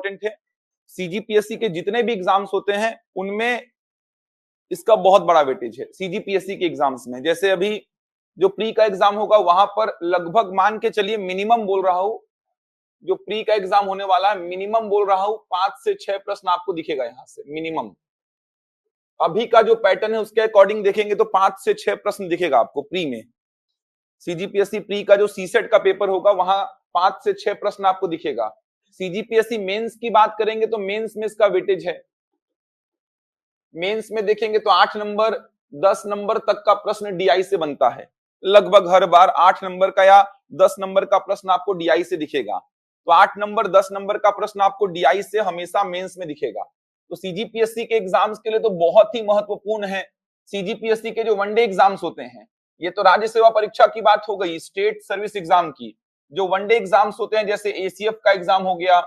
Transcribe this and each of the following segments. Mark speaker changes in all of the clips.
Speaker 1: Important है। CGPSC के जितने भी एग्जाम्स होते हैं उनमें इसका बहुत बड़ा वेटेज है। सीजीपीएससी के एग्जाम्स में जैसे अभी जो प्री का एग्जाम होगा वहां पर लगभग मान के चलिए मिनिमम बोल रहा हूं, जो प्री का एग्जाम होने वाला है मिनिमम बोल रहा हूं 5 से 6 प्रश्न आपको दिखेगा यहां से मिनिमम। अभी का जो पैटर्न है उसके अकॉर्डिंग देखेंगे तो 5 से 6 प्रश्न दिखेगा आपको प्री में। सीजीपीएससी प्री का जो सीसेट का पेपर होगा वहां 5 से 6 प्रश्न आपको दिखेगा। सीजीपीएससी मेंस की बात करेंगे तो मेंस में इसका वेटेज है। मेंस में देखेंगे तो 8 नंबर 10 नंबर तक का प्रश्न डीआई से बनता है। लगभग हर बार 8 नंबर का या 10 नंबर का प्रश्न आपको डीआई से दिखेगा। तो 8 नंबर 10 नंबर का प्रश्न आपको डीआई से हमेशा मेंस में दिखेगा। तो सीजीपीएससी के एग्जाम्स के लिए तो बहुत ही महत्वपूर्ण है। सीजीपीएससी के जो वनडे एग्जाम्स होते हैं, ये तो राज्य सेवा परीक्षा की बात हो गई, स्टेट सर्विस एग्जाम की। जो वनडे एग्जाम्स होते हैं जैसे एसीएफ का एग्जाम हो गया,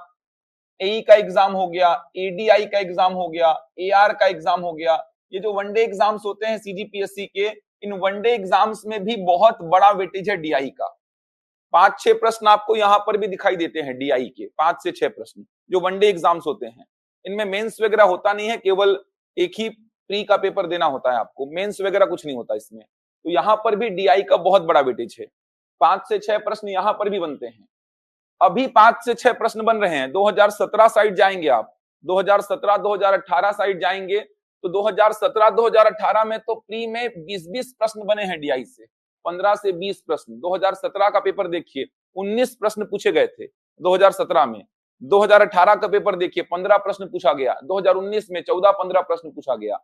Speaker 1: एई का एग्जाम हो गया, एडीआई का एग्जाम हो गया, एआर का एग्जाम हो गया, ये जो वनडे एग्जाम्स होते हैं सीजीपीएससी के, इन वनडे एग्जाम्स में भी बहुत बड़ा वेटेज है डीआई का। 5-6 प्रश्न आपको यहां पर भी दिखाई देते हैं डीआई के, 5 से 6 प्रश्न जो वनडे एग्जाम्स होते हैं। इनमें मेंस वगैरह होता नहीं है, केवल एक ही प्री का पेपर देना होता है आपको, मेंस वगैरह कुछ नहीं होता इसमें। तो यहां पर भी डीआई का बहुत बड़ा वेटेज है। 5 से 6 प्रश्न यहां पर भी बनते हैं। अभी 5 से 6 प्रश्न बन रहे हैं। 2017 साइड जाएंगे आप, 2017-2018 साइड जाएंगे तो 2017-2018 में तो प्री में 20-20 प्रश्न बने हैं डीआई से, 15 से 20 प्रश्न। 2017 का पेपर देखिए 19 प्रश्न पूछे गए थे 2017 में। 2018 का पेपर देखिए 15 प्रश्न पूछा गया, 2019 में 14-15 प्रश्न पूछा गया।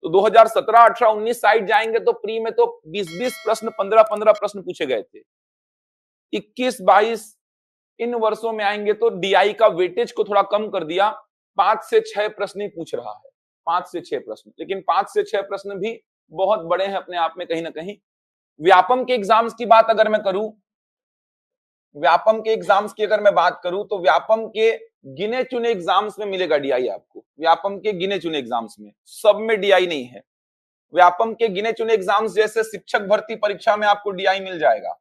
Speaker 1: तो 2017, 18, 19 साइड जाएंगे तो प्री में तो 20-20 प्रश्न, 15-15 प्रश्न पूछे गए थे। 21, 22 इन वर्षों में आएंगे तो डीआई का वेटेज को थोड़ा कम कर दिया, 5 से 6 प्रश्न ही पूछ रहा है, 5 से 6 प्रश्न। लेकिन 5 से 6 प्रश्न भी बहुत बड़े हैं अपने आप में कहीं ना कहीं। व्यापम के एग्जाम्स की बात अगर मैं करूं, व्यापम के एग्जाम्स की अगर मैं बात करूं तो व्यापम के गिने चुने एग्जाम्स में मिलेगा डीआई आपको। व्यापम के गिने चुने एग्जाम्स में, सब में डीआई नहीं है। व्यापम के गिने चुने एग्जाम्स जैसे शिक्षक भर्ती परीक्षा में आपको डीआई मिल जाएगा,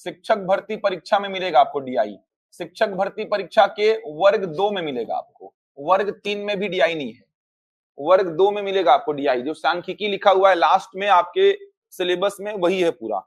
Speaker 1: शिक्षक भर्ती परीक्षा में मिलेगा आपको डीआई। शिक्षक भर्ती परीक्षा के वर्ग 2 में मिलेगा आपको, वर्ग 3 में भी डीआई नहीं है, वर्ग 2 में मिलेगा आपको डीआई। जो सांख्यिकी लिखा हुआ है लास्ट में आपके सिलेबस में वही है पूरा।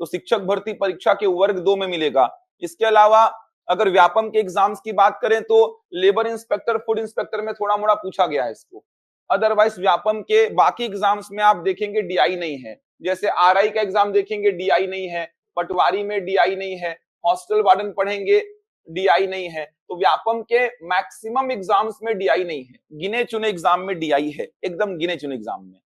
Speaker 1: तो शिक्षक भर्ती परीक्षा के वर्ग 2 में मिलेगा। इसके अलावा अगर व्यापम के एग्जाम्स की बात करें तो लेबर इंस्पेक्टर, फूड इंस्पेक्टर में थोड़ा मोड़ा पूछा गया है इसको। अदरवाइज व्यापम के बाकी एग्जाम्स में आप देखेंगे डीआई नहीं है। जैसे आरआई का एग्जाम देखेंगे डीआई नहीं है, पटवारी में डीआई नहीं है, हॉस्टल वार्डन पढ़ेंगे डीआई नहीं है। तो व्यापम के मैक्सिमम एग्जाम्स में डीआई नहीं है, गिने चुने एग्जाम में डीआई है, एकदम गिने चुने एग्जाम में।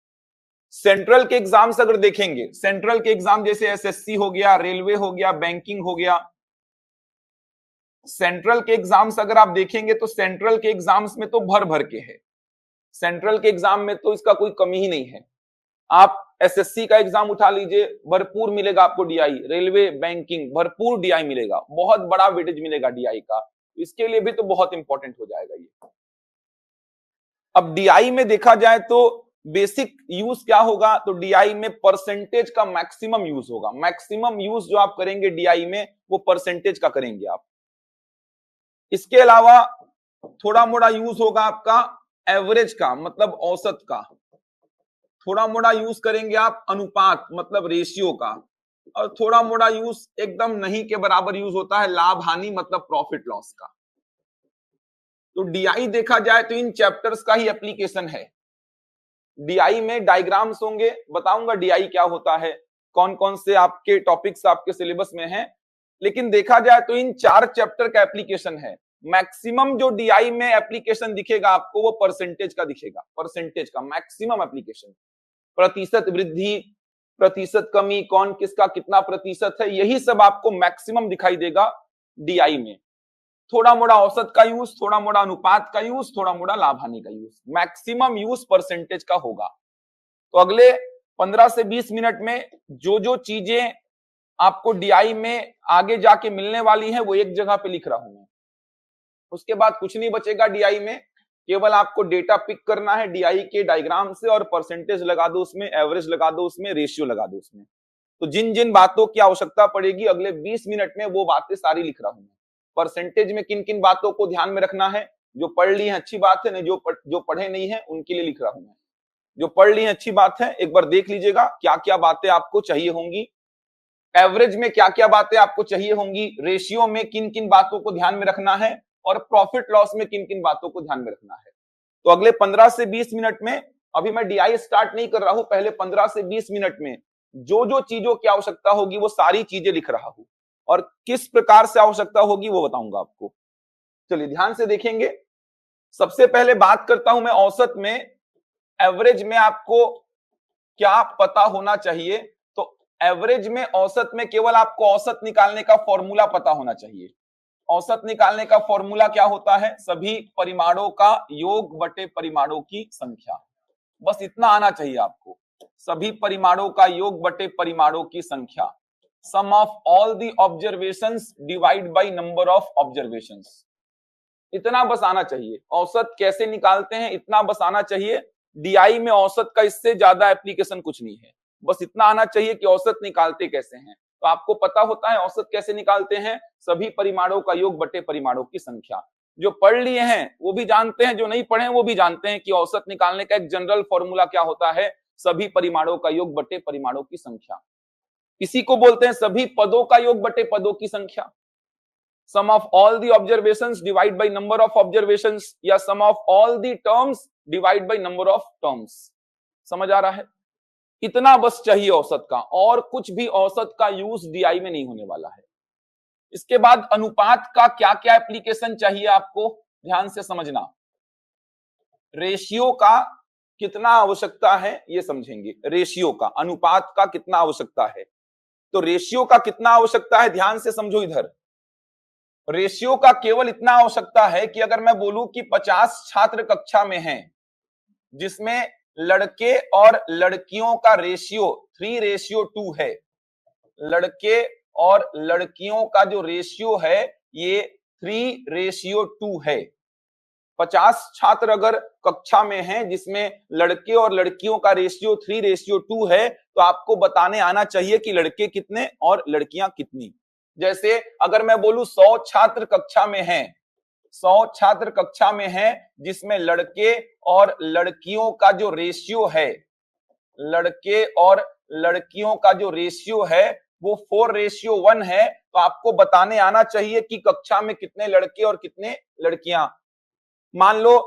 Speaker 1: सेंट्रल के एग्जाम्स अगर देखेंगे, सेंट्रल के एग्जाम जैसे एसएससी हो गया, रेलवे हो गया, बैंकिंग हो गया, सेंट्रल के एग्जाम्स अगर आप देखेंगे तो सेंट्रल के एग्जाम्स में तो भर भर के है। सेंट्रल के एग्जाम में तो इसका कोई कमी ही नहीं है। आप एसएससी का एग्जाम उठा लीजिए, भरपूर मिलेगा आपको डीआई। रेलवे, बैंकिंग, भरपूर डीआई मिलेगा, बहुत बड़ा वेटेज मिलेगा डीआई का। इसके लिए भी तो बहुत इंपॉर्टेंट हो जाएगा ये। अब डीआई में देखा जाए तो बेसिक यूज क्या होगा, तो डीआई में परसेंटेज का मैक्सिमम यूज होगा। मैक्सिमम यूज जो आप करेंगे डीआई में वो परसेंटेज का करेंगे आप। इसके अलावा थोड़ा मोड़ा यूज होगा आपका एवरेज का, मतलब औसत का। थोड़ा मोड़ा यूज करेंगे आप अनुपात, मतलब रेशियो का। और थोड़ा मोड़ा यूज एकदम नहीं के बराबर यूज होता है लाभ हानि, मतलब प्रॉफिट लॉस का। तो डीआई देखा जाए तो इन चैप्टर्स का ही एप्लीकेशन है। डीआई में डायग्राम्स होंगे, बताऊंगा डीआई क्या होता है, कौन कौन से आपके टॉपिक्स आपके सिलेबस में हैं। लेकिन देखा जाए तो इन 4 चैप्टर का एप्लीकेशन है। मैक्सिमम जो डीआई में एप्लीकेशन दिखेगा आपको वो परसेंटेज का दिखेगा, परसेंटेज का मैक्सिमम एप्लीकेशन। प्रतिशत वृद्धि, प्रतिशत कमी, कौन किसका कितना प्रतिशत है, यही सब आपको मैक्सिमम दिखाई देगा डीआई में। थोड़ा मोड़ा औसत का यूज, थोड़ा मोड़ा अनुपात का यूज, थोड़ा मोड़ा लाभ हानि का यूज, मैक्सिमम यूज परसेंटेज का होगा। तो अगले 15 से 20 मिनट में जो जो चीजें आपको डीआई में आगे जाके मिलने वाली है वो एक जगह पे लिख रहा हूं मैं। उसके बाद कुछ नहीं बचेगा डीआई में, केवल आपको डेटा पिक करना है डीआई के डायग्राम से और परसेंटेज लगा दो उसमें, एवरेज लगा दो उसमें, रेशियो लगा दो उसमें। तो जिन जिन बातों की आवश्यकता पड़ेगी अगले 20 मिनट में वो बातें सारी लिख रहा हूं मैं। परसेंटेज में किन किन बातों को ध्यान में रखना है। जो पढ़ ली है अच्छी बात है, नहीं जो पढ़े नहीं है उनके लिए लिख रहा हूं मैं। जो पढ़ ली है अच्छी बात है, एक बार देख लीजिएगा क्या क्या बातें आपको चाहिए होंगी। एवरेज में क्या क्या बातें आपको चाहिए होंगी, रेशियो में किन किन बातों को ध्यान में रखना है, और प्रॉफिट लॉस में किन किन बातों को ध्यान में रखना है। तो अगले 15 से 20 मिनट में, अभी मैं डीआई स्टार्ट नहीं कर रहा हूं, पहले 15 से 20 मिनट में जो जो चीजों की आवश्यकता होगी वो सारी चीजें लिख रहा हूं, और किस प्रकार से आवश्यकता होगी वो बताऊंगा आपको। चलिए ध्यान से देखेंगे। सबसे पहले बात करता हूं मैं औसत में। एवरेज में आपको क्या पता होना चाहिए? तो एवरेज में, औसत में केवल आपको औसत निकालने का फॉर्मूला पता होना चाहिए। औसत निकालने का फॉर्मूला क्या होता है? सभी परिमाणों का योग बटे परिमाणों की संख्या। बस इतना आना चाहिए आपको, सभी परिमाणों का योग बटे परिमाणों की संख्या। Sum of all the observations divide by number of observations. इतना बस आना चाहिए। औसत कैसे निकालते हैं इतना बस आना चाहिए। डीआई में औसत का इससे ज्यादा एप्लीकेशन कुछ नहीं है, बस इतना आना चाहिए कि औसत निकालते कैसे हैं। तो आपको पता होता है औसत कैसे निकालते हैं, सभी परिमाणों का योग बटे परिमाणों की संख्या। जो पढ़ लिए हैं वो भी जानते हैं, जो नहीं पढ़े हैं वो भी जानते हैं कि औसत निकालने का एक जनरल फॉर्मूला क्या होता है, सभी परिमाणों का योग बटे परिमाणों की संख्या। इसी को बोलते हैं सभी पदों का योग बटे पदों की संख्या। Sum of all the observations divide by number of observations, या sum of all the terms divide by number of terms. समझ आ रहा है? इतना बस चाहिए औसत का, और कुछ भी औसत का यूज डीआई में नहीं होने वाला है। इसके बाद अनुपात का क्या क्या एप्लीकेशन चाहिए आपको, ध्यान से समझना। रेशियो का कितना आवश्यकता है ये समझेंगे। रेशियो का, अनुपात का कितना आवश्यकता है। तो रेशियो का कितना आवश्यकता है ध्यान से समझो इधर। रेशियो का केवल इतना आवश्यकता है कि अगर मैं बोलूं कि 50 छात्र कक्षा में हैं, जिसमें लड़के और लड़कियों का रेशियो 3:2 है, लड़के और लड़कियों का जो रेशियो है ये 3:2 है। 50 छात्र अगर कक्षा में हैं जिसमें लड़के और लड़कियों का रेशियो 3:2 है, तो आपको बताने आना चाहिए कि लड़के कितने और लड़कियां कितनी। जैसे अगर मैं बोलूं 100 छात्र कक्षा में हैं, 100 छात्र कक्षा में हैं जिसमें लड़के और लड़कियों का जो रेशियो है, लड़के और लड़कियों का जो रेशियो है वो 4:1 है, तो आपको बताने आना चाहिए कि कक्षा में कितने लड़के और कितने लड़कियां। मान लो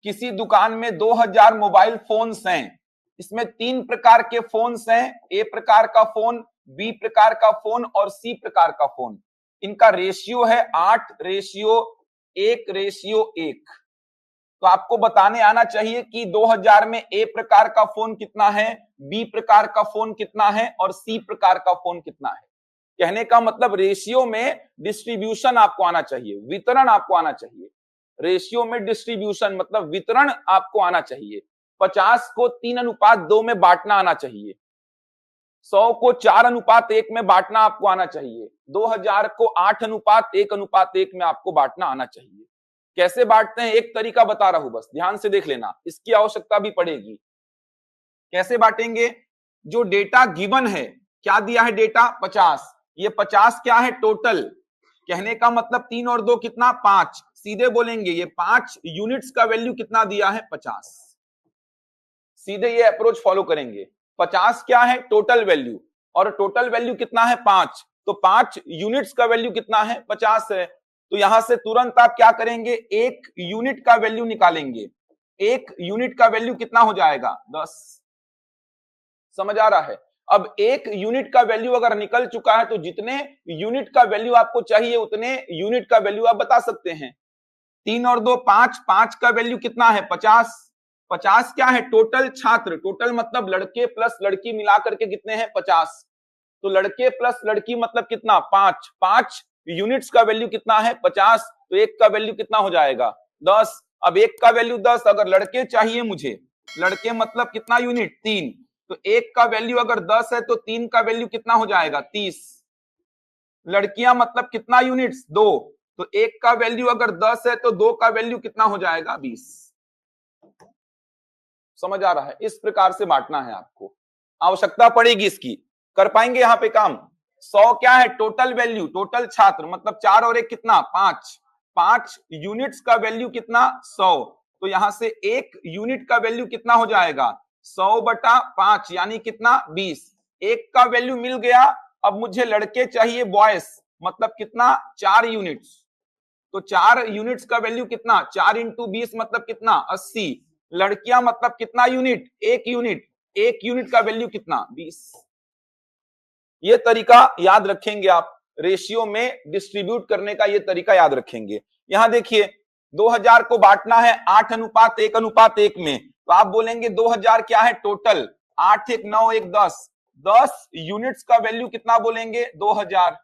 Speaker 1: किसी दुकान में 2000 मोबाइल फोन्स हैं, इसमें 3 प्रकार के फोन्स हैं, ए प्रकार का फोन, बी प्रकार का फोन और सी प्रकार का फोन। इनका रेशियो है 8:1:1। तो आपको बताने आना चाहिए कि 2000 में ए प्रकार का फोन कितना है, बी प्रकार का फोन कितना है और सी प्रकार का फोन कितना है। कहने का मतलब रेशियो में डिस्ट्रीब्यूशन आपको आना चाहिए, वितरण आपको आना चाहिए। रेशियो में डिस्ट्रीब्यूशन मतलब वितरण आपको आना चाहिए। 50 को 3:2 में बांटना आना चाहिए, 100 को 4:1 में बांटना आपको आना चाहिए, 2000 को 8:1:1 में आपको बांटना आना चाहिए। कैसे बांटते हैं एक तरीका बता रहा हूं, बस ध्यान से देख लेना, इसकी आवश्यकता भी पड़ेगी। कैसे बांटेंगे? जो डेटा गिवन है, क्या दिया है डेटा 50, ये 50 क्या है टोटल, कहने का मतलब 3 और 2 कितना 5, सीधे बोलेंगे ये 5 यूनिट्स का वैल्यू कितना दिया है 50। सीधे ये अप्रोच फॉलो करेंगे। 50 क्या है टोटल वैल्यू, और टोटल वैल्यू कितना है 5, तो 5 यूनिट्स का वैल्यू कितना है 50 है। तो यहां से तुरंत आप क्या करेंगे, एक यूनिट का वैल्यू निकालेंगे। एक यूनिट का वैल्यू कितना हो जाएगा 10। समझ आ रहा है? अब एक यूनिट का वैल्यू अगर निकल चुका है तो जितने यूनिट का वैल्यू आपको चाहिए उतने यूनिट का वैल्यू आप बता सकते हैं। 3 और 2 5, 5 का वैल्यू कितना है 50। 50 क्या है टोटल छात्र, टोटल मतलब लड़के प्लस लड़की मिलाकर के कितने हैं 50। तो लड़के प्लस लड़की मतलब कितना 5, 5 यूनिट्स का वैल्यू कितना है 50, तो एक का वैल्यू कितना हो जाएगा 10। अब एक का वैल्यू 10, अगर लड़के चाहिए मुझे, लड़के मतलब कितना यूनिट 3, तो एक का वैल्यू अगर 10 है तो 3 का वैल्यू कितना हो जाएगा 30। लड़कियां मतलब कितना यूनिट्स 2, तो एक का वैल्यू अगर 10 है तो 2 का वैल्यू कितना हो जाएगा 20। समझ आ रहा है? इस प्रकार से बांटना है आपको, आवश्यकता पड़ेगी इसकी। कर पाएंगे यहां पे काम? 100 क्या है? टोटल वैल्यू, टोटल छात्र, मतलब 4 और 1 कितना? 5। 5 यूनिट्स का वैल्यू कितना? 100। तो यहां से 1 यूनिट का वैल्यू कितना हो जाएगा? 100/5 यानी कितना? 20। 1 का वैल्यू मिल गया। अब मुझे लड़के चाहिए बॉयस, मतलब कितना? 4 यूनिट्स। तो 4 यूनिट्स का वैल्यू कितना? 4 इंटू 20 मतलब कितना? 80। लड़कियां मतलब कितना यूनिट? 1 यूनिट। 1 यूनिट का वैल्यू कितना? 20। ये तरीका याद रखेंगे आप, रेशियो में डिस्ट्रीब्यूट करने का ये तरीका याद रखेंगे। यहां देखिए 2000 को बांटना है 8:1:1 में, तो आप बोलेंगे 2000 क्या है? टोटल। 8 1 9 1 10। 10 यूनिट्स का वैल्यू कितना बोलेंगे? 2000।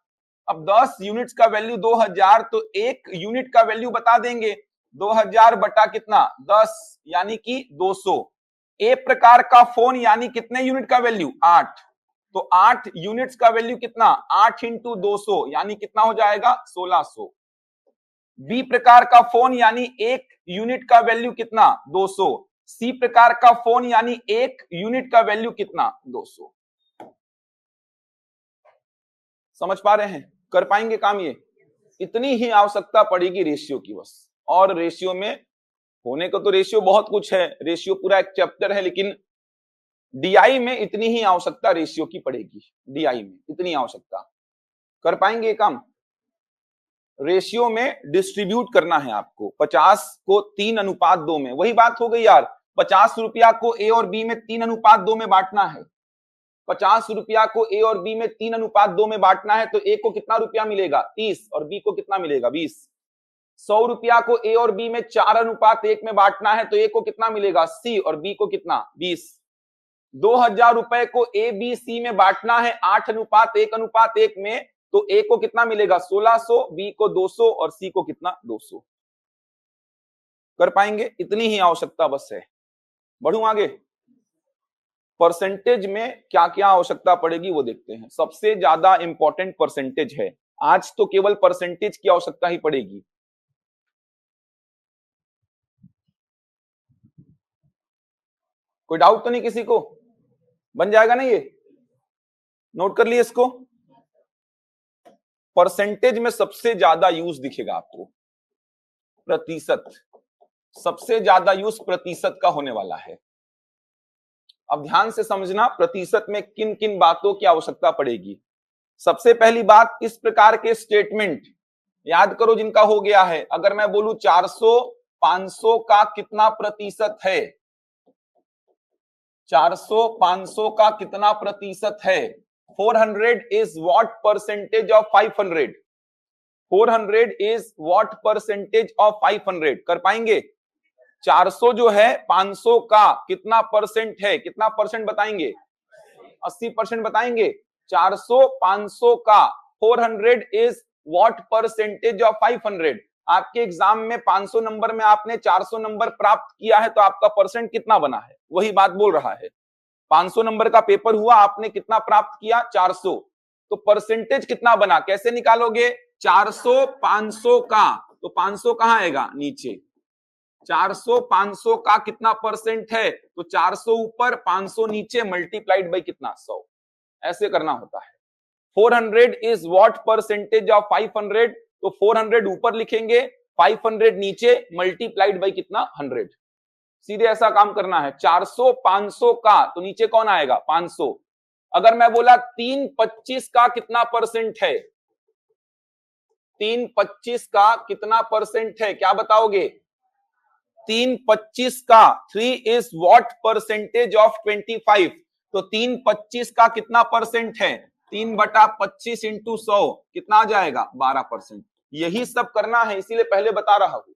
Speaker 1: अब 10 यूनिट्स का वैल्यू 2000, तो 1 यूनिट का वैल्यू बता देंगे 2000 बटा कितना? 10 यानी कि 200। ए प्रकार का फोन यानी कितने यूनिट का वैल्यू? 8। तो 8 यूनिट्स का वैल्यू कितना? 8 इंटू 200 यानी कितना हो जाएगा? 1600। बी प्रकार का फोन यानी 1 यूनिट का वैल्यू कितना? 200। सी प्रकार का फोन यानी 1 यूनिट का वैल्यू कितना? 200। समझ पा रहे हैं? कर पाएंगे काम ये? इतनी ही आवश्यकता पड़ेगी रेशियो की बस। और रेशियो में होने को तो रेशियो बहुत कुछ है, रेशियो पूरा एक चैप्टर है, लेकिन डीआई में इतनी ही आवश्यकता रेशियो की पड़ेगी। डीआई में इतनी आवश्यकता। कर पाएंगे ये काम? रेशियो में डिस्ट्रीब्यूट करना है आपको 50 को 3:2 में। वही बात हो गई यार, 50 रुपया को ए और बी में 3:2 में बांटना है। 50 रुपया को ए और बी में 3:2 में बांटना है, तो ए को कितना रुपया मिलेगा? 30 और बी को कितना मिलेगा? 20। 100 रुपया को ए और बी में 4:1 में बांटना है, तो ए को कितना मिलेगा? 80 और बी को कितना? 20। 2000 रुपए को ए बी सी में बांटना है 8:1:1 में, तो ए को कितना मिलेगा? 1600, बी को 200 और सी को कितना? 200। कर पाएंगे? इतनी ही आवश्यकता बस है। बढ़ूं आगे। परसेंटेज में क्या क्या आवश्यकता पड़ेगी वो देखते हैं। सबसे ज्यादा इंपॉर्टेंट परसेंटेज है। आज तो केवल परसेंटेज की आवश्यकता ही पड़ेगी। कोई डाउट तो नहीं किसी को? बन जाएगा ना ये? नोट कर लिए इसको। परसेंटेज में सबसे ज्यादा यूज दिखेगा आपको प्रतिशत। सबसे ज्यादा यूज प्रतिशत का होने वाला है। अब ध्यान से समझना प्रतिशत में किन किन बातों की आवश्यकता पड़ेगी। सबसे पहली बात, इस प्रकार के स्टेटमेंट याद करो जिनका हो गया है। अगर मैं बोलूं 400 500 का कितना प्रतिशत है? 400 500 का कितना प्रतिशत है? 400 is what percentage of 500? 400 is what percentage of 500? कर पाएंगे? 400 जो है 500 का कितना परसेंट है? कितना परसेंट बताएंगे? 80% बताएंगे। 400 500 का 400 is what percentage of 500? आपके एग्जाम में 500 नंबर में आपने 400 नंबर प्राप्त किया है, तो आपका परसेंट कितना बना है? वही बात बोल रहा है। 500 नंबर का पेपर हुआ, आपने कितना प्राप्त किया? 400। तो परसेंटेज कितना बना? कैसे निकालोगे? 400 500 का, तो 500 कहां आएगा? नीचे। 400 500 का कितना परसेंट है? तो 400 ऊपर 500 नीचे, मल्टीप्लाइड बाई कितना? 100। ऐसे करना होता है। 400 इज व्हाट परसेंटेज ऑफ 500? तो 400 ऊपर लिखेंगे, 500 नीचे, मल्टीप्लाइड बाई कितना? 100। सीधे ऐसा काम करना है। 400 500 का, तो नीचे कौन आएगा? 500। अगर मैं बोला 325 का कितना परसेंट है? 325 का कितना परसेंट है? क्या बताओगे? 325 का 3 इज व्हाट परसेंटेज ऑफ 25? तो 325 का कितना परसेंट है? 3/25 इंटू 100 कितना आ जाएगा? 12%। यही सब करना है, इसीलिए पहले बता रहा हूं।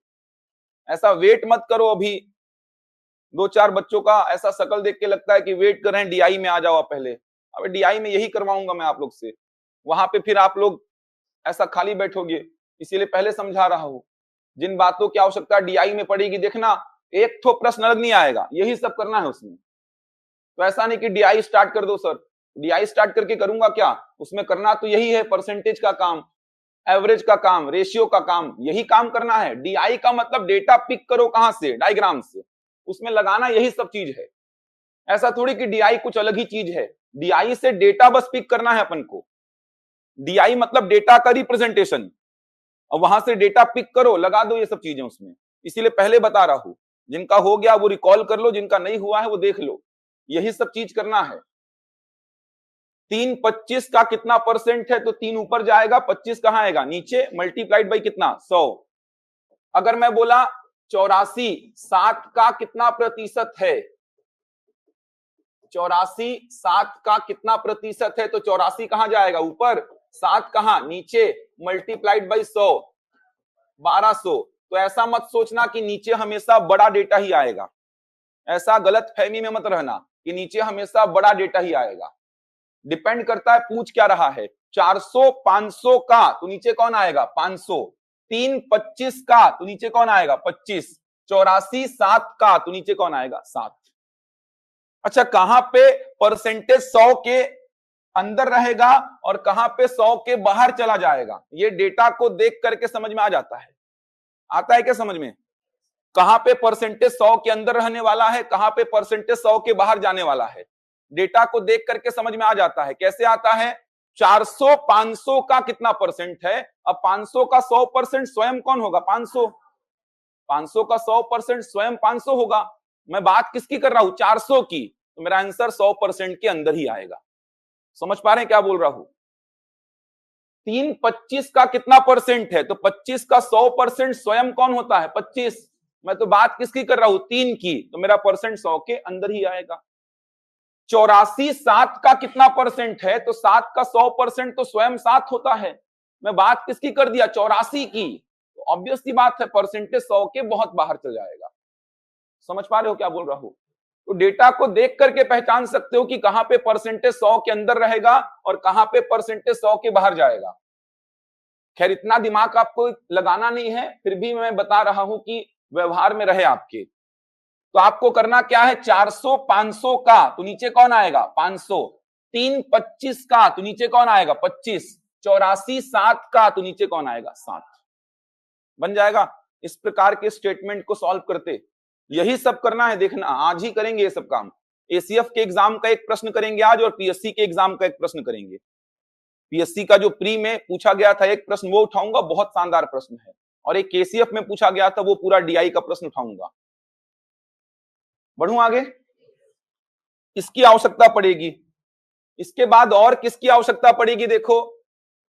Speaker 1: ऐसा वेट मत करो। अभी 2-4 बच्चों का ऐसा शकल देख के लगता है कि वेट कर रहे हैं डीआई में आ जाओ पहले। अब डीआई में यही करवाऊंगा मैं आप लोग से, वहां पे फिर आप लोग ऐसा खाली बैठोगे, इसीलिए पहले समझा रहा हूं। जिन बातों की आवश्यकता डीआई में पड़ेगी, देखना एक ठो प्रश्न अलग नहीं आएगा, यही सब करना है उसमें। तो ऐसा नहीं कि डीआई स्टार्ट कर दो सर, डीआई स्टार्ट करके करूंगा क्या? उसमें करना तो यही है, परसेंटेज का काम, एवरेज का काम, रेशियो का काम, यही काम करना है। डीआई का मतलब डेटा पिक करो, कहां से? डायग्राम से, उसमें लगाना यही सब चीज है। ऐसा थोड़ी कि डीआई कुछ अलग ही चीज है। डीआई से डेटा बस पिक करना है अपन को। DI मतलब डेटा का रिप्रेजेंटेशन, और वहां से डेटा पिक करो, लगा दो ये सब चीजें उसमें। इसीलिए पहले बता रहा हूं, जिनका हो गया वो रिकॉल कर लो, जिनका नहीं हुआ है वो देख लो, यही सब चीज करना है। 3/25 का कितना परसेंट है, तो 3 ऊपर जाएगा, 25 कहां आएगा नीचे, मल्टीप्लाइड बाई कितना 100। अगर मैं बोला 84 7 का कितना प्रतिशत है, 84 7 का कितना प्रतिशत है, तो 84 कहां जाएगा ऊपर, 7 कहां नीचे, मल्टीप्लाइड बाई 100 1200। तो ऐसा मत सोचना कि नीचे हमेशा बड़ा डेटा ही आएगा, ऐसा गलत फहमी में मत रहना कि नीचे हमेशा बड़ा डेटा ही आएगा। डिपेंड करता है पूछ क्या रहा है। 400 500 का तो नीचे कौन आएगा 500, 3/25 का तो नीचे कौन आएगा 25, 84 7 का तो नीचे कौन आएगा 7। अच्छा, कहां पे परसेंटेज 100 के अंदर रहेगा और कहां पे 100 के बाहर चला जाएगा, ये डेटा को देख करके समझ में आ जाता है। आता है क्या समझ में? कहां पे परसेंटेज 100 के अंदर रहने वाला है, कहां पे परसेंटेज 100 के बाहर जाने वाला है, डेटा को देख करके समझ में आ जाता है। कैसे आता है? 400 500 का कितना परसेंट है, अब 500 का 100% स्वयं कौन होगा 500, 500 का 100% स्वयं 500 होगा। मैं बात किसकी कर रहा हूं 400 की, तो मेरा आंसर 100% के अंदर ही आएगा। समझ पा रहे हैं क्या बोल रहा हूं? 3/25 का कितना परसेंट है, तो 25 का 100% स्वयं कौन होता है 25। मैं तो बात किसकी कर रहा हूं 3 की, तो मेरा परसेंट 100 के अंदर ही आएगा। 84 7 का कितना परसेंट है, तो 7 का 100% तो स्वयं 7 होता है। मैं बात किसकी कर दिया 84 की, तो ऑब्वियस सी बात है परसेंटेज 100 के बहुत बाहर चल जाएगा। समझ पा रहे हो क्या बोल रहा हूं? तो डेटा को देख करके पहचान सकते हो कि कहां पे परसेंटेज 100 के अंदर रहेगा और कहां पे परसेंटेज 100 के बाहर जाएगा। खैर इतना दिमाग आपको लगाना नहीं है, फिर भी मैं बता रहा हूं कि व्यवहार में रहे आपके। तो आपको करना क्या है, 400 500 का तो नीचे कौन आएगा 500, 3/25 का तो नीचे कौन आएगा 25, 84 7 का तो नीचे कौन आएगा 7। बन जाएगा। इस प्रकार के स्टेटमेंट को सॉल्व करते यही सब करना है। देखना आज ही करेंगे ये सब काम। एसीएफ के एग्जाम का एक प्रश्न करेंगे आज, और पीएससी के एग्जाम का एक प्रश्न करेंगे। पीएससी का जो प्री में पूछा गया था एक प्रश्न वो उठाऊंगा, बहुत शानदार प्रश्न है, और एक केसीएफ में पूछा गया था वो पूरा डीआई का प्रश्न उठाऊंगा। बढ़ूं आगे? इसकी आवश्यकता पड़ेगी। इसके बाद और किसकी आवश्यकता पड़ेगी, देखो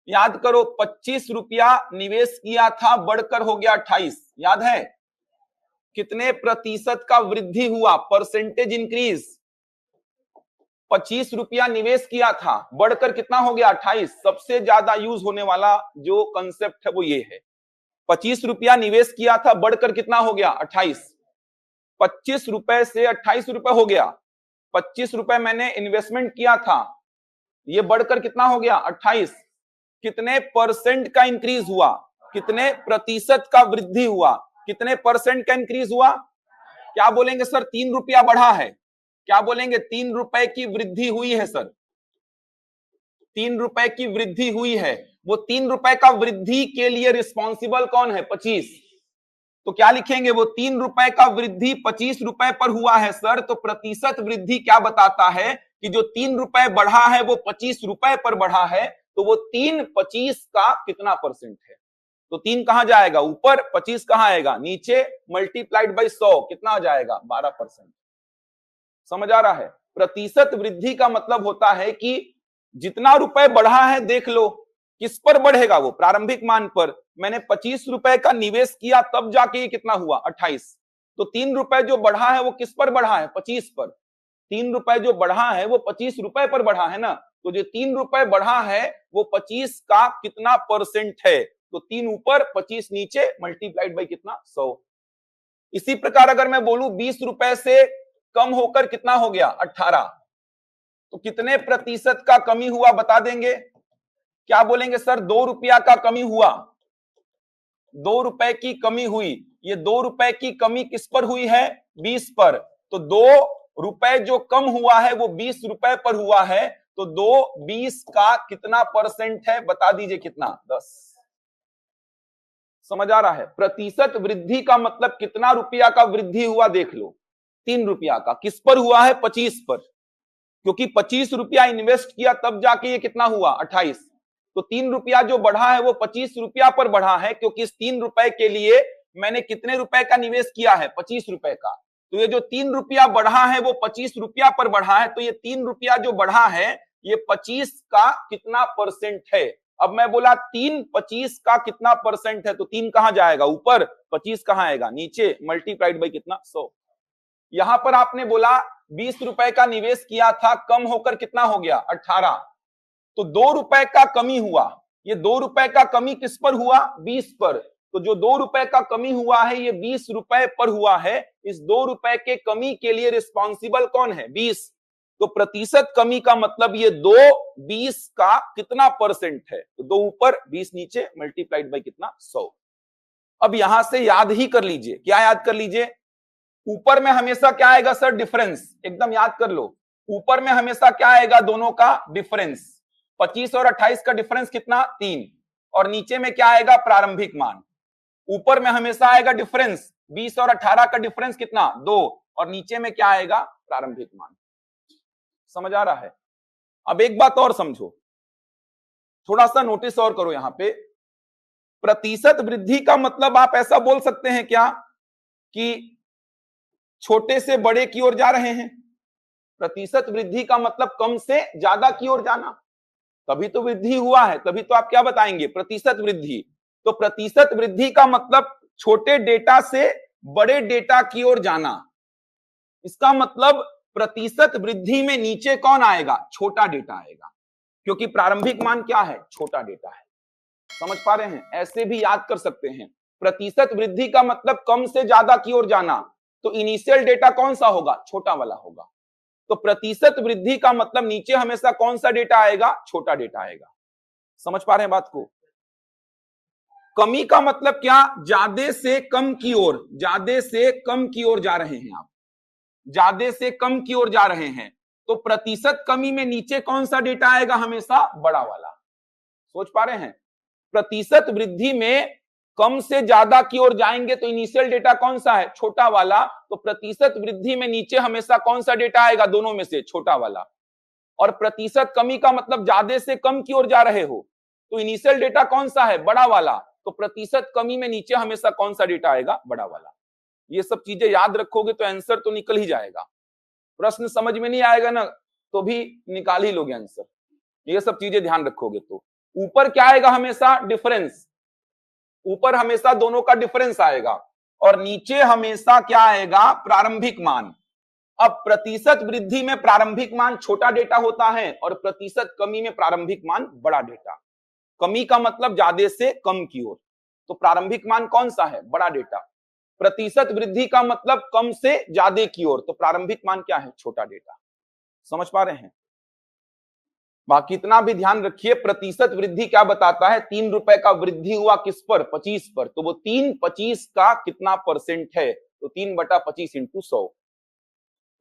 Speaker 1: याद करो, 25 रुपया निवेश किया था, बढ़कर हो गया 28, याद है? कितने प्रतिशत का वृद्धि हुआ, परसेंटेज इंक्रीज। 25 रुपया निवेश किया था, बढ़कर कितना हो गया 28। सबसे ज्यादा यूज होने वाला जो कंसेप्ट है वो ये है। 25 रुपया निवेश किया था, बढ़कर कितना हो गया 28। 25 रुपए से 28 रुपए हो गया। 25 रुपए मैंने इन्वेस्टमेंट किया था, ये बढ़कर कितना हो गया 28। कितने परसेंट का इंक्रीज हुआ, कितने प्रतिशत का वृद्धि हुआ, कितने परसेंट का इंक्रीज हुआ? क्या बोलेंगे सर 3 रुपया बढ़ा है, क्या बोलेंगे 3 रुपए की वृद्धि हुई है सर, 3 रुपए की वृद्धि हुई है। वो 3 रुपए का वृद्धि के लिए रिस्पॉन्सिबल कौन है 25। तो क्या लिखेंगे, वो 3 रुपए का वृद्धि 25 रुपए पर हुआ है सर, तो प्रतिशत वृद्धि क्या बताता है कि जो 3 रुपए बढ़ा है वो 25 रुपए पर बढ़ा है, तो वो 3/25 का कितना परसेंट है। तो 3 कहां जाएगा ऊपर, 25 कहां आएगा नीचे, मल्टीप्लाइड बाई 100 कितना आ जाएगा 12%। समझ आ रहा है? प्रतिशत वृद्धि का मतलब होता है कि जितना रुपए बढ़ा है, देख लो किस पर बढ़ेगा, वो प्रारंभिक मान पर। मैंने 25 रुपए का निवेश किया तब जाके ये कितना हुआ 28। तो 3 रुपए जो बढ़ा है वो किस पर बढ़ा है 25 पर। 3 रुपए जो बढ़ा है वो 25 रुपए पर बढ़ा है ना, तो जो 3 रुपए बढ़ा है वो 25 का कितना परसेंट है, तो 3 ऊपर 25 नीचे, मल्टीप्लाइड बाई कितना 100। इसी प्रकार अगर मैं बोलूं 20 रुपए से कम होकर कितना हो गया 18, तो कितने प्रतिशत का कमी हुआ बता देंगे? क्या बोलेंगे सर 2 रुपया का कमी हुआ, 2 रुपए की कमी हुई। ये 2 रुपए की कमी किस पर हुई है 20 पर, तो 2 रुपए जो कम हुआ है वो 20 रुपए पर हुआ है, तो 2 20 का कितना परसेंट है बता दीजिए कितना 10। समझ आ रहा है? प्रतिशत वृद्धि का मतलब कितना रुपया का वृद्धि हुआ देख लो, 3 रुपया का। किस पर हुआ है 25 पर, क्योंकि 25 रुपया इन्वेस्ट किया तब जाके ये कितना हुआ 28। तो 3 रुपया जो बढ़ा है वो 25 रुपया पर बढ़ा है, क्योंकि इस 3 रुपए के लिए मैंने कितने रुपए का निवेश किया है? 25 रुपए का। तो ये जो 3 रुपया बढ़ा है वो 25 रुपया पर बढ़ा है, तो ये 3 रुपया जो बढ़ा है ये 25 का कितना परसेंट है? अब मैं बोला 3 25 का कितना परसेंट है, तो 3 कहां जाएगा? ऊपर। 25 कहां आएगा? नीचे। मल्टीप्लाइड बाई कितना? 100। यहां पर आपने बोला 20 रुपए का निवेश किया था, कम होकर कितना हो गया? 18। तो 2 रुपए का कमी हुआ। ये 2 रुपए का कमी किस पर हुआ? 20 पर। तो जो 2 रुपए का कमी हुआ है ये 20 रुपए पर हुआ है। इस 2 रुपए के कमी के लिए रिस्पॉन्सिबल कौन है? 20। तो प्रतिशत कमी का मतलब ये 2 20 का कितना परसेंट है? तो 2 ऊपर 20 नीचे, मल्टीप्लाइड बाई कितना? 100। अब यहां से याद ही कर लीजिए। क्या याद कर लीजिए? ऊपर में हमेशा क्या आएगा सर? डिफरेंस। एकदम याद कर लो। ऊपर में हमेशा क्या आएगा? दोनों का डिफरेंस। 25 और 28 का डिफरेंस कितना? 3। और नीचे में क्या आएगा? प्रारंभिक मान। ऊपर में हमेशा आएगा डिफरेंस। 20 और 18 का डिफरेंस कितना? 2। और नीचे में क्या आएगा? प्रारंभिक मान। समझ आ रहा है? अब एक बात और समझो, थोड़ा सा नोटिस और करो यहां पे। प्रतिशत वृद्धि का मतलब आप ऐसा बोल सकते हैं क्या कि छोटे से बड़े की ओर जा रहे हैं? प्रतिशत वृद्धि का मतलब कम से ज्यादा की ओर जाना, तभी तो वृद्धि हुआ है। तभी तो आप क्या बताएंगे? प्रतिशत वृद्धि। तो प्रतिशत वृद्धि का मतलब छोटे डेटा से बड़े डेटा की ओर जाना। इसका मतलब प्रतिशत वृद्धि में नीचे कौन आएगा? छोटा डेटा आएगा, क्योंकि प्रारंभिक मान क्या है? छोटा डेटा है। समझ पा रहे हैं? ऐसे भी याद कर सकते हैं। प्रतिशत वृद्धि का मतलब कम से ज्यादा की ओर जाना, तो इनिशियल डेटा कौन सा होगा? छोटा वाला होगा। तो प्रतिशत वृद्धि का मतलब नीचे हमेशा कौन सा डेटा आएगा? छोटा डेटा आएगा। समझ पा रहे हैं बात को? कमी का मतलब क्या? ज्यादा से कम की ओर, ज्यादा से कम की ओर जा रहे हैं आप, ज्यादा से कम की ओर जा रहे हैं। तो प्रतिशत कमी में नीचे कौन सा डेटा आएगा? हमेशा बड़ा वाला। सोच पा रहे हैं? प्रतिशत वृद्धि में कम से ज्यादा की ओर जाएंगे तो इनिशियल डेटा कौन सा है? छोटा वाला। तो प्रतिशत वृद्धि में नीचे हमेशा कौन सा डेटा आएगा? दोनों में से छोटा वाला। और प्रतिशत कमी का मतलब ज्यादा से कम की ओर जा रहे हो, तो इनिशियल डेटा कौन सा है? बड़ा वाला। तो प्रतिशत कमी में नीचे हमेशा कौन सा डेटा आएगा? बड़ा वाला। ये सब चीजें याद रखोगे तो आंसर तो निकल ही जाएगा। प्रश्न समझ में नहीं आएगा ना तो भी निकाल ही लोगे आंसर। ये सब चीजें ध्यान रखोगे तो। ऊपर क्या आएगा? हमेशा डिफरेंस। ऊपर हमेशा दोनों का डिफरेंस आएगा, और नीचे हमेशा क्या आएगा? प्रारंभिक मान। अब प्रतिशत वृद्धि में प्रारंभिक मान छोटा डेटा होता है और प्रतिशत कमी में प्रारंभिक मान बड़ा डेटा। कमी का मतलब ज्यादा से कम की ओर, तो प्रारंभिक मान कौन सा है? बड़ा डेटा। प्रतिशत वृद्धि का मतलब कम से ज्यादा की ओर, तो प्रारंभिक मान क्या है? छोटा डेटा। समझ पा रहे हैं? बाकी इतना भी ध्यान रखिए, प्रतिशत वृद्धि क्या बताता है? 3 रुपए का वृद्धि हुआ किस पर? 25 पर। तो वो 3 25 का कितना परसेंट है? तो 3/25 इंटू 100।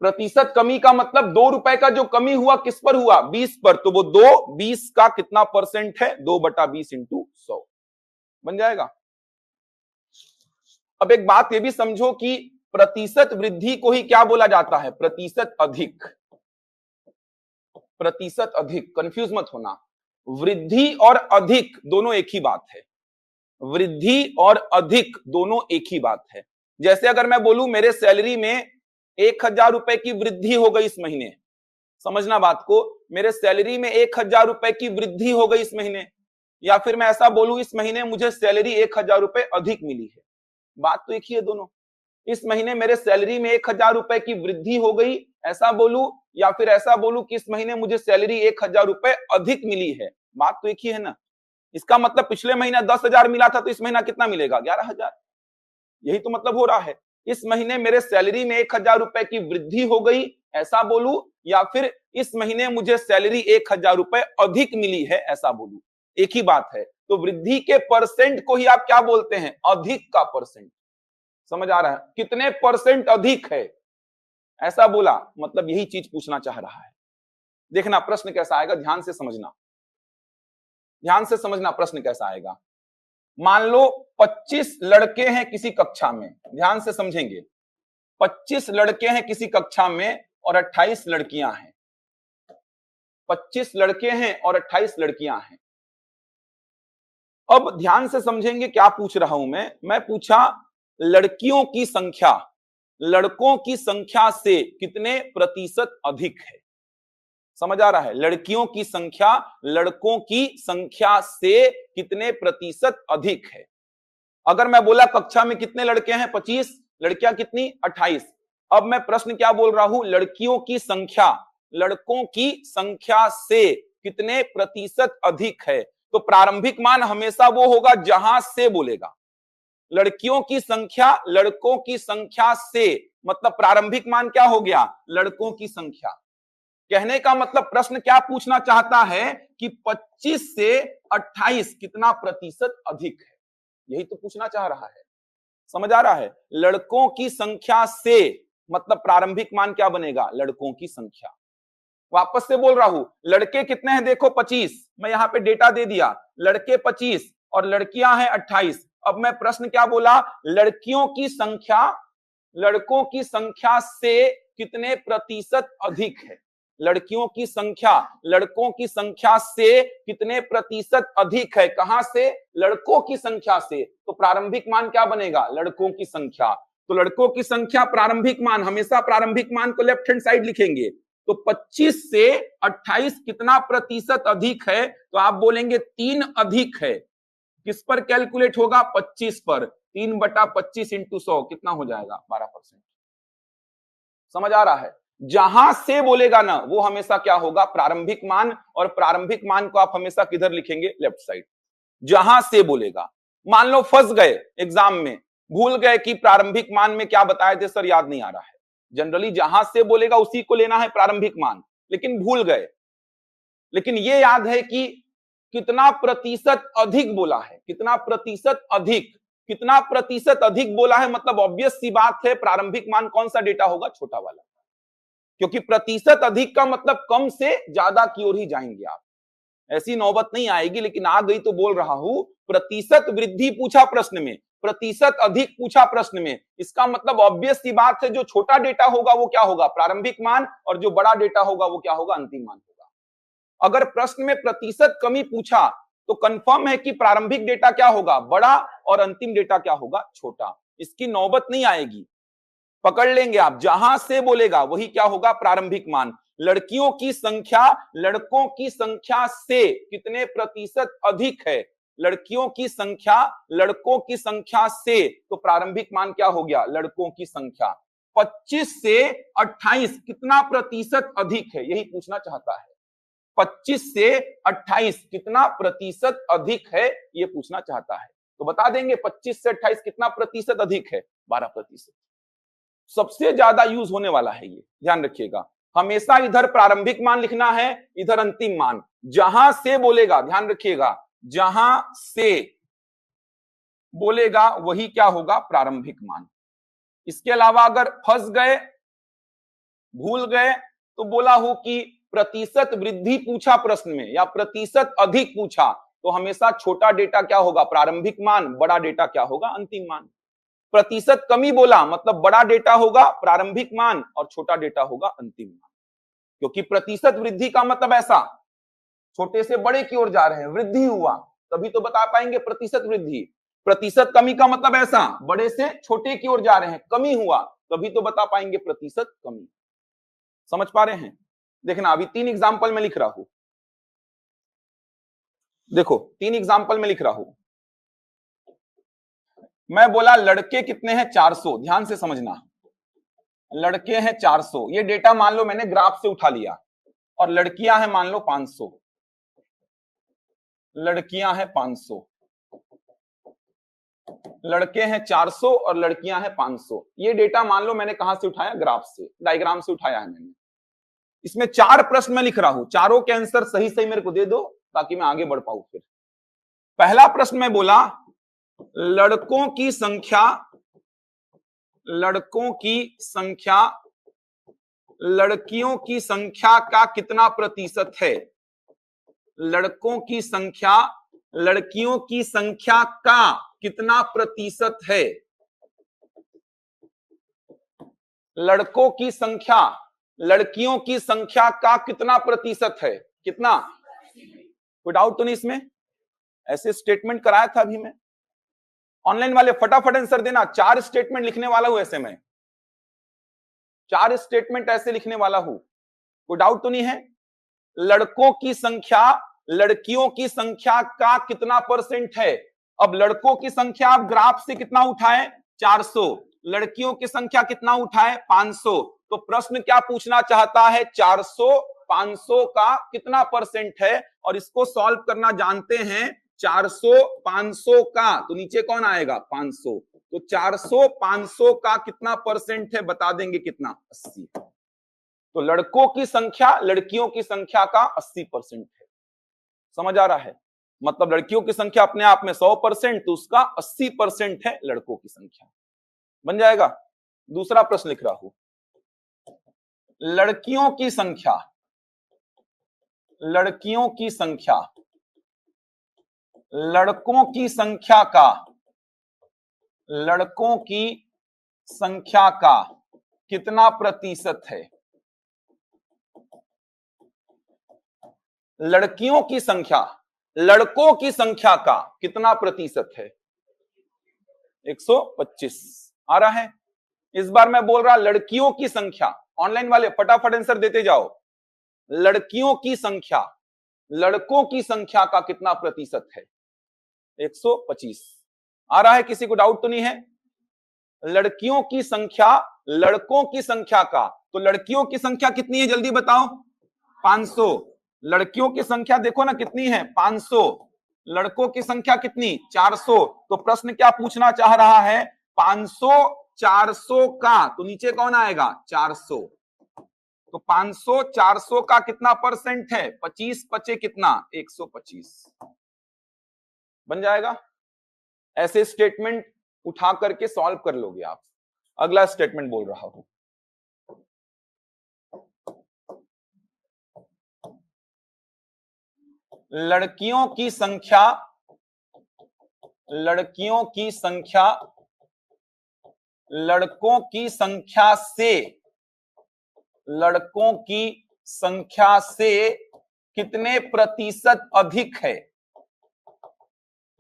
Speaker 1: प्रतिशत कमी का मतलब 2 रुपए का जो कमी हुआ किस पर हुआ? 20 पर। तो वो 2 20 का कितना परसेंट है? 2/20 इंटू 100 बन जाएगा। अब एक बात ये भी समझो कि प्रतिशत वृद्धि को ही क्या बोला जाता है? प्रतिशत अधिक। प्रतिशत अधिक, कंफ्यूज मत होना। वृद्धि और अधिक दोनों एक ही बात है। वृद्धि और अधिक दोनों एक ही बात है। जैसे अगर मैं बोलूं मेरे सैलरी में 1000 रुपए की वृद्धि हो गई इस महीने, समझना बात को, मेरे सैलरी में 1000 रुपए की वृद्धि हो गई इस महीने, या फिर मैं ऐसा बोलूं इस महीने मुझे सैलरी 1000 रुपए अधिक मिली है, बात तो एक ही है दोनों। इस महीने मेरे सैलरी में 1000 रुपए की वृद्धि हो गई ऐसा बोलूं, या फिर ऐसा बोलूं कि इस महीने मुझे सैलरी 1000 रुपए अधिक मिली है, बात तो एक ही है ना। इसका मतलब पिछले महीना 10,000 मिला था तो इस महीना कितना मिलेगा? 11,000। यही तो मतलब हो रहा है। इस महीने मेरे सैलरी में 1000 रुपए की वृद्धि हो गई ऐसा बोलूं, या फिर इस महीने मुझे सैलरी 1000 रुपए अधिक मिली है ऐसा बोलूं, एक ही बात है। तो वृद्धि के परसेंट को ही आप क्या बोलते हैं? अधिक का परसेंट। समझ आ रहा है? कितने परसेंट अधिक है ऐसा बोला, मतलब यही चीज पूछना चाह रहा है। देखना प्रश्न कैसा आएगा, ध्यान से समझना, ध्यान से समझना प्रश्न कैसा आएगा। मान लो 25 लड़के हैं किसी कक्षा में, ध्यान से समझेंगे। 25 लड़के हैं किसी कक्षा में और 28 लड़कियां हैं। 25 लड़के हैं और 28 लड़कियां हैं। अब ध्यान से समझेंगे क्या पूछ रहा हूं मैं पूछा लड़कियों की संख्या लड़कों की संख्या से कितने प्रतिशत अधिक है। समझ आ रहा है? लड़कियों की संख्या लड़कों की संख्या से कितने प्रतिशत अधिक है। अगर मैं बोला कक्षा में कितने लड़के हैं 25, लड़कियां कितनी 28। अब मैं प्रश्न क्या बोल रहा हूं, लड़कियों की संख्या लड़कों की संख्या से कितने प्रतिशत अधिक है। तो प्रारंभिक मान हमेशा वो होगा जहां से बोलेगा। लड़कियों की संख्या लड़कों की संख्या से, मतलब प्रारंभिक मान क्या हो गया, लड़कों की संख्या। कहने का मतलब प्रश्न क्या पूछना चाहता है कि 25 से 28 कितना प्रतिशत अधिक है, यही तो पूछना चाह रहा है। समझ आ रहा है? लड़कों की संख्या से मतलब प्रारंभिक मान क्या बनेगा, लड़कों की संख्या। वापस से बोल रहा हूं, लड़के कितने हैं देखो 25, मैं यहां पे डेटा दे दिया, लड़के 25 और लड़कियां हैं 28। अब मैं प्रश्न क्या बोला, लड़कियों की संख्या लड़कों की संख्या से कितने प्रतिशत अधिक है। लड़कियों की संख्या लड़कों की संख्या से कितने प्रतिशत अधिक है, कहां से, लड़कों की संख्या से। तो प्रारंभिक मान क्या बनेगा, लड़कों की संख्या। तो लड़कों की संख्या प्रारंभिक मान, हमेशा प्रारंभिक मान को लेफ्ट हैंड साइड लिखेंगे। तो 25 से 28 कितना प्रतिशत अधिक है, तो आप बोलेंगे 3 अधिक है। किस पर कैलकुलेट होगा, 25 पर। 3/25 इंटू 100 कितना हो जाएगा, 12%। समझ आ रहा है? जहां से बोलेगा ना वो हमेशा क्या होगा, प्रारंभिक मान। और प्रारंभिक मान को आप हमेशा किधर लिखेंगे, लेफ्ट साइड। जहां से बोलेगा। मान लो फंस गए एग्जाम में, भूल गए कि प्रारंभिक मान में क्या बताए थे सर, याद नहीं आ रहा है। जनरली जहां से बोलेगा उसी को लेना है प्रारंभिक मान, लेकिन भूल गए। लेकिन ये याद है कि कितना प्रतिशत अधिक बोला है, कितना प्रतिशत अधिक, कितना प्रतिशत अधिक बोला है, मतलब ऑब्वियस सी बात है प्रारंभिक मान कौन सा डेटा होगा, छोटा वाला। क्योंकि प्रतिशत अधिक का मतलब कम से ज्यादा की ओर ही जाएंगे आप। ऐसी नौबत नहीं आएगी, लेकिन आ गई तो बोल रहा हूं। प्रतिशत वृद्धि पूछा प्रश्न में, प्रतिशत अधिक पूछा प्रश्न में, इसका मतलब ऑब्वियस सी बात है जो छोटा डेटा होगा वो क्या होगा, प्रारंभिक मान, और जो बड़ा डेटा होगा वो क्या होगा, अंतिम मान होगा। अगर प्रश्न में प्रतिशत कमी पूछा तो कंफर्म है कि प्रारंभिक डेटा क्या होगा, बड़ा, और अंतिम डेटा क्या होगा, छोटा। इसकी नौबत नहीं आएगी, पकड़ लेंगे आप। जहां से बोलेगा वही क्या होगा, प्रारंभिक मान। लड़कियों की संख्या लड़कों की संख्या से कितने प्रतिशत अधिक है, लड़कियों की संख्या लड़कों की संख्या से, तो प्रारंभिक मान क्या हो गया, लड़कों की संख्या। 25 से 28 कितना प्रतिशत अधिक है, यही पूछना चाहता है। 25 से 28 कितना प्रतिशत अधिक है, ये पूछना चाहता है। तो बता देंगे 25 से 28 कितना प्रतिशत अधिक है, 12%। सबसे ज्यादा यूज होने वाला है ये, ध्यान रखिएगा। हमेशा इधर प्रारंभिक मान लिखना है, इधर अंतिम मान। जहां से बोलेगा, ध्यान रखिएगा, जहां से बोलेगा वही क्या होगा, प्रारंभिक मान। इसके अलावा अगर फंस गए, भूल गए, तो बोला हूं कि प्रतिशत वृद्धि पूछा प्रश्न में या प्रतिशत अधिक पूछा, तो हमेशा छोटा डेटा क्या होगा, प्रारंभिक मान, बड़ा डेटा क्या होगा, अंतिम मान। प्रतिशत कमी बोला मतलब बड़ा डेटा होगा प्रारंभिक मान और छोटा डेटा होगा अंतिम मान। क्योंकि प्रतिशत वृद्धि का मतलब ऐसा, छोटे से बड़े की ओर जा रहे हैं, वृद्धि हुआ, तभी तो बता पाएंगे प्रतिशत वृद्धि। प्रतिशत कमी का मतलब ऐसा, बड़े से छोटे की ओर जा रहे हैं, कमी हुआ, तभी तो बता पाएंगे प्रतिशत कमी। समझ पा रहे हैं? देखना अभी 3 एग्जाम्पल में लिख रहा हूं। देखो 3 एग्जाम्पल में लिख रहा हूं। मैं बोला लड़के कितने हैं, 400। ध्यान से समझना, लड़के हैं 400, ये डेटा मान लो मैंने ग्राफ से उठा लिया, और लड़कियां हैं मान लो 500। लड़कियां हैं 500, लड़के हैं 400 और लड़कियां हैं 500। ये डेटा मान लो मैंने कहां से उठाया, ग्राफ से, डायग्राम से उठाया है मैंने। इसमें 4 प्रश्न मैं लिख रहा हूं, चारों के आंसर सही सही मेरे को दे दो ताकि मैं आगे बढ़ पाऊं। फिर पहला प्रश्न मैं बोला लड़कों की संख्या लड़कियों की संख्या का कितना प्रतिशत है। लड़कों की संख्या लड़कियों की संख्या का कितना प्रतिशत है। लड़कों की संख्या लड़कियों की संख्या का कितना प्रतिशत है, कितना, कोई डाउट तो नहीं इसमें। ऐसे स्टेटमेंट कराया था अभी मैं। ऑनलाइन वाले फटाफट आंसर देना। 4 स्टेटमेंट लिखने वाला हूं ऐसे में, 4 स्टेटमेंट ऐसे लिखने वाला हूं। कोई डाउट तो नहीं है? लड़कों की संख्या लड़कियों की संख्या का कितना परसेंट है? अब लड़कों की संख्या आप ग्राफ से कितना उठाएं? 400। लड़कियों की संख्या कितना उठाएं? 500। तो प्रश्न क्या पूछना चाहता है? 400 500 का कितना परसेंट है? और इसको सॉल्व करना जानते हैं। 400 500 का, तो नीचे कौन आएगा? 500। तो 400 500 का कितना परसेंट है? बता देंगे कितना? 80। तो लड़कों की संख्या लड़कियों की संख्या का 80% है। समझ आ रहा है? मतलब लड़कियों की संख्या अपने आप में 100%, तो उसका 80% है लड़कों की संख्या। बन जाएगा। दूसरा प्रश्न लिख रहा हूं। लड़कियों की संख्या लड़कियों की संख्या लड़कों की संख्या का लड़कों की संख्या का कितना प्रतिशत है? लड़कियों की संख्या लड़कों की संख्या का कितना प्रतिशत है? 125। आ रहा है? इस बार मैं बोल रहा लड़कियों की संख्या। ऑनलाइन वाले फटाफट आंसर देते जाओ। लड़कियों की संख्या लड़कों की संख्या का कितना प्रतिशत है? 125। आ रहा है? किसी को डाउट तो नहीं है? लड़कियों की संख्या लड़कों की संख्या का, तो लड़कियों की संख्या कितनी है जल्दी बताओ? 500। लड़कियों की संख्या देखो ना कितनी है? 500। लड़कों की संख्या कितनी? 400। तो प्रश्न क्या पूछना चाह रहा है? 500 400 का, तो नीचे कौन आएगा? 400। तो 500 400 का कितना परसेंट है? 25 पचे कितना? 125। बन जाएगा। ऐसे स्टेटमेंट उठा करके सॉल्व कर लोगे आप। अगला स्टेटमेंट बोल रहा हूं। लड़कियों की संख्या लड़कियों की संख्या लड़कों की संख्या से लड़कों की संख्या से कितने प्रतिशत अधिक है?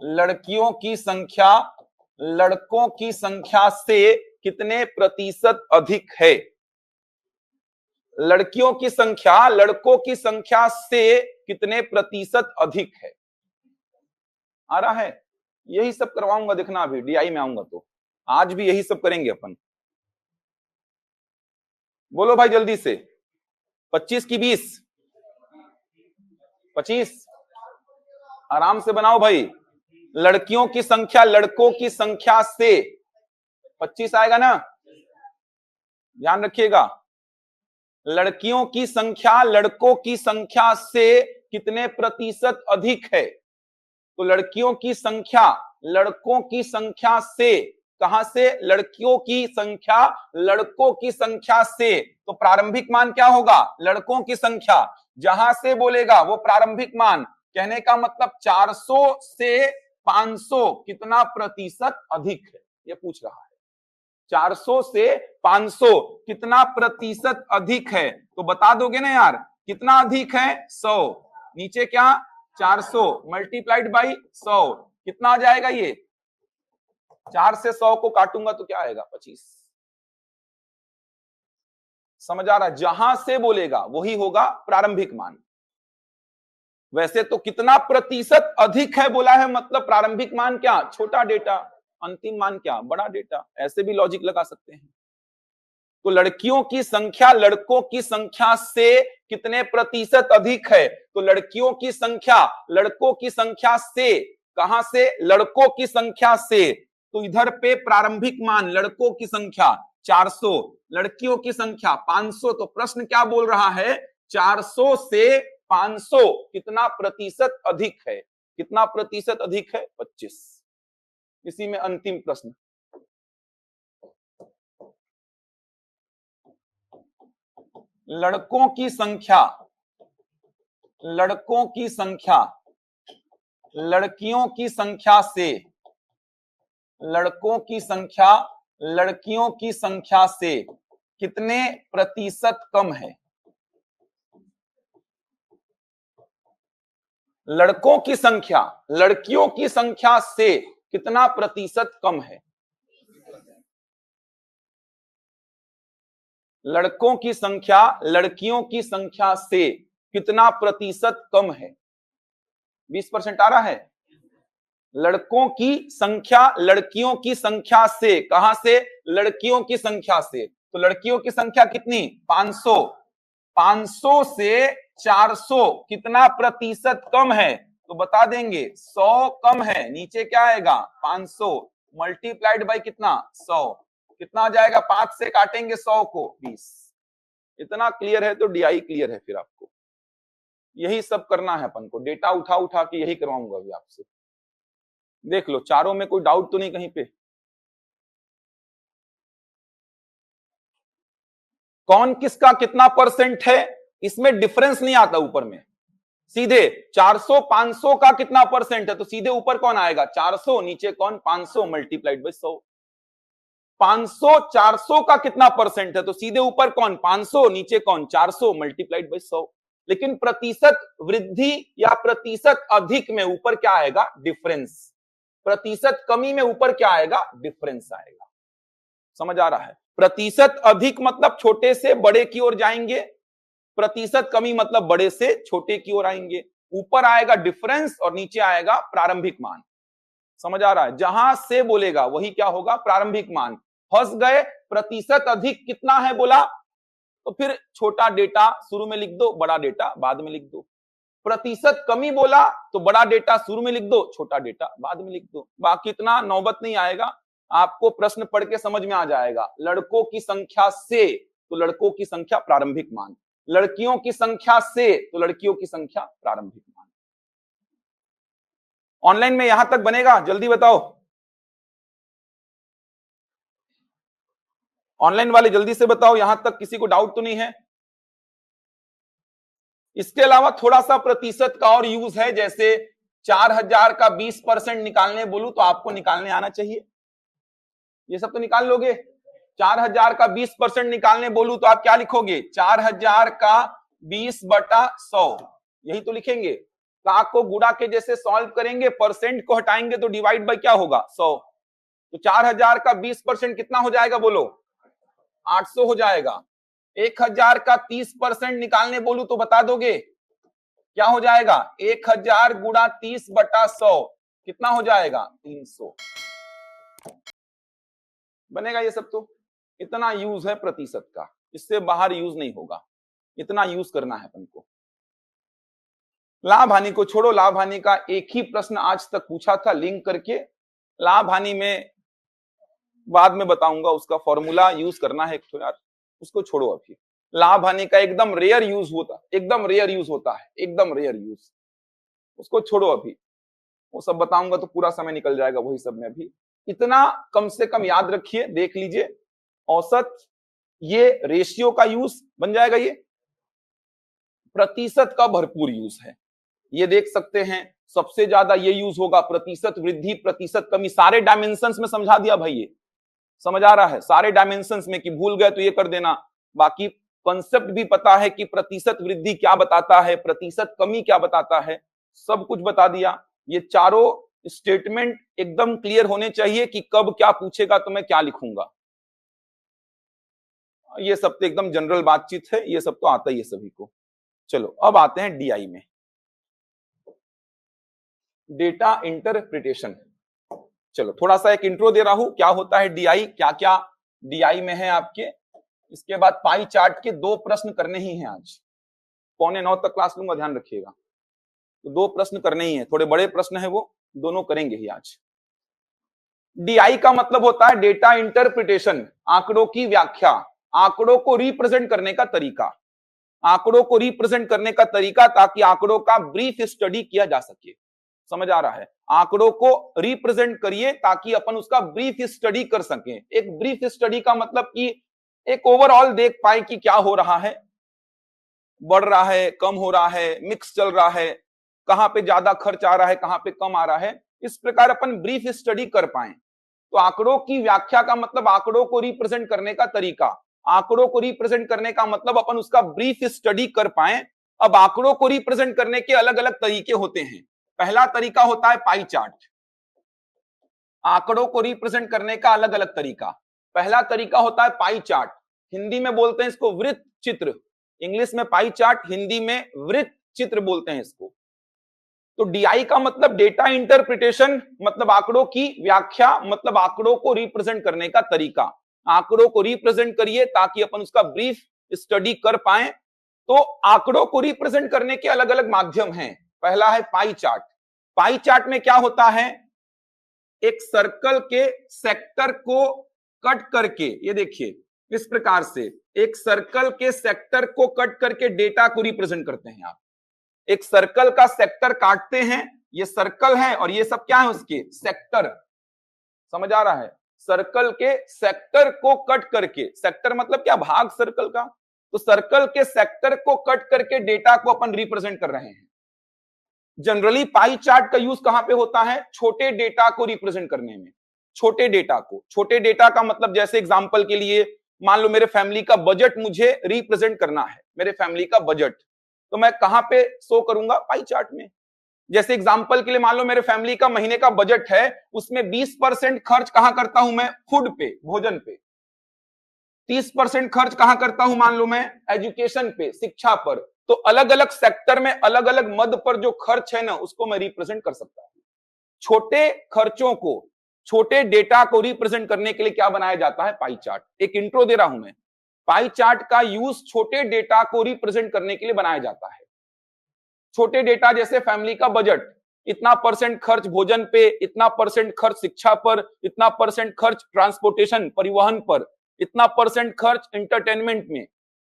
Speaker 1: लड़कियों की संख्या लड़कों की संख्या से कितने प्रतिशत अधिक है? लड़कियों की संख्या लड़कों की संख्या से कितने प्रतिशत अधिक है? आ रहा है? यही सब करवाऊंगा, देखना अभी डीआई में आऊंगा तो आज भी यही सब करेंगे अपन। बोलो भाई जल्दी से। 25 की 20? 25। आराम से बनाओ भाई। लड़कियों की संख्या लड़कों की संख्या से 25 आएगा ना? ध्यान रखिएगा। लड़कियों की संख्या लड़कों की संख्या से कितने प्रतिशत अधिक है? तो लड़कियों की संख्या लड़कों की संख्या से, कहां से? लड़कियों की संख्या लड़कों की संख्या से, तो प्रारंभिक मान क्या होगा? लड़कों की संख्या। जहां से बोलेगा वो प्रारंभिक मान। कहने का मतलब 400 से 500 कितना प्रतिशत अधिक है, ये पूछ रहा है। 400 से 500 कितना प्रतिशत अधिक है? तो बता दोगे ना यार, कितना अधिक है? 100। नीचे क्या? 400 मल्टीप्लाइड बाई 100 कितना आ जाएगा? ये 4 से 100 को काटूंगा तो क्या आएगा? 25। समझ आ रहा है? जहां से बोलेगा वही होगा प्रारंभिक मान। वैसे तो कितना प्रतिशत अधिक है बोला है, मतलब प्रारंभिक मान क्या? छोटा डेटा, अंतिम मान क्या? बड़ा डेटा। ऐसे भी लॉजिक लगा सकते हैं। तो लड़कियों की संख्या लड़कों की संख्या से कितने प्रतिशत अधिक है? तो लड़कियों की संख्या लड़कों की संख्या से, कहां से? लड़कों की संख्या से। तो इधर पे प्रारंभिक मान लड़कों की संख्या 400, लड़कियों की संख्या 500। तो प्रश्न क्या बोल रहा है? 400 से 500 कितना प्रतिशत अधिक है? कितना प्रतिशत अधिक है? 25। इसी में अंतिम प्रश्न। लड़कों की संख्या लड़कों की संख्या लड़कियों की संख्या से लड़कों की संख्या लड़कियों की संख्या से कितने प्रतिशत कम है? लड़कों की संख्या लड़कियों की संख्या से कितना प्रतिशत कम है? लड़कों की संख्या लड़कियों की संख्या से कितना प्रतिशत कम है? 20% आ रहा है। लड़कों की संख्या लड़कियों की संख्या से, कहां से? लड़कियों की संख्या से। तो लड़कियों की संख्या कितनी? 500। 500 से 400 कितना प्रतिशत कम है? तो बता देंगे 100 कम है। नीचे क्या आएगा? 500 मल्टीप्लाइड बाई कितना? 100। कितना आ जाएगा? 5 से काटेंगे 100 को 20। इतना क्लियर है तो डीआई क्लियर है। फिर आपको यही सब करना है अपन को। डेटा उठा उठा के यही करवाऊंगा अभी आपसे। देख लो चारों में कोई डाउट तो नहीं कहीं पे? कौन किसका कितना परसेंट है इसमें डिफरेंस नहीं आता ऊपर में। सीधे 400 500 का कितना परसेंट है तो सीधे ऊपर कौन आएगा? 400, नीचे कौन? 500 मल्टीप्लाइड बाई 100। 500 400 का कितना परसेंट है तो सीधे ऊपर कौन? 500, नीचे कौन? 400 मल्टीप्लाइड बाई 100। लेकिन प्रतिशत वृद्धि या प्रतिशत अधिक में ऊपर क्या आएगा? डिफरेंस। प्रतिशत कमी में ऊपर क्या आएगा? डिफरेंस आएगा। समझ आ रहा है? प्रतिशत अधिक मतलब छोटे से बड़े की ओर जाएंगे, प्रतिशत कमी मतलब बड़े से छोटे की ओर आएंगे। ऊपर आएगा डिफरेंस और नीचे आएगा प्रारंभिक मान। समझ आ रहा है? जहां से बोलेगा वही क्या होगा? प्रारंभिक मान। फंस गए। प्रतिशत अधिक कितना है बोला तो फिर छोटा डेटा शुरू में लिख दो, बड़ा डेटा बाद में लिख दो। प्रतिशत कमी बोला तो बड़ा डेटा शुरू में लिख दो, छोटा डेटा बाद में लिख दो। बाकी इतना नौबत नहीं आएगा। आपको प्रश्न पढ़ के समझ में आ जाएगा। लड़कों की संख्या से तो लड़कों की संख्या प्रारंभिक मान, लड़कियों की संख्या से तो लड़कियों की संख्या प्रारंभिक मान। ऑनलाइन में यहां तक बनेगा? जल्दी बताओ। ऑनलाइन वाले जल्दी से बताओ, यहां तक किसी को डाउट तो नहीं है? इसके अलावा थोड़ा सा प्रतिशत का और यूज है। जैसे 4000 का 20% निकालने बोलूं तो आपको निकालने आना चाहिए। ये सब तो निकाल लोगे। 4000 का 20% निकालने बोलूं तो आप क्या लिखोगे? 4000 का 20/100 यही तो लिखेंगे। का को गुणा के जैसे सॉल्व करेंगे, परसेंट को हटाएंगे तो डिवाइड बाय क्या होगा? 100। तो 4000 का 20% कितना हो जाएगा बोलो? 800 हो जाएगा। 1000 का 30% निकालने बोलूं तो बता दोगे क्या हो जाएगा? 1000 गुणा 30/100 कितना हो जाएगा? 300 बनेगा। ये सब तो इतना यूज है प्रतिशत का, इससे बाहर यूज नहीं होगा। इतना यूज करना है अपन को। लाभ हानि को छोड़ो। लाभ हानि का एक ही प्रश्न आज तक पूछा था लिंक करके। लाभ हानि में बाद में बताऊंगा, उसका फॉर्मूला यूज करना है यार, उसको छोड़ो अभी। लाभ हानि का एकदम रेयर यूज होता, एकदम रेयर यूज होता है, एकदम रेयर यूज, उसको छोड़ो अभी। वो सब बताऊंगा तो पूरा समय निकल जाएगा वही सब में। अभी इतना कम से कम याद रखिए, देख लीजिए। औसत, ये रेशियो का यूज बन जाएगा। ये प्रतिशत का भरपूर यूज है, ये देख सकते हैं। सबसे ज्यादा ये यूज होगा प्रतिशत वृद्धि प्रतिशत कमी। सारे डायमेंशंस में समझा दिया भाई। ये समझ आ रहा है? सारे डायमेंशंस में, कि भूल गए तो ये कर देना। बाकी कॉन्सेप्ट भी पता है कि प्रतिशत वृद्धि क्या बताता है, प्रतिशत कमी क्या बताता है, सब कुछ बता दिया। ये चारों स्टेटमेंट एकदम क्लियर होने चाहिए कि कब क्या पूछेगा तो मैं क्या लिखूंगा। ये सब तो एकदम जनरल बातचीत है, ये सब तो आता ही है सभी को। चलो अब आते हैं डीआई में, डेटा इंटरप्रिटेशन। चलो थोड़ा सा एक इंट्रो दे रहा हूं, क्या होता है डीआई, क्या क्या डीआई में है आपके। इसके बाद पाई चार्ट के 2 प्रश्न करने ही हैं आज। 8:45 तक क्लास लूंगा, ध्यान रखिएगा। तो 2 प्रश्न करने ही हैं, थोड़े बड़े प्रश्न है, वो दोनों करेंगे ही आज। डीआई का मतलब होता है डेटा इंटरप्रिटेशन, आंकड़ों की व्याख्या, आंकड़ों को रिप्रेजेंट करने का तरीका। आंकड़ों को रिप्रेजेंट करने का तरीका ताकि आंकड़ों का ब्रीफ स्टडी किया जा सके। समझ आ रहा है? आंकड़ों को रिप्रेजेंट करिए ताकि अपन उसका ब्रीफ स्टडी कर सकें। एक ब्रीफ स्टडी का मतलब कि एक ओवरऑल देख पाए कि क्या हो रहा है, बढ़ रहा है, कम हो रहा है, मिक्स चल रहा है, कहां पे ज्यादा खर्च आ रहा है, कहां पे कम आ रहा है। इस प्रकार अपन ब्रीफ स्टडी कर पाए। तो आंकड़ों की व्याख्या का मतलब आंकड़ों को रिप्रेजेंट करने का तरीका। आंकड़ों को रिप्रेजेंट करने का मतलब अपन उसका ब्रीफ स्टडी कर पाए। अब आंकड़ों को रिप्रेजेंट करने के अलग अलग तरीके होते हैं। पहला तरीका होता है पाई चार्ट। आंकड़ों को रिप्रेजेंट करने का अलग अलग तरीका, पहला तरीका होता है पाई चार्ट। हिंदी में बोलते हैं इसको वृत्त चित्र, इंग्लिश में पाई चार्ट, हिंदी में वृत्त चित्र बोलते हैं इसको। तो डीआई का मतलब डेटा इंटरप्रिटेशन, मतलब आंकड़ों की व्याख्या, मतलब आंकड़ों को रिप्रेजेंट करने का तरीका। आंकड़ों को रिप्रेजेंट करिए ताकि अपन उसका ब्रीफ स्टडी कर पाए। तो आंकड़ों को रिप्रेजेंट करने के अलग अलग माध्यम हैं। पहला है पाई चार्ट। पाई चार्ट में क्या होता है, एक सर्कल के सेक्टर को कट करके, ये देखिए इस प्रकार से एक सर्कल के सेक्टर को कट करके डेटा को रिप्रेजेंट करते हैं। आप एक सर्कल का सेक्टर काटते हैं, ये सर्कल है और ये सब क्या है उसके सेक्टर, समझ आ रहा है। सर्कल के सेक्टर को कट करके, सेक्टर मतलब क्या, भाग सर्कल का, तो सर्कल के सेक्टर को कट करके डेटा को अपन रिप्रेजेंट कर रहे हैं। जनरली पाई चार्ट का यूज कहां पे होता है, छोटे डेटा को रिप्रेजेंट करने में। छोटे डेटा को, छोटे डेटा का मतलब जैसे एग्जांपल के लिए मान लो मेरे फैमिली का बजट मुझे रिप्रेजेंट करना है, मेरे फैमिली का बजट, तो मैं कहां पे शो करूंगा, पाई चार्ट में। जैसे एग्जांपल के लिए मान लो मेरे फैमिली का महीने का बजट है, उसमें 20% खर्च कहां करता हूं मैं, फूड पे, भोजन पे। 30% खर्च कहां करता हूं, मान लो मैं एजुकेशन पे, शिक्षा पर। तो अलग अलग सेक्टर में अलग अलग मद पर जो खर्च है ना, उसको मैं रिप्रेजेंट कर सकता हूं। छोटे खर्चों को, छोटे डेटा को रिप्रेजेंट करने के लिए क्या बनाया जाता है, पाई चार्ट। एक इंट्रो दे रहा हूं मैं। पाई चार्ट का यूज छोटे डेटा को रिप्रेजेंट करने के लिए बनाया जाता है। छोटे डेटा जैसे फैमिली का बजट, इतना परसेंट खर्च भोजन पे, इतना परसेंट खर्च शिक्षा पर, इतना परसेंट खर्च ट्रांसपोर्टेशन परिवहन पर, इतना परसेंट खर्च एंटरटेनमेंट में।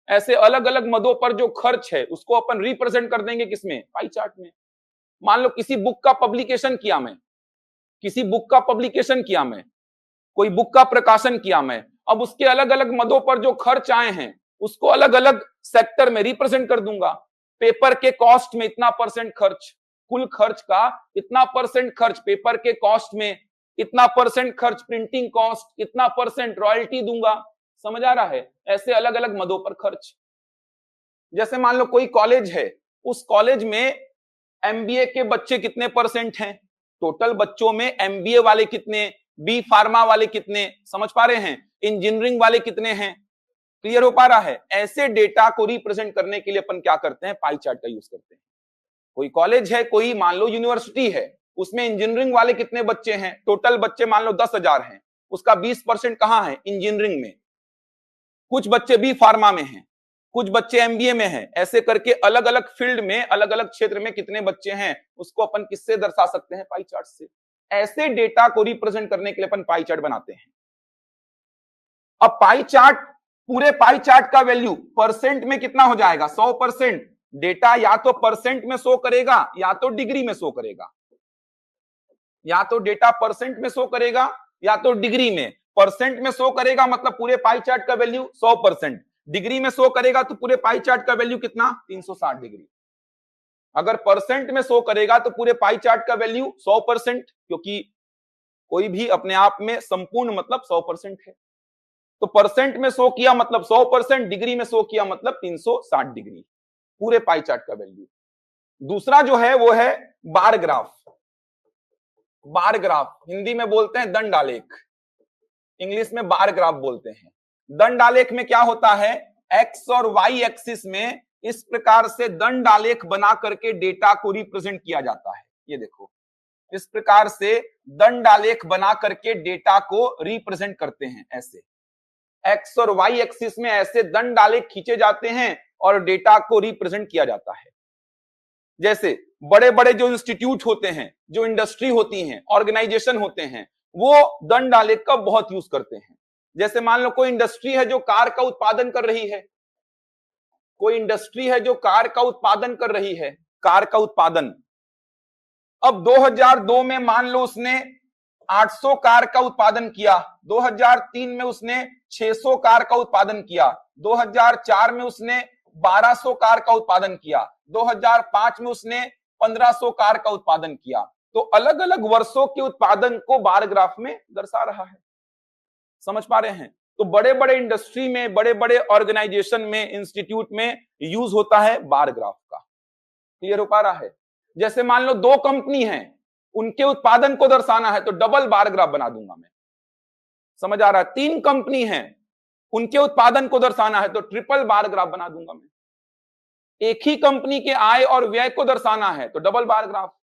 Speaker 1: ऐसे अलग अलग मदों पर जो खर्च है उसको अपन रिप्रेजेंट कर देंगे किसमें, पाई चार्ट में। मान लो किसी बुक का पब्लिकेशन किया मैं, किसी बुक का पब्लिकेशन किया मैं, कोई बुक का प्रकाशन किया मैं, अब उसके अलग अलग मदों पर जो खर्च आए हैं उसको अलग अलग सेक्टर में रिप्रेजेंट कर दूंगा। पेपर के कॉस्ट में इतना परसेंट खर्च, कुल खर्च का इतना परसेंट खर्च पेपर के कॉस्ट में, इतना परसेंट खर्च प्रिंटिंग कॉस्ट, इतना परसेंट रॉयल्टी दूंगा। समझ आ रहा है, ऐसे अलग अलग मदों पर खर्च। जैसे मान लो कोई कॉलेज है, उस कॉलेज में एमबीए के बच्चे कितने परसेंट हैं, टोटल बच्चों में एमबीए वाले कितने, बी फार्मा वाले कितने, समझ पा रहे हैं, इंजीनियरिंग वाले कितने हैं, क्लियर हो पा रहा है। ऐसे डेटा को रिप्रेजेंट करने के लिए अपन क्या करते हैं, पाई चार्ट का यूज करते हैं। कोई कॉलेज है, कोई मान लो यूनिवर्सिटी है, उसमें इंजीनियरिंग वाले कितने बच्चे हैं, टोटल बच्चे मान लो 10,000 हैं, उसका 20% कहां है, इंजीनियरिंग में। कुछ बच्चे बी फार्मा में हैं, कुछ बच्चे एमबीए में हैं। ऐसे करके अलग अलग फील्ड में, अलग अलग क्षेत्र में कितने बच्चे हैं उसको अपन किससे दर्शा सकते हैं, पाई चार्ट से। ऐसे डेटा को रिप्रेजेंट करने के लिए अपन पाई चार्ट बनाते हैं। अब पाई चार्ट, पूरे पाई चार्ट का वैल्यू परसेंट में कितना हो जाएगा, 100%। डेटा या तो परसेंट में शो करेगा या तो डिग्री में शो करेगा, या तो डेटा परसेंट में शो करेगा या तो डिग्री में। परसेंट में शो करेगा मतलब पूरे पाई चार्ट का वैल्यू 100%, डिग्री में शो करेगा तो पूरे पाई चार्ट का वैल्यू कितना, 360 डिग्री। अगर परसेंट में शो करेगा तो पूरे पाई चार्ट का वैल्यू 100%, क्योंकि कोई भी अपने आप में संपूर्ण मतलब 100% है। तो परसेंट में शो किया मतलब 100%, डिग्री में शो किया मतलब 360 डिग्री, पूरे पाई चार्ट का वैल्यू। दूसरा जो है वो है bar graph. Bar graph Hindi में बोलते हैं दंड आलेख, इंग्लिश में बार ग्राफ बोलते हैं। दंड आलेख में क्या होता है, एक्स और वाई एक्सिस में इस प्रकार से दंड आलेख बना करके डेटा को रिप्रेजेंट किया जाता है। ये देखो, इस प्रकार से दंड आलेख बना करके डेटा को रिप्रेजेंट करते हैं। ऐसे एक्स और वाई एक्सिस में ऐसे दंड आलेख खींचे जाते हैं और डेटा को रिप्रेजेंट किया जाता है। जैसे बड़े बड़े जो इंस्टीट्यूट होते हैं, जो इंडस्ट्री होती हैं, ऑर्गेनाइजेशन होते हैं, वो दंड आलेख का बहुत यूज करते हैं। जैसे मान लो कोई इंडस्ट्री है जो कार का उत्पादन कर रही है, कोई इंडस्ट्री है जो कार का उत्पादन कर रही है, कार का उत्पादन। अब 2002 में मान लो उसने 800 कार का उत्पादन किया, 2003 में उसने 600 कार का उत्पादन किया, 2004 में उसने 1200 कार का उत्पादन किया, 2005 में उसने 1500 कार का उत्पादन किया। तो अलग अलग वर्षों के उत्पादन को बार ग्राफ में दर्शा रहा है। समझ पा रहे हैं? तो बड़े बड़े इंडस्ट्री में, बड़े बड़े ऑर्गेनाइजेशन में, इंस्टीट्यूट में यूज होता है बार ग्राफ का। क्लियर हो पा रहा है? जैसे मान लो दो कंपनी हैं, उनके उत्पादन को दर्शाना है तो डबल बार ग्राफ बना दूंगा मैं। समझ आ रहा है? तीन कंपनी हैं, उनके उत्पादन को दर्शाना है तो ट्रिपल बार ग्राफ बना दूंगा मैं। एक ही कंपनी के आय और व्यय को दर्शाना है तो डबल बार ग्राफ।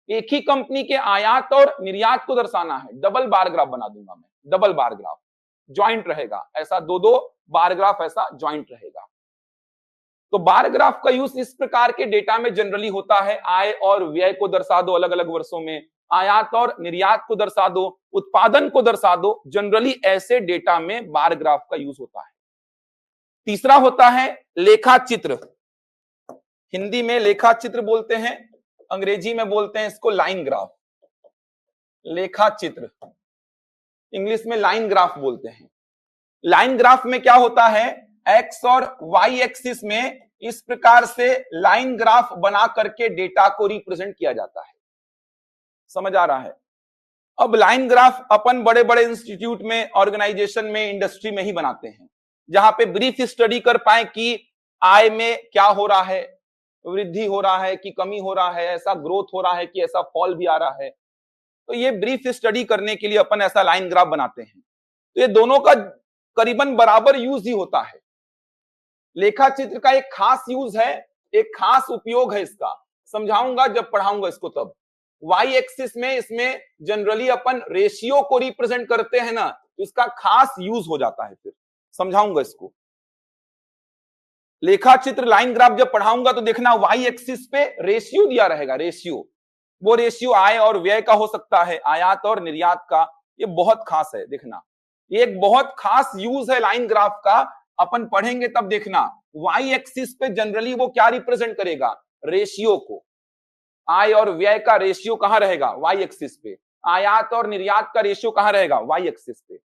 Speaker 1: एक ही कंपनी के आयात और निर्यात को दर्शाना है, डबल बार ग्राफ बना दूंगा मैं। डबल बार ग्राफ ज्वाइंट रहेगा, ऐसा दो दो बार ग्राफ ऐसा ज्वाइंट रहेगा। तो बार ग्राफ का यूज इस प्रकार के डेटा में जनरली होता है। आय और व्यय को दर्शा दो अलग अलग वर्षों में, आयात और निर्यात को दर्शा दो, उत्पादन को दर्शा दो। जनरली ऐसे डेटा में बार ग्राफ का यूज होता है। तीसरा होता है लेखा चित्र। हिंदी में लेखा चित्र बोलते हैं, अंग्रेजी में बोलते हैं इसको लाइन ग्राफ। लेखा चित्र, इंग्लिश में लाइन ग्राफ बोलते हैं। लाइन ग्राफ में क्या होता है, एक्स और वाई एक्सिस में इस प्रकार से लाइन ग्राफ बना करके डेटा को रिप्रेजेंट किया जाता है। समझ आ रहा है? अब लाइन ग्राफ अपन बड़े बड़े इंस्टीट्यूट में, ऑर्गेनाइजेशन में, इंडस्ट्री में ही बनाते हैं, जहां पे ब्रीफ स्टडी कर पाए कि आय में क्या हो रहा है, वृद्धि हो रहा है कि कमी हो रहा है, ऐसा ग्रोथ हो रहा है कि ऐसा फॉल भी आ रहा है। तो ये ब्रीफ स्टडी करने के लिए अपन ऐसा लाइन ग्राफ बनाते हैं। तो ये दोनों का करीबन बराबर यूज ही होता है। लेखा चित्र का एक खास यूज है, एक खास उपयोग है इसका, समझाऊंगा जब पढ़ाऊंगा इसको तब। वाई एक्सिस में इसमें जनरली अपन रेशियो को रिप्रेजेंट करते हैं ना, तो इसका खास यूज हो जाता है, फिर समझाऊंगा इसको। लेखा चित्र लाइन ग्राफ जब पढ़ाऊंगा तो देखना वाई एक्सिस पे रेशियो दिया रहेगा, रेशियो। वो रेशियो आय और व्यय का हो सकता है, आयात और निर्यात का। ये बहुत खास है, देखना ये एक बहुत खास यूज है लाइन ग्राफ का। अपन पढ़ेंगे तब देखना वाई एक्सिस पे जनरली वो क्या रिप्रेजेंट करेगा, रेशियो को। आय और व्यय का रेशियो कहां रहेगा, वाई एक्सिस पे। आयात और निर्यात का रेशियो कहां रहेगा, वाई एक्सिस पे।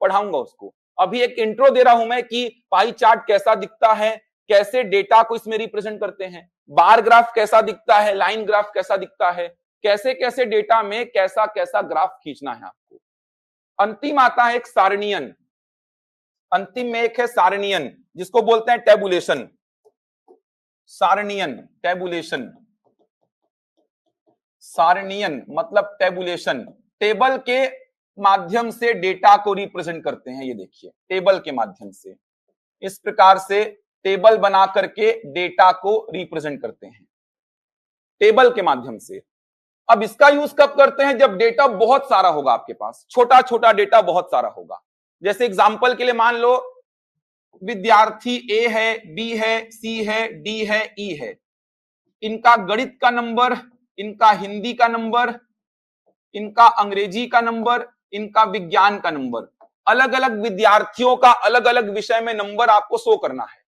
Speaker 1: पढ़ाऊंगा उसको। अभी एक इंट्रो दे रहा हूं मैं कि पाई चार्ट कैसा दिखता है, कैसे डेटा को इसमें रिप्रेजेंट करते हैं, बार ग्राफ कैसा दिखता है, लाइन ग्राफ कैसा दिखता है, कैसे कैसे डेटा में कैसा कैसा ग्राफ खींचना है आपको। अंतिम आता है एक सारणीयन। अंतिम में एक है सारणीयन, जिसको बोलते हैं टेबुलेशन। सारणीयन, टेबुलेशन। सारणीयन मतलब टेबुलेशन, टेबल के माध्यम से डेटा को रिप्रेजेंट करते हैं। ये देखिए, टेबल के माध्यम से इस प्रकार से टेबल बना करके डेटा को रिप्रेजेंट करते हैं, टेबल के माध्यम से। अब इसका यूज कब करते हैं, जब डेटा बहुत सारा होगा आपके पास, छोटा छोटा डेटा बहुत सारा होगा। जैसे एग्जांपल के लिए मान लो विद्यार्थी ए है, बी है, सी है, डी है, ई है। इनका गणित का नंबर, इनका हिंदी का नंबर, इनका अंग्रेजी का नंबर, इनका विज्ञान का नंबर। अलग अलग विद्यार्थियों का अलग अलग विषय में नंबर आपको शो करना है।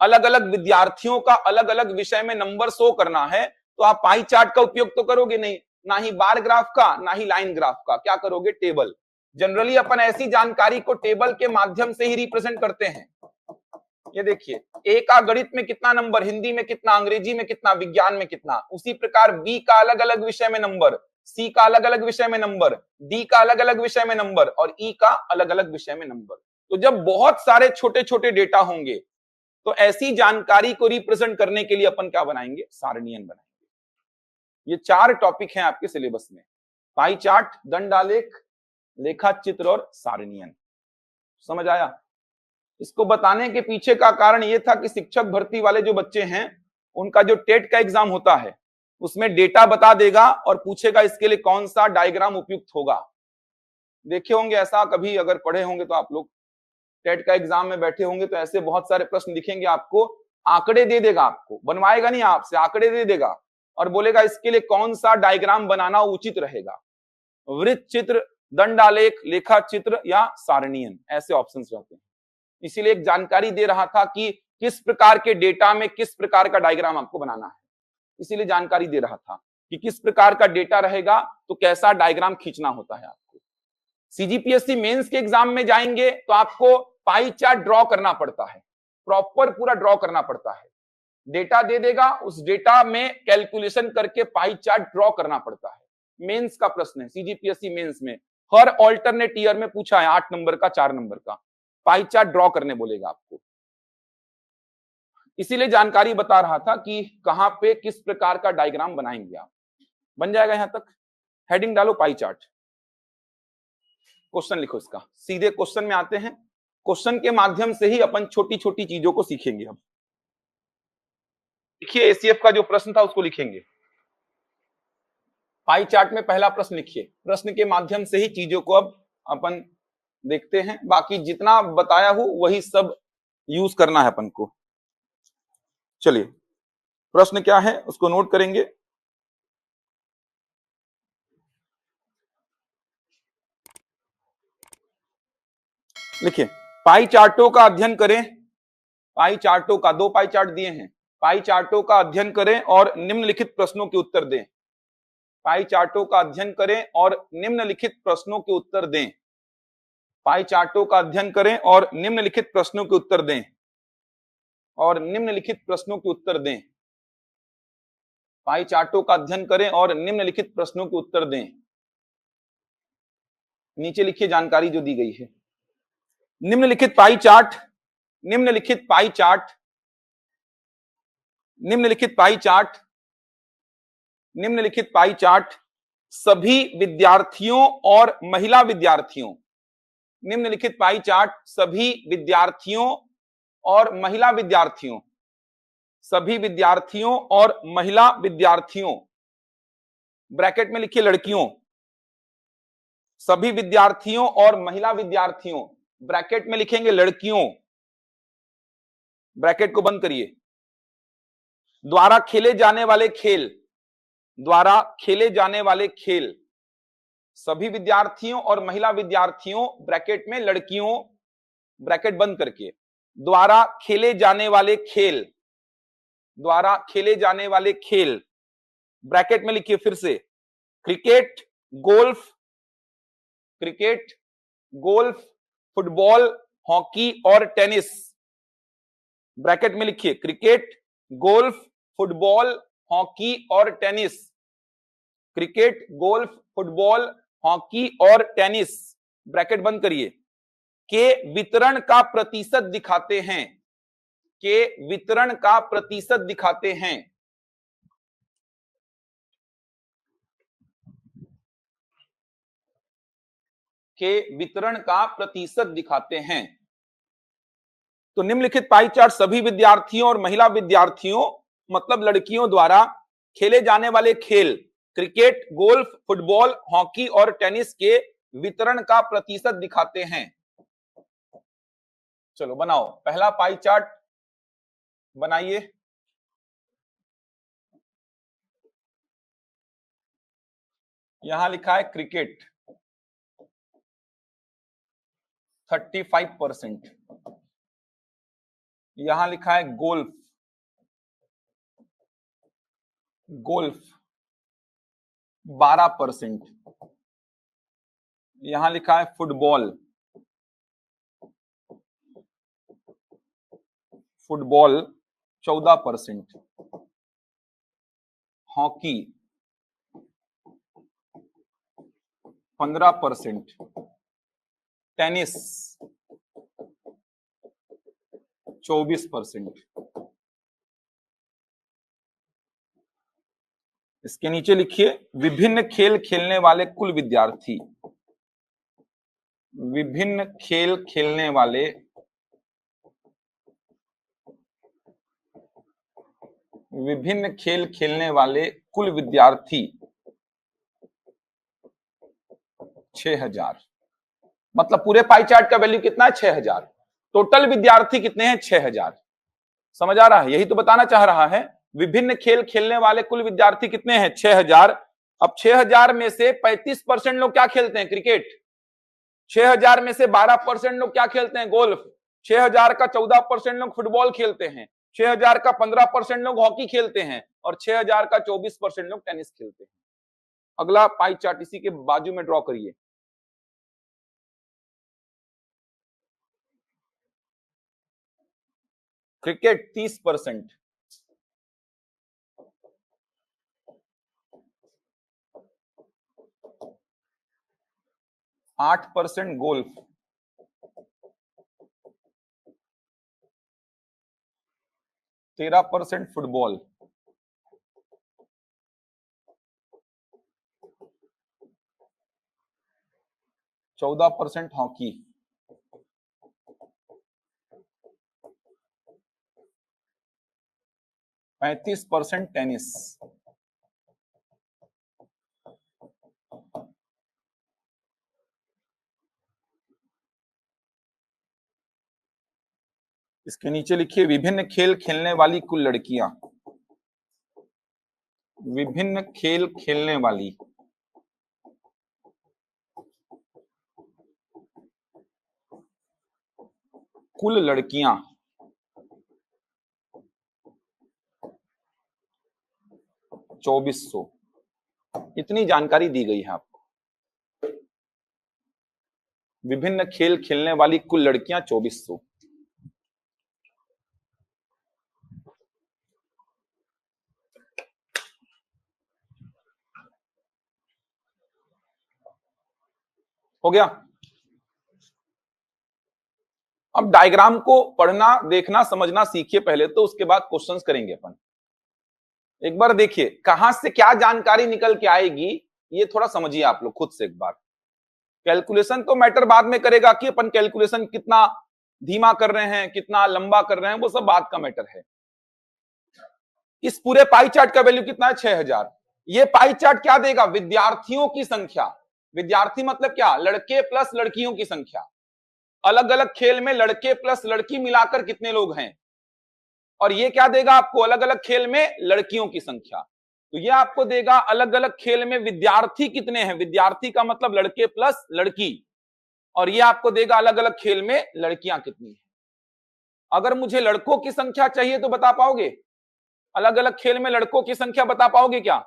Speaker 1: अलग अलग विद्यार्थियों का अलग अलग विषय में नंबर शो करना है, तो आप पाई चार्ट का उपयोग तो करोगे नहीं, ना ही बार ग्राफ का, ना ही लाइन ग्राफ का। क्या करोगे, टेबल। जनरली अपन ऐसी जानकारी को टेबल के माध्यम से ही रिप्रेजेंट करते हैं। ये देखिए, ए का गणित में कितना नंबर, हिंदी में कितना, अंग्रेजी में कितना, विज्ञान में कितना। उसी प्रकार बी का अलग अलग विषय में नंबर, सी का अलग अलग विषय में नंबर, डी का अलग अलग विषय में नंबर और ई का अलग अलग विषय में नंबर। तो जब बहुत सारे छोटे छोटे डेटा होंगे तो ऐसी जानकारी को रिप्रेजेंट करने के लिए अपन क्या बनाएंगे, सारणीयन बनाएंगे। ये 4 टॉपिक हैं आपके सिलेबस में, पाई चार्ट, दंडालेख, लेखा चित्र और सारणीयन। समझ आया? इसको बताने के पीछे का कारण यह था कि शिक्षक भर्ती वाले जो बच्चे हैं, उनका जो टेट का एग्जाम होता है उसमें डेटा बता देगा और पूछेगा इसके लिए कौन सा डायग्राम उपयुक्त होगा। देखे होंगे ऐसा कभी, अगर पढ़े होंगे तो आप लोग, टेट का एग्जाम में बैठे होंगे तो ऐसे बहुत सारे प्रश्न दिखेंगे आपको, आंकड़े दे देगा आपको, बनवाएगा नहीं आपसे, आंकड़े दे देगा और बोलेगा इसके लिए कौन सा डायग्राम बनाना उचित रहेगा, वृत्त चित्र, दंडालेख, लेखा चित्र या सारणीयन, ऐसे ऑप्शंस रहते हैं। इसीलिए एक जानकारी दे रहा था कि किस प्रकार के डेटा में किस प्रकार का डायग्राम आपको बनाना है। इसीलिए जानकारी दे रहा था कि किस प्रकार का डेटा रहेगा तो कैसा डायग्राम खींचना होता है आपको। सीजीपीएससी मेंस के एग्जाम में जाएंगे तो आपको पाई चार्ट ड्रॉ करना पड़ता है, प्रॉपर पूरा ड्रॉ करना पड़ता है। डेटा दे देगा, उस डेटा में कैलकुलेशन करके पाई चार्ट ड्रॉ करना पड़ता है। मेंस का प्रश्न है सीजीपीएससी मेंस में, हर ऑल्टरनेट ईयर में पूछा है 8 नंबर का, 4 नंबर का। पाई चार्ट ड्रॉ करने बोलेगा आपको। इसीलिए जानकारी बता रहा था कि कहां पे किस प्रकार का डायग्राम बनाएंगे आप। बन जाएगा यहां तक। हेडिंग डालो पाई चार्ट, क्वेश्चन लिखो इसका। सीधे क्वेश्चन में आते हैं। क्वेश्चन के माध्यम से ही अपन छोटी छोटी चीजों को सीखेंगे। अब देखिए एसीएफ का जो प्रश्न था उसको लिखेंगे। पाई चार्ट में पहला प्रश्न लिखिए। प्रश्न के माध्यम से ही चीजों को अब अपन देखते हैं। बाकी जितना बताया हूं वही सब यूज करना है अपन को। चलिए प्रश्न क्या है उसको नोट करेंगे। लिखिए पाई चार्टों का अध्ययन करें। पाई चार्टों का, दो पाई चार्ट दिए हैं। पाई चार्टों का अध्ययन करें और निम्नलिखित प्रश्नों के उत्तर दें। पाई चार्टों का अध्ययन करें और निम्नलिखित प्रश्नों के उत्तर दें। पाई चार्टों का अध्ययन करें और निम्नलिखित प्रश्नों के उत्तर दें। और निम्नलिखित प्रश्नों के उत्तर दें। पाई चार्टों का अध्ययन करें और निम्नलिखित प्रश्नों के उत्तर दें। नीचे लिखिए जानकारी जो दी गई है। निम्नलिखित पाई चार्ट, निम्नलिखित पाई चार्ट, निम्नलिखित पाई चार्ट, निम्नलिखित पाई चार्ट सभी विद्यार्थियों और महिला विद्यार्थियों। निम्नलिखित पाई चार्ट सभी विद्यार्थियों और महिला विद्यार्थियों। सभी विद्यार्थियों और महिला विद्यार्थियों, ब्रैकेट में लिखिए लड़कियों। सभी विद्यार्थियों और महिला विद्यार्थियों, ब्रैकेट में लिखेंगे लड़कियों। ब्रैकेट को बंद करिए। द्वारा खेले जाने वाले खेल, द्वारा खेले जाने वाले खेल। सभी विद्यार्थियों और महिला विद्यार्थियों, ब्रैकेट में लड़कियों, ब्रैकेट बंद करके। द्वारा खेले जाने वाले खेल, द्वारा खेले जाने वाले खेल, ब्रैकेट में लिखिए फिर से cricket, golf, cricket, golf, football, hockey और टेनिस। ब्रैकेट में लिखिए क्रिकेट, गोल्फ, फुटबॉल, हॉकी और tennis. Cricket, golf, football, hockey और टेनिस, ब्रैकेट बंद करिए। के वितरण का प्रतिशत दिखाते हैं। के वितरण का प्रतिशत दिखाते हैं। के वितरण का प्रतिशत दिखाते हैं। तो निम्नलिखित पाई चार्ट सभी विद्यार्थियों और महिला विद्यार्थियों मतलब लड़कियों द्वारा खेले जाने वाले खेल क्रिकेट, गोल्फ, फुटबॉल, हॉकी और टेनिस के वितरण का प्रतिशत दिखाते हैं। चलो बनाओ पहला पाई चार्ट बनाइए। यहां लिखा है क्रिकेट 35%। यहां लिखा है गोल्फ, गोल्फ 12%। यहां लिखा है फुटबॉल, फुटबॉल 14%। हॉकी 15%। टेनिस 24%। इसके नीचे लिखिए विभिन्न खेल खेलने वाले कुल विद्यार्थी। विभिन्न खेल खेलने वाले विभिन्न खेल खेलने वाले कुल विद्यार्थी 6000। मतलब पूरे पाई चार्ट का वैल्यू कितना है 6000। टोटल विद्यार्थी कितने हैं 6000। समझ आ रहा है? यही तो बताना चाह रहा है। विभिन्न खेल खेलने वाले कुल विद्यार्थी कितने हैं 6000। अब 6000 में से 35% लोग क्या खेलते हैं क्रिकेट। 6000 में से 12% लोग क्या खेलते हैं गोल्फ। 6000 का 14% लोग फुटबॉल खेलते हैं। 6000 का 15% लोग हॉकी खेलते हैं और 6000 का 24% लोग टेनिस खेलते हैं। अगला पाई चार्ट इसी के बाजू में ड्रॉ करिए। Cricket 30%, 8% golf, 13% football, 14% hockey, 35% tennis, इसके नीचे लिखिए विभिन्न खेल खेलने वाली कुल लड़कियां, विभिन्न खेल खेलने वाली कुल लड़कियां 2400। इतनी जानकारी दी गई है आपको। विभिन्न खेल खेलने वाली कुल लड़कियां 2400। हो गया। अब डायग्राम को पढ़ना, देखना, समझना सीखिए पहले, तो उसके बाद क्वेश्चंस करेंगे अपन। एक बार देखिए कहां से क्या जानकारी निकल के आएगी, ये थोड़ा समझिए आप लोग खुद से एक बार। कैलकुलेशन तो मैटर बाद में करेगा कि अपन कैलकुलेशन कितना धीमा कर रहे हैं, कितना लंबा कर रहे हैं, वो सब बात का मैटर है। इस पूरे पाई चार्ट का वैल्यू कितना है? 6000। ये पाई चार्ट क्या देगा? विद्यार्थियों की संख्या। विद्यार्थी मतलब क्या? लड़के प्लस लड़कियों की संख्या। अलग अलग खेल में लड़के प्लस लड़की मिलाकर कितने लोग हैं। और ये क्या देगा आपको? अलग अलग खेल में लड़कियों की संख्या। तो ये आपको देगा अलग अलग खेल में विद्यार्थी कितने हैं। विद्यार्थी का मतलब लड़के प्लस लड़की। और ये आपको देगा अलग अलग खेल में लड़कियां कितनी हैं। अगर मुझे लड़कों की संख्या चाहिए तो बता पाओगे? अलग अलग खेल में लड़कों की संख्या बता पाओगे क्या?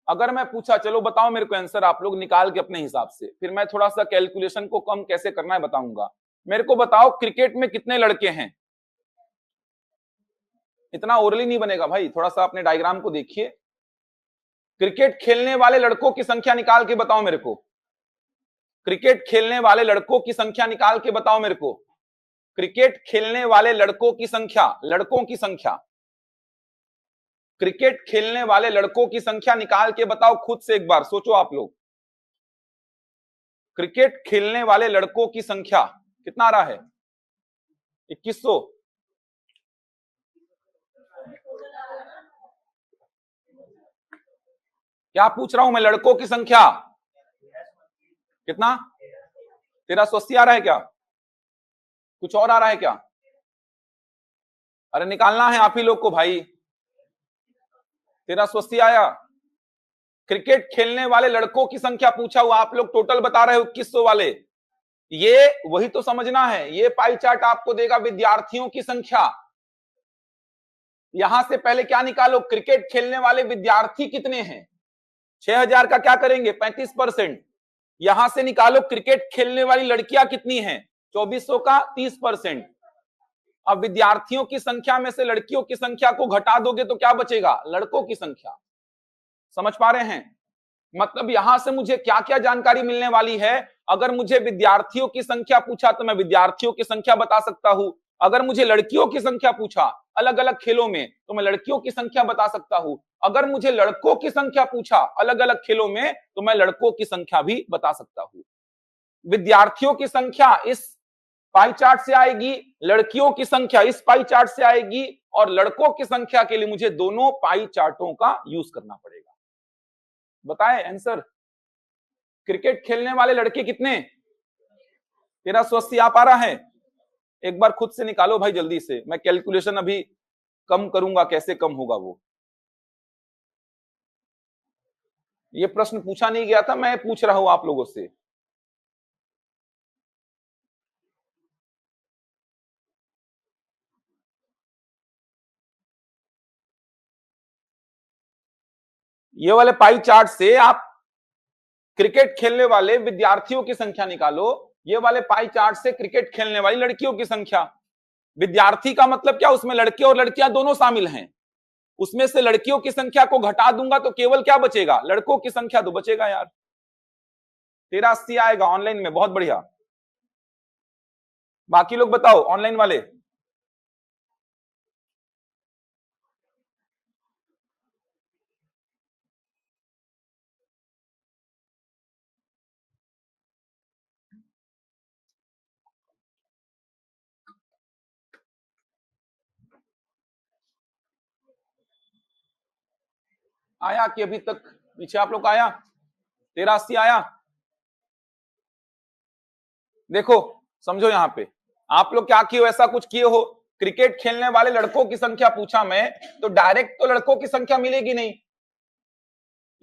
Speaker 1: अगर मैं पूछा चलो बताओ मेरे को आंसर, आप लोग निकाल के अपने हिसाब से, फिर मैं थोड़ा सा कैलकुलेशन को कम कैसे करना है बताऊंगा। मेरे को बताओ क्रिकेट में कितने लड़के हैं? इतना ओरली नहीं बनेगा भाई, थोड़ा सा अपने डायग्राम को देखिए। क्रिकेट खेलने वाले लड़कों की संख्या निकाल के बताओ मेरे को। क्रिकेट खेलने वाले लड़कों की संख्या निकाल के बताओ मेरे को। क्रिकेट खेलने वाले लड़कों की संख्या, लड़कों की संख्या, क्रिकेट खेलने वाले लड़कों की संख्या निकाल के बताओ खुद से, एक बार सोचो आप लोग। क्रिकेट खेलने वाले लड़कों की संख्या कितना आ रहा है? 2100। क्या पूछ रहा हूं मैं? लड़कों की संख्या कितना? 1380 आ रहा है क्या? कुछ और आ रहा है क्या? अरे निकालना है आप ही लोग को भाई। 1380 आया। क्रिकेट खेलने वाले लड़कों की संख्या पूछा हुआ, आप लोग टोटल बता रहे हो 2100 वाले। ये वही तो समझना है। ये पाई चार्ट आपको देगा विद्यार्थियों की संख्या। यहां से पहले क्या निकालो? क्रिकेट खेलने वाले विद्यार्थी कितने हैं। 6000 का क्या करेंगे? 35%। यहां से निकालो क्रिकेट खेलने वाली लड़कियां कितनी हैं। 2400 का 30%। अब विद्यार्थियों की संख्या में से लड़कियों की संख्या को घटा दोगे तो क्या बचेगा? लड़कों की संख्या। समझ पा रहे हैं? मतलब यहां से मुझे क्या क्या जानकारी मिलने वाली है। अगर मुझे विद्यार्थियों की संख्या पूछा तो मैं विद्यार्थियों की संख्या बता सकता हूं। अगर मुझे लड़कियों की संख्या पूछा अलग अलग खेलों में तो मैं लड़कियों की संख्या बता सकता हूं। अगर मुझे लड़कों की संख्या पूछा अलग अलग खेलों में तो मैं लड़कों की संख्या भी बता सकता हूं। विद्यार्थियों की संख्या इस पाई चार्ट से आएगी, लड़कियों की संख्या इस पाई चार्ट से आएगी, और लड़कों की संख्या के लिए मुझे दोनों पाई चार्टों का यूज करना पड़ेगा। बताएं आंसर। क्रिकेट खेलने वाले लड़के कितने? 1380 आ पा रहा है? एक बार खुद से निकालो भाई जल्दी से, मैं कैलकुलेशन अभी कम करूंगा, कैसे कम होगा वो। ये प्रश्न पूछा नहीं गया था, मैं पूछ रहा हूं आप लोगों से। ये वाले पाई चार्ट से आप क्रिकेट खेलने वाले विद्यार्थियों की संख्या निकालो, ये वाले पाई चार्ट से क्रिकेट खेलने वाली लड़कियों की संख्या। विद्यार्थी का मतलब क्या? उसमें लड़के और लड़कियां दोनों शामिल हैं। उसमें से लड़कियों की संख्या को घटा दूंगा तो केवल क्या बचेगा? लड़कों की संख्या तो बचेगा यार। 1380 आएगा ऑनलाइन में, बहुत बढ़िया। बाकी लोग बताओ ऑनलाइन वाले। आया कि अभी तक पीछे आप लोग आया? 83 आया? देखो समझो, यहां पे आप लोग क्या किए हो, ऐसा कुछ किए हो, क्रिकेट खेलने वाले लड़कों की संख्या पूछा मैं, तो डायरेक्ट तो लड़कों की संख्या मिलेगी नहीं।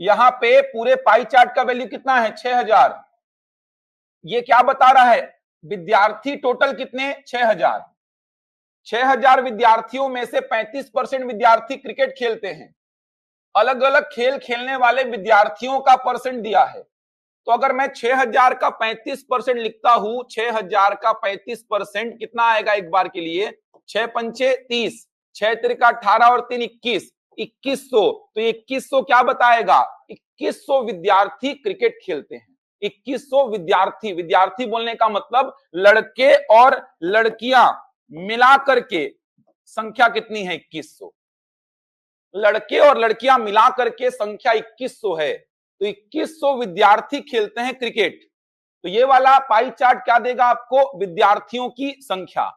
Speaker 1: यहां पे पूरे पाई चार्ट का वैल्यू कितना है? 6000। ये क्या बता रहा है? विद्यार्थी टोटल कितने? 6000। 6000 विद्यार्थियों में से 35% विद्यार्थी क्रिकेट खेलते हैं। अलग अलग खेल खेलने वाले विद्यार्थियों का परसेंट दिया है। तो अगर मैं 6000 का 35% लिखता हूं, 6000 का 35% कितना आएगा एक बार के लिए? 6 पंचे 30, 6 तिरिका 18 और 3 21, 2100। तो 2100 क्या बताएगा? 2100 विद्यार्थी क्रिकेट खेलते हैं। 2100 विद्यार्थी, विद्यार्थी बोलने का मतलब लड़के और लड़कियां मिलाकर के संख्या कितनी है? 2100। लड़के और लड़कियां मिलाकर के संख्या 2100 है। तो 2100 विद्यार्थी खेलते हैं क्रिकेट। तो ये वाला पाई चार्ट क्या देगा आपको? विद्यार्थियों की संख्या।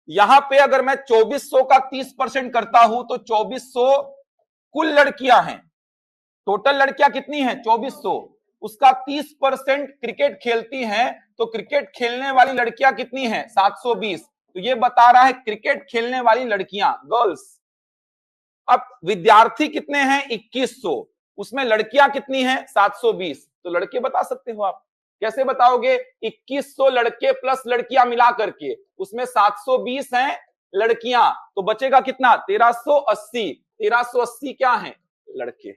Speaker 1: यहां पे अगर मैं 2400 का 30% करता हूं तो 2400 कुल लड़कियां हैं। टोटल लड़कियां कितनी हैं? 2400। उसका 30% क्रिकेट खेलती हैं, तो क्रिकेट खेलने वाली लड़कियां कितनी हैं? 720। तो ये बता रहा है क्रिकेट खेलने वाली लड़कियां, गर्ल्स। अब विद्यार्थी कितने हैं? 2100। उसमें लड़कियां कितनी हैं? 720। तो लड़के बता सकते हो आप? कैसे बताओगे? 2100 लड़के प्लस लड़कियां मिला करके, उसमें 720 हैं लड़कियां, तो बचेगा कितना? 1380। 1380 क्या है? लड़के।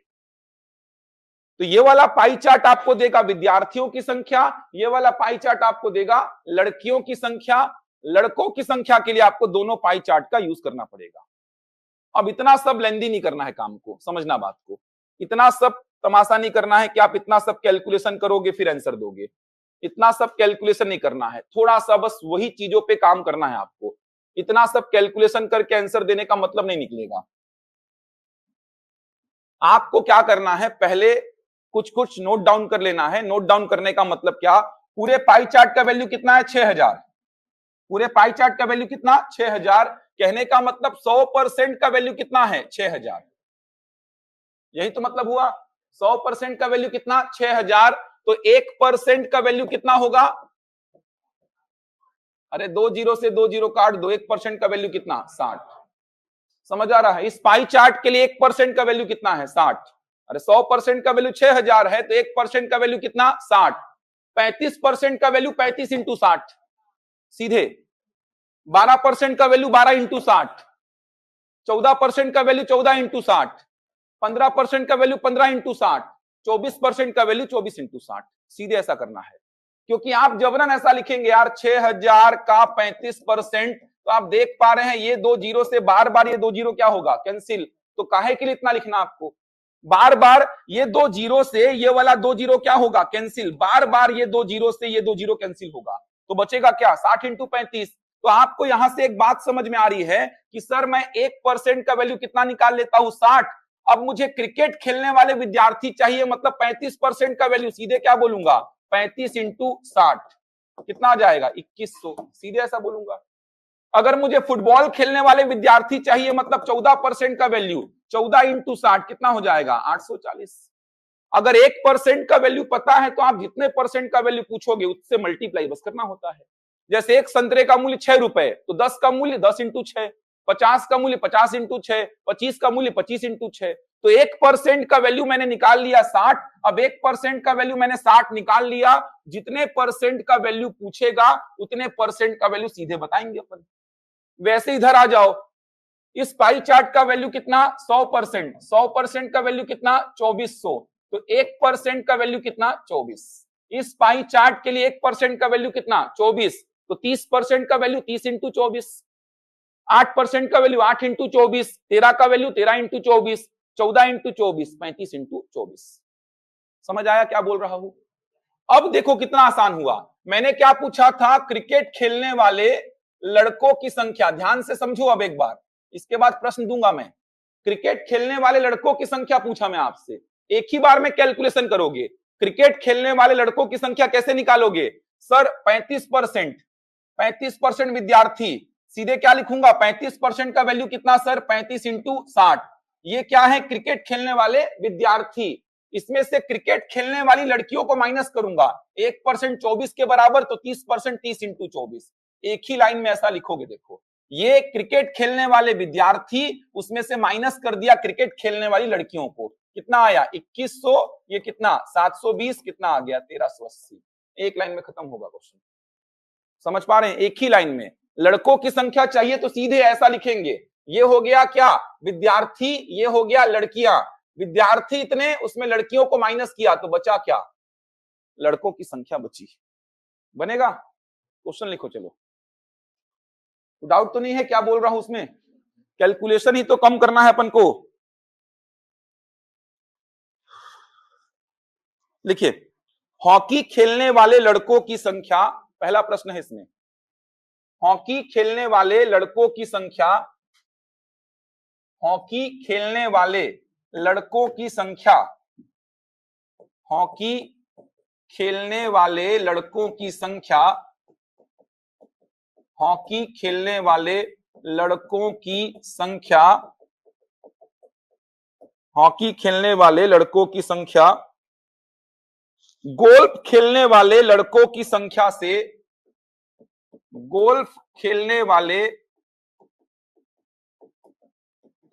Speaker 1: तो ये वाला पाई चार्ट आपको देगा विद्यार्थियों की संख्या, ये वाला पाई चार्ट आपको देगा लड़कियों की संख्या। लड़कों की संख्या के लिए आपको दोनों पाई चार्ट का यूज करना पड़ेगा। अब इतना सब लेंदी नहीं करना है काम को, समझना बात को। इतना सब तमाशा नहीं करना है कि आप इतना सब कैलकुलेशन करोगे फिर आंसर दोगे। इतना सब कैलकुलेशन नहीं करना है, थोड़ा सा बस वही चीजों पे काम करना है आपको। इतना सब कैलकुलेशन करके आंसर देने का मतलब नहीं निकलेगा। आपको क्या करना है, पहले कुछ कुछ नोट डाउन कर लेना है। नोट डाउन करने का मतलब क्या? पूरे पाई चार्ट का वैल्यू कितना है? 6000। पूरे पाई चार्ट का वैल्यू कितना? 6000। कहने का मतलब 100% का वैल्यू कितना है? 6000। यही तो मतलब हुआ। 100% का वैल्यू कितना? 6000। तो 1% का वैल्यू कितना होगा? अरे 2 जीरो से 2 जीरो काट दो, 1% का वैल्यू कितना? 60। समझ आ रहा है? इस पाई चार्ट के लिए 1% का वैल्यू कितना है? 60। अरे 100% का वैल्यू 6000 है, तो 1% का वैल्यू कितना? 60। 35% का वैल्यू 35 इंटू 60, सीधे। 12% का वैल्यू 12 इंटू 60। 14% का वैल्यू 14 इंटू 60। 15% का वैल्यू 15 इंटू 60। 24% का वैल्यू 24 इंटू 60। सीधे ऐसा करना है, क्योंकि आप जबरन ऐसा लिखेंगे यार 6000 का 35%, तो आप देख पा रहे हैं ये 2 जीरो से बार बार ये 2 जीरो क्या होगा? कैंसिल। तो काहे के लिए इतना लिखना आपको? बार बार ये 2 जीरो से ये वाला 2 जीरो क्या होगा? कैंसिल। बार बार ये 2 जीरो से ये 2 जीरो कैंसिल होगा, तो बचेगा क्या? 60 इंटू 35। तो आपको यहां से एक बात समझ में आ रही है कि सर मैं 1% का वैल्यू कितना निकाल लेता हूं? 60। अब मुझे क्रिकेट खेलने वाले विद्यार्थी चाहिए, मतलब 35% का वैल्यू, सीधे क्या बोलूंगा? 35 इंटू 60 कितना आ जाएगा? 2100। सीधे ऐसा बोलूंगा। अगर मुझे फुटबॉल खेलने वाले विद्यार्थी चाहिए, मतलब 14% का वैल्यू, 14 इंटू 60 कितना हो जाएगा? 840। अगर 1% का वैल्यू पता है तो आप जितने परसेंट का वैल्यू पूछोगे उससे मल्टीप्लाई बस करना होता है। जैसे एक संतरे का मूल्य 6 रुपए, तो 10 का मूल्य 10 इंटू 6, 50 का मूल्य 50 इंटू 6, 25 का मूल्य 25 इंटू 6। तो 1% का वैल्यू मैंने निकाल लिया 60। अब 1% का वैल्यू मैंने 60 निकाल लिया, जितने परसेंट का वैल्यू पूछेगा उतने परसेंट का वैल्यू सीधे बताएंगे अपन। वैसे इधर आ जाओ, इस पाई चार्ट का वैल्यू कितना? 100%। 100% का वैल्यू कितना? 2400। तो 1% का वैल्यू कितना? 24। इस पाई चार्ट के लिए 1% का वैल्यू कितना? 24। तो 30% का वैल्यू 30 इंटू 24। 8% का वैल्यू 8 इंटू 24। 13 का वैल्यू 13 इंटू 24। 14 into 24, 35 into 24। समझ आया क्या बोल रहा हूं? अब देखो कितना आसान हुआ। मैंने क्या पूछा था? क्रिकेट खेलने वाले लड़कों की संख्या। ध्यान से समझो अब एक बार, इसके बाद प्रश्न दूंगा मैं। क्रिकेट खेलने वाले लड़कों की संख्या पूछा मैं आपसे, एक ही बार में कैलकुलेशन करोगे। क्रिकेट खेलने वाले लड़कों की संख्या कैसे निकालोगे? सर 35%, 35% विद्यार्थी, सीधे क्या लिखूंगा? 35% का वैल्यू कितना सर? 35 इंटू 60। ये क्या है, क्रिकेट खेलने वाले विद्यार्थी। इसमें से क्रिकेट खेलने वाली लड़कियों को माइनस करूंगा, 1% 24 के बराबर, तो 30%, 30 इंटू 24, एक ही लाइन में ऐसा लिखोगे। देखो ये क्रिकेट खेलने वाले विद्यार्थी, उसमें से माइनस कर दिया क्रिकेट खेलने वाली लड़कियों को, कितना आया 2100, ये कितना 720, कितना आ गया 1380। एक लाइन में खत्म होगा क्वेश्चन। समझ पा रहे हैं, एक ही लाइन में। लड़कों की संख्या चाहिए तो सीधे ऐसा लिखेंगे, ये हो गया क्या विद्यार्थी, ये हो गया लड़कियां। विद्यार्थी इतने, उसमें लड़कियों को माइनस किया तो बचा क्या, लड़कों की संख्या बची। बनेगा, क्वेश्चन लिखो। चलो, डाउट तो नहीं है क्या बोल रहा हूं उसमें, कैलकुलेशन ही तो कम करना है अपन को। लिखिए, हॉकी खेलने वाले लड़कों की संख्या, पहला प्रश्न है इसमें, हॉकी खेलने वाले लड़कों की संख्या, हॉकी खेलने वाले लड़कों की संख्या, हॉकी खेलने वाले लड़कों की संख्या, हॉकी खेलने वाले लड़कों की संख्या, हॉकी खेलने वाले लड़कों की संख्या गोल्फ खेलने वाले लड़कों की संख्या से, गोल्फ खेलने वाले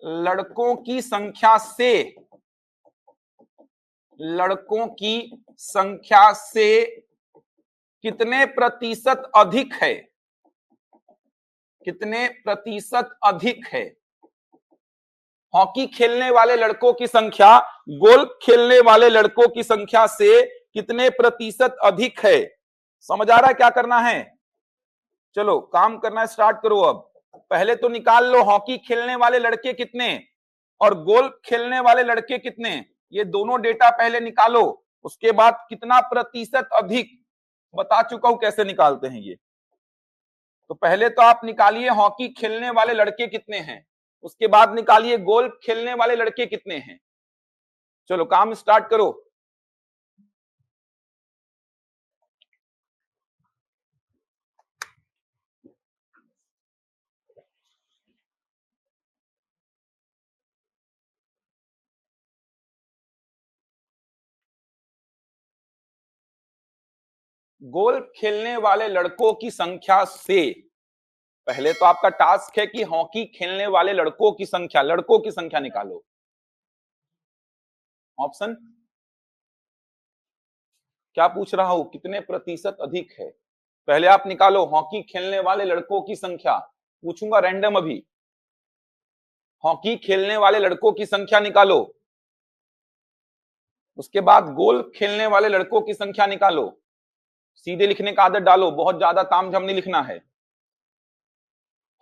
Speaker 1: लड़कों की संख्या से, लड़कों की संख्या से कितने प्रतिशत अधिक है, कितने प्रतिशत अधिक है। हॉकी खेलने वाले लड़कों की संख्या गोल्फ खेलने वाले लड़कों की संख्या से कितने प्रतिशत अधिक है। समझ आ रहा है क्या करना है, चलो काम करना स्टार्ट करो। अब पहले तो निकाल लो हॉकी खेलने वाले लड़के कितने और गोल्फ खेलने वाले लड़के कितने, ये दोनों डेटा पहले निकालो। उसके बाद कितना प्रतिशत अधिक बता चुका हूं कैसे निकालते हैं ये। तो पहले तो आप निकालिए हॉकी खेलने वाले लड़के कितने हैं, उसके बाद निकालिए गोल्फ खेलने वाले लड़के कितने हैं। चलो काम स्टार्ट करो। गोल्फ खेलने वाले लड़कों की संख्या से, पहले तो आपका टास्क है कि हॉकी खेलने वाले लड़कों की संख्या, लड़कों की संख्या निकालो। ऑप्शन क्या पूछ रहा हूं, कितने प्रतिशत अधिक है। पहले आप निकालो हॉकी खेलने वाले लड़कों की संख्या, पूछूंगा रैंडम अभी। हॉकी खेलने वाले लड़कों की संख्या निकालो, उसके बाद गोल्फ खेलने वाले लड़कों की संख्या निकालो। सीधे लिखने का आदत डालो, बहुत ज्यादा तामझाम नहीं लिखना है।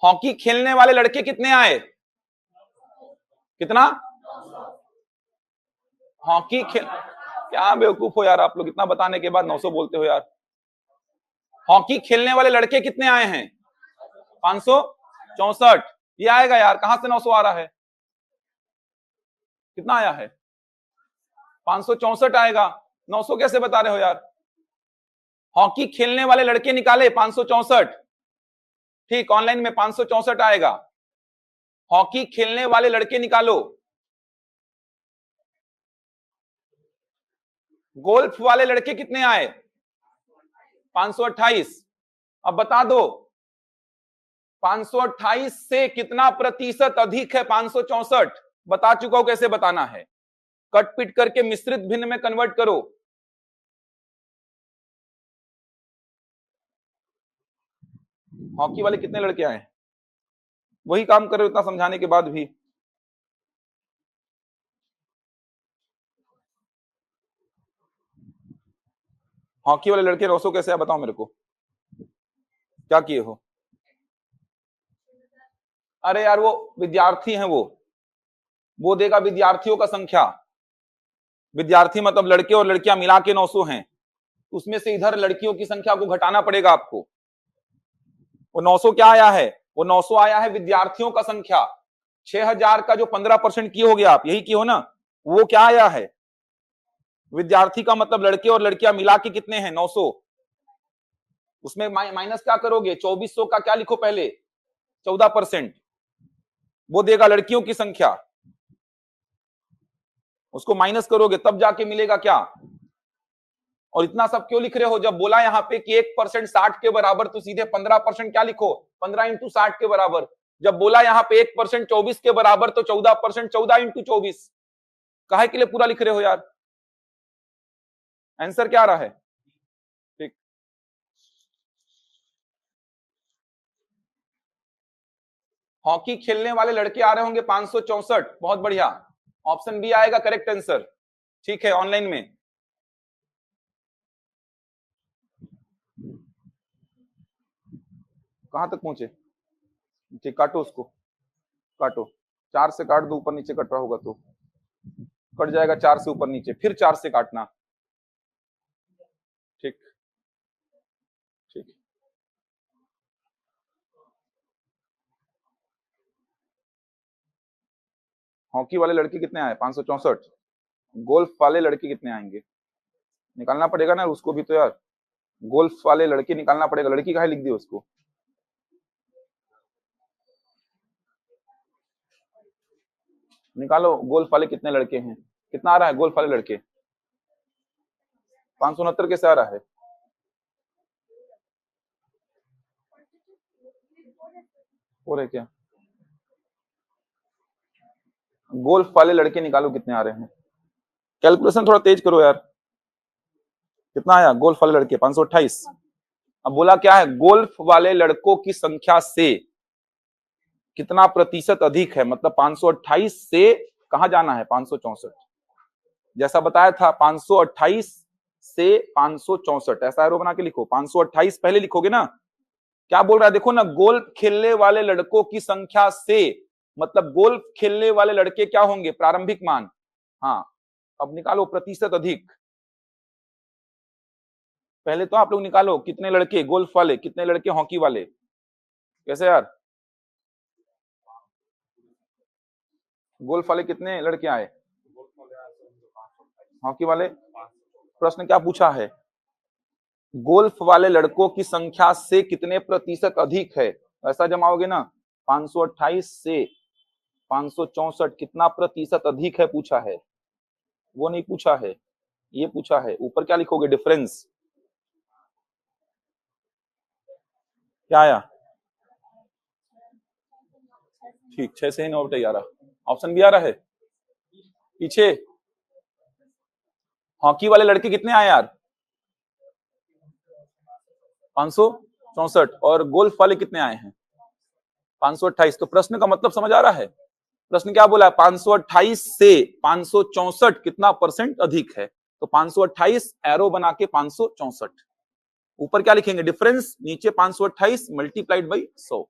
Speaker 1: हॉकी खेलने वाले लड़के कितने आए, कितना, हॉकी खेल, क्या बेवकूफ हो यार आप लोग, इतना बताने के बाद 900 बोलते हो यार। हॉकी खेलने वाले लड़के कितने आए हैं, 564। ये आएगा यार, कहां से 900 आ रहा है, कितना आया है 564 आएगा, 900 कैसे बता रहे हो यार। हॉकी खेलने वाले लड़के निकाले 564, ठीक, ऑनलाइन में 564 आएगा। हॉकी खेलने वाले लड़के निकालो, गोल्फ वाले लड़के कितने आए 528। अब बता दो 528 से कितना प्रतिशत अधिक है 564, बता चुका हूं कैसे बताना है, कट पिट करके मिश्रित भिन्न में कन्वर्ट करो। हॉकी वाले कितने लड़के आए, वही काम कर रहे हो इतना समझाने के बाद भी। हॉकी वाले लड़के 900 कैसे आए बताओ मेरे को, क्या किए हो। अरे यार वो विद्यार्थी हैं, वो देगा विद्यार्थियों का संख्या, विद्यार्थी मतलब लड़के और लड़कियां मिला के 900 हैं, उसमें से इधर लड़कियों की संख्या को घटाना पड़ेगा आपको। वो 900 क्या आया है, वो 900 आया है विद्यार्थियों का संख्या। 6000 का जो 15% किए हो गया आप, यही किए हो ना, वो क्या आया है, विद्यार्थी का मतलब लड़के और लड़कियां मिला के कितने हैं 900। उसमें माइनस क्या करोगे, 2400 का क्या लिखो पहले 14%, वो देगा लड़कियों की संख्या। उसको माइनस करोगे तब जाके मिलेगा क्या। और इतना सब क्यों लिख रहे हो, जब बोला यहाँ पे कि 1% 60 के बराबर तो सीधे 15% क्या लिखो, 15 इंटू 60 के बराबर। जब बोला यहाँ पे 1% 24 के बराबर तो 14% 14 इंटू 24। काहे के लिए पूरा लिख रहे हो यार। आंसर क्या आ रहा है। ठीक, हॉकी खेलने वाले लड़के आ रहे होंगे 564, बहुत बढ़िया। ऑप्शन बी आएगा करेक्ट आंसर। ठीक है, ऑनलाइन में कहां तक पहुंचे। ठीक, काटो उसको, काटो। 4 से काट दो, ऊपर नीचे कट रहा होगा तो कट जाएगा। 4 से ऊपर नीचे, फिर 4 से काटना। ठीक ठीक। हॉकी वाले लड़के कितने आए, 564। गोल्फ वाले लड़के कितने आएंगे, निकालना पड़ेगा ना उसको भी तो यार। गोल्फ वाले लड़के निकालना पड़ेगा, लड़की काहे लिख दी उसको। निकालो गोल्फ वाले कितने लड़के हैं, कितना आ रहा है गोल्फ वाले लड़के। 569 कैसे आ रहा है। हो रहे क्या, गोल्फ वाले लड़के निकालो कितने आ रहे हैं। कैलकुलेशन थोड़ा तेज करो यार। कितना आया गोल्फ वाले लड़के, 528। अब बोला क्या है, गोल्फ वाले लड़कों की संख्या से कितना प्रतिशत अधिक है, मतलब 528 से कहां जाना है 564। जैसा बताया था 528 से 564, ऐसा एरो बना के लिखो। 528 पहले लिखोगे ना। क्या बोल रहा है देखो ना, गोल्फ खेलने वाले लड़कों की संख्या से, मतलब गोल्फ खेलने वाले लड़के क्या होंगे, प्रारंभिक मान। हाँ, अब निकालो प्रतिशत अधिक। पहले तो आप लोग निकालो कितने लड़के गोल्फ वाले, कितने लड़के हॉकी वाले। कैसे यार, गोल्फ वाले कितने लड़के आए, हॉकी वाले। प्रश्न क्या पूछा है, गोल्फ वाले लड़कों की संख्या से कितने प्रतिशत अधिक है, ऐसा जमाओगे ना। 528 से 564 कितना प्रतिशत अधिक है पूछा है, वो नहीं पूछा है, ये पूछा है। ऊपर क्या लिखोगे, डिफरेंस। क्या आया, ठीक, 6 से ही 9/11। ऑप्शन भी आ रहा है पीछे। हॉकी वाले लड़के कितने आए यार, 564। और गोल्फ वाले कितने आए हैं, 528। तो प्रश्न का मतलब समझ आ रहा है। प्रश्न क्या बोला है, 528 से 564 कितना परसेंट अधिक है। तो 528 एरो बना के 564, ऊपर क्या लिखेंगे डिफरेंस, नीचे 528 मल्टीप्लाइड बाई 100।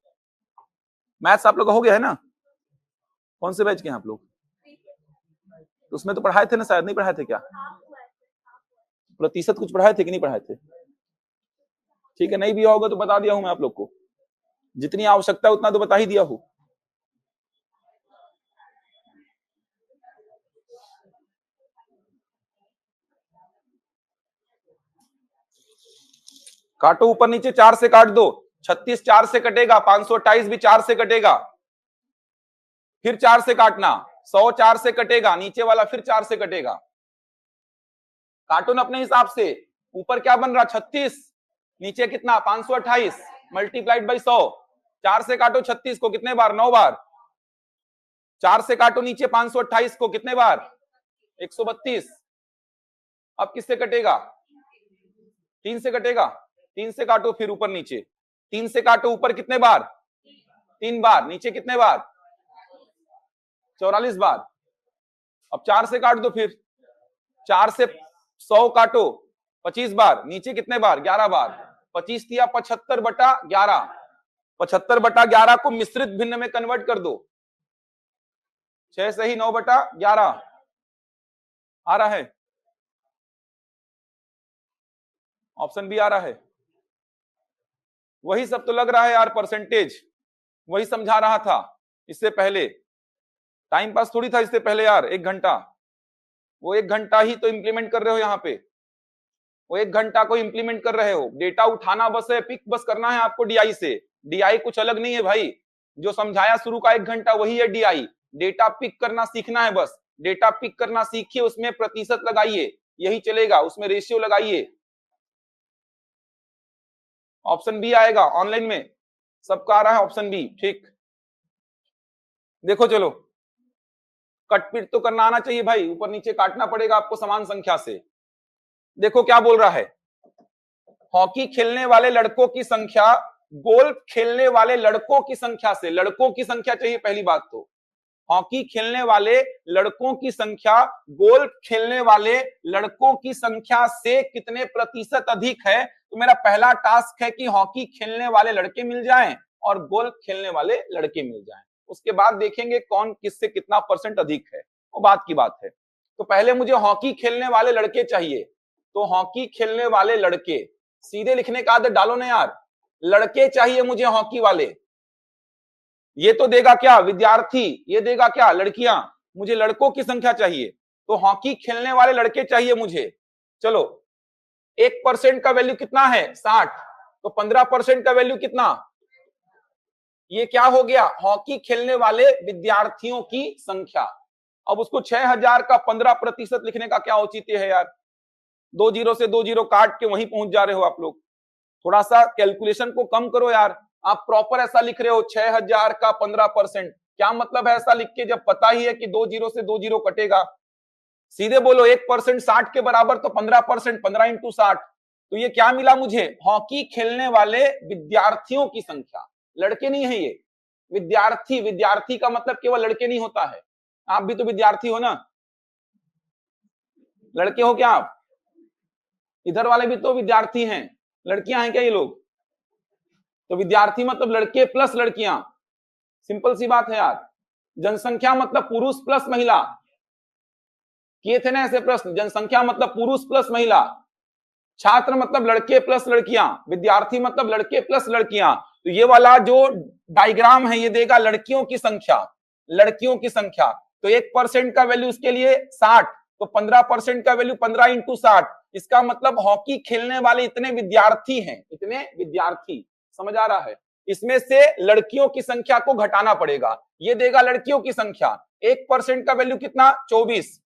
Speaker 1: मैथ्स आप लोग हो गया है ना। कौन से बैच के हैं आप लोग, तो उसमें तो पढ़ाए थे ना शायद, नहीं पढ़ाए थे क्या, प्रतिशत कुछ पढ़ाए थे कि नहीं पढ़ाए थे। ठीक है, नहीं भी होगा तो बता दिया हूं मैं आप लोग को, जितनी आवश्यकता है उतना तो बता ही दिया हूं। काटो ऊपर नीचे, 4 से काट दो। 36 4 से कटेगा, 528 भी 4 से कटेगा, फिर 4 से काटना। 100 4 से कटेगा, नीचे वाला फिर 4 से कटेगा। काटो ना अपने हिसाब से। ऊपर क्या बन रहा 36, नीचे कितना 528 मल्टीप्लाइड बाई 100। 4 से काटो 36 को कितने बार, 9 बार। 4 से काटो नीचे 528 को कितने बार, 132। अब किससे कटेगा, 3 से कटेगा। 3 से काटो फिर ऊपर नीचे, 3 से काटो ऊपर कितने बार, 3 बार। नीचे कितने बार, 44 बार। अब 4 से काट दो फिर, 4 से 100 काटो 25 बार, नीचे कितने बार, 11 बार। 25 दिया 75/11, 75/11 को मिश्रित भिन्न में कन्वर्ट कर दो। 6 से ही 9/11 आ रहा है। ऑप्शन बी आ रहा है। वही सब तो लग रहा है यार, परसेंटेज वही समझा रहा था इससे पहले। टाइम पास थोड़ी था इससे पहले यार, 1 घंटा। वो 1 घंटा ही तो इंप्लीमेंट कर रहे हो यहाँ पे, वो 1 घंटा को इंप्लीमेंट कर रहे हो। डेटा उठाना बस है, पिक बस करना है आपको डीआई से। डीआई कुछ अलग नहीं है भाई, जो समझाया शुरू का 1 घंटा वही है डीआई। डेटा पिक करना सीखना है बस। डेटा पिक करना सीखिए, उसमें प्रतिशत लगाइए, यही चलेगा, उसमें रेशियो लगाइए। ऑप्शन बी आएगा ऑनलाइन में, सबका आ रहा है ऑप्शन बी। ठीक, देखो चलो, कटपीट तो करना आना चाहिए भाई, ऊपर नीचे काटना पड़ेगा आपको समान संख्या से। देखो क्या बोल रहा है, हॉकी खेलने वाले लड़कों की संख्या गोल्फ खेलने वाले लड़कों की संख्या से, लड़कों की संख्या चाहिए पहली बात तो, हॉकी खेलने वाले लड़कों की संख्या गोल्फ खेलने वाले लड़कों की संख्या से कितने प्रतिशत अधिक है। तो मेरा पहला टास्क है कि हॉकी खेलने वाले लड़के मिल जाएं और गोल्फ खेलने वाले लड़के मिल जाएं, उसके बाद देखेंगे कौन किससे कितना परसेंट अधिक है, वो बात की बात है। तो पहले मुझे हॉकी खेलने वाले लड़के चाहिए, तो हॉकी खेलने वाले लड़के, सीधे लिखने का आदत डालो ना यार, लड़के चाहिए मुझे हॉकी वाले। ये तो देगा क्या विद्यार्थी, ये देगा क्या लड़कियां, मुझे लड़कों की संख्या चाहिए, तो हॉकी खेलने वाले लड़के चाहिए मुझे। चलो 1% का वैल्यू कितना है 60, तो 15% का वैल्यू कितना, ये क्या हो गया हॉकी खेलने वाले विद्यार्थियों की संख्या। अब उसको 6000 का 15% लिखने का क्या औचित्य है यार, 2 जीरो से 2 जीरो काट के वहीं पहुंच जा रहे हो आप लोग, थोड़ा सा कैलकुलेशन को कम करो यार। आप प्रॉपर ऐसा लिख रहे हो 6000 का 15%, क्या मतलब है ऐसा लिख के जब पता ही है कि 2 जीरो से 2 जीरो कटेगा। सीधे बोलो 1% 60 के बराबर, तो 15%, 15 इंटू 60, तो ये क्या मिला मुझे, हॉकी खेलने वाले विद्यार्थियों की संख्या, लड़के नहीं है ये, विद्यार्थी, विद्यार्थी का मतलब केवल लड़के नहीं होता है, आप भी तो विद्यार्थी हो ना, लड़के हो क्या आप, इधर वाले भी तो विद्यार्थी हैं, लड़कियां हैं क्या ये लोग, तो विद्यार्थी मतलब लड़के प्लस लड़कियां, सिंपल सी बात है यार। जनसंख्या मतलब पुरुष प्लस महिला, किए थे ना ऐसे प्रश्न, जनसंख्या मतलब पुरुष प्लस महिला, छात्र मतलब लड़के प्लस लड़कियां, विद्यार्थी मतलब लड़के प्लस लड़कियां, तो ये वाला जो डायग्राम है ये देगा लड़कियों की संख्या, लड़कियों की संख्या, तो 1% का वैल्यू उसके लिए 60, तो 15% का वैल्यू 15 इंटू 60, इसका मतलब हॉकी खेलने वाले इतने विद्यार्थी हैं, इतने विद्यार्थी, समझ आ रहा है। इसमें से लड़कियों की संख्या को घटाना पड़ेगा, ये देगा लड़कियों की संख्या, 1% का वैल्यू कितना 24,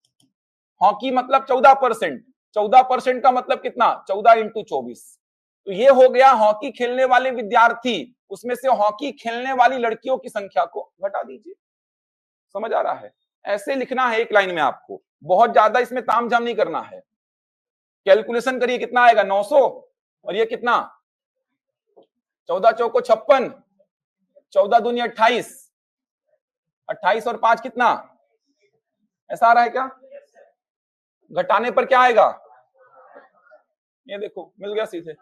Speaker 1: हॉकी मतलब 14%, 14% का मतलब कितना 14 इंटू 24, तो ये हो गया हॉकी खेलने वाले विद्यार्थी, उसमें से हॉकी खेलने वाली लड़कियों की संख्या को घटा दीजिए, समझ आ रहा है। ऐसे लिखना है एक लाइन में आपको, बहुत ज्यादा इसमें तामझाम नहीं करना है। कैलकुलेशन करिए कितना आएगा 900, और ये कितना 14 चौको 56, 14 दूनी 28, 28 और 5 कितना, ऐसा आ रहा है क्या, घटाने पर क्या आएगा, ये देखो मिल गया सीधे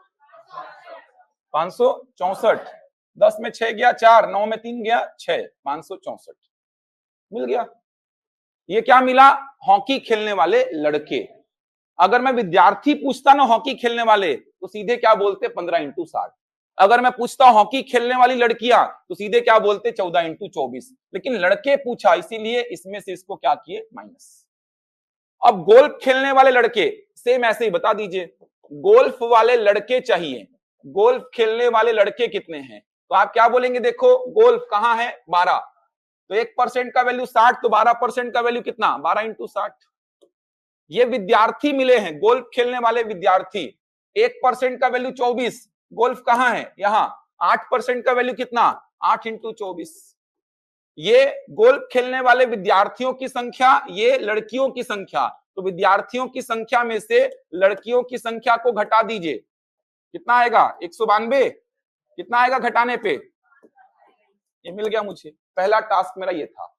Speaker 1: 564, 10 में 6 गया 4, 9 में 3 गया 6, 564 मिल गया। ये क्या मिला, हॉकी खेलने वाले लड़के। अगर मैं विद्यार्थी पूछता ना हॉकी खेलने वाले, तो सीधे क्या बोलते 15 इंटू 60, अगर मैं पूछता हॉकी खेलने वाली लड़कियां, तो सीधे क्या बोलते 14 इंटू 24, लेकिन लड़के पूछा इसीलिए इसमें से इसको क्या किए माइनस। अब गोल्फ खेलने वाले लड़के, सेम ऐसे ही बता दीजिए, गोल्फ वाले लड़के चाहिए, गोल्फ खेलने वाले लड़के कितने हैं, तो आप क्या बोलेंगे, देखो गोल्फ कहां है 12, तो 1% का वैल्यू 60, तो 12% का वैल्यू कितना 12 इंटू 60, ये विद्यार्थी मिले हैं गोल्फ खेलने वाले विद्यार्थी, 1% का वैल्यू 24, गोल्फ कहां है यहां, 8% का वैल्यू कितना 8 इंटू 24, ये गोल्फ खेलने वाले विद्यार्थियों की संख्या, ये लड़कियों की संख्या, तो विद्यार्थियों की संख्या में से लड़कियों की संख्या को घटा दीजिए, कितना आएगा 192, कितना आएगा घटाने पे, ये मिल गया मुझे, पहला टास्क मेरा ये था।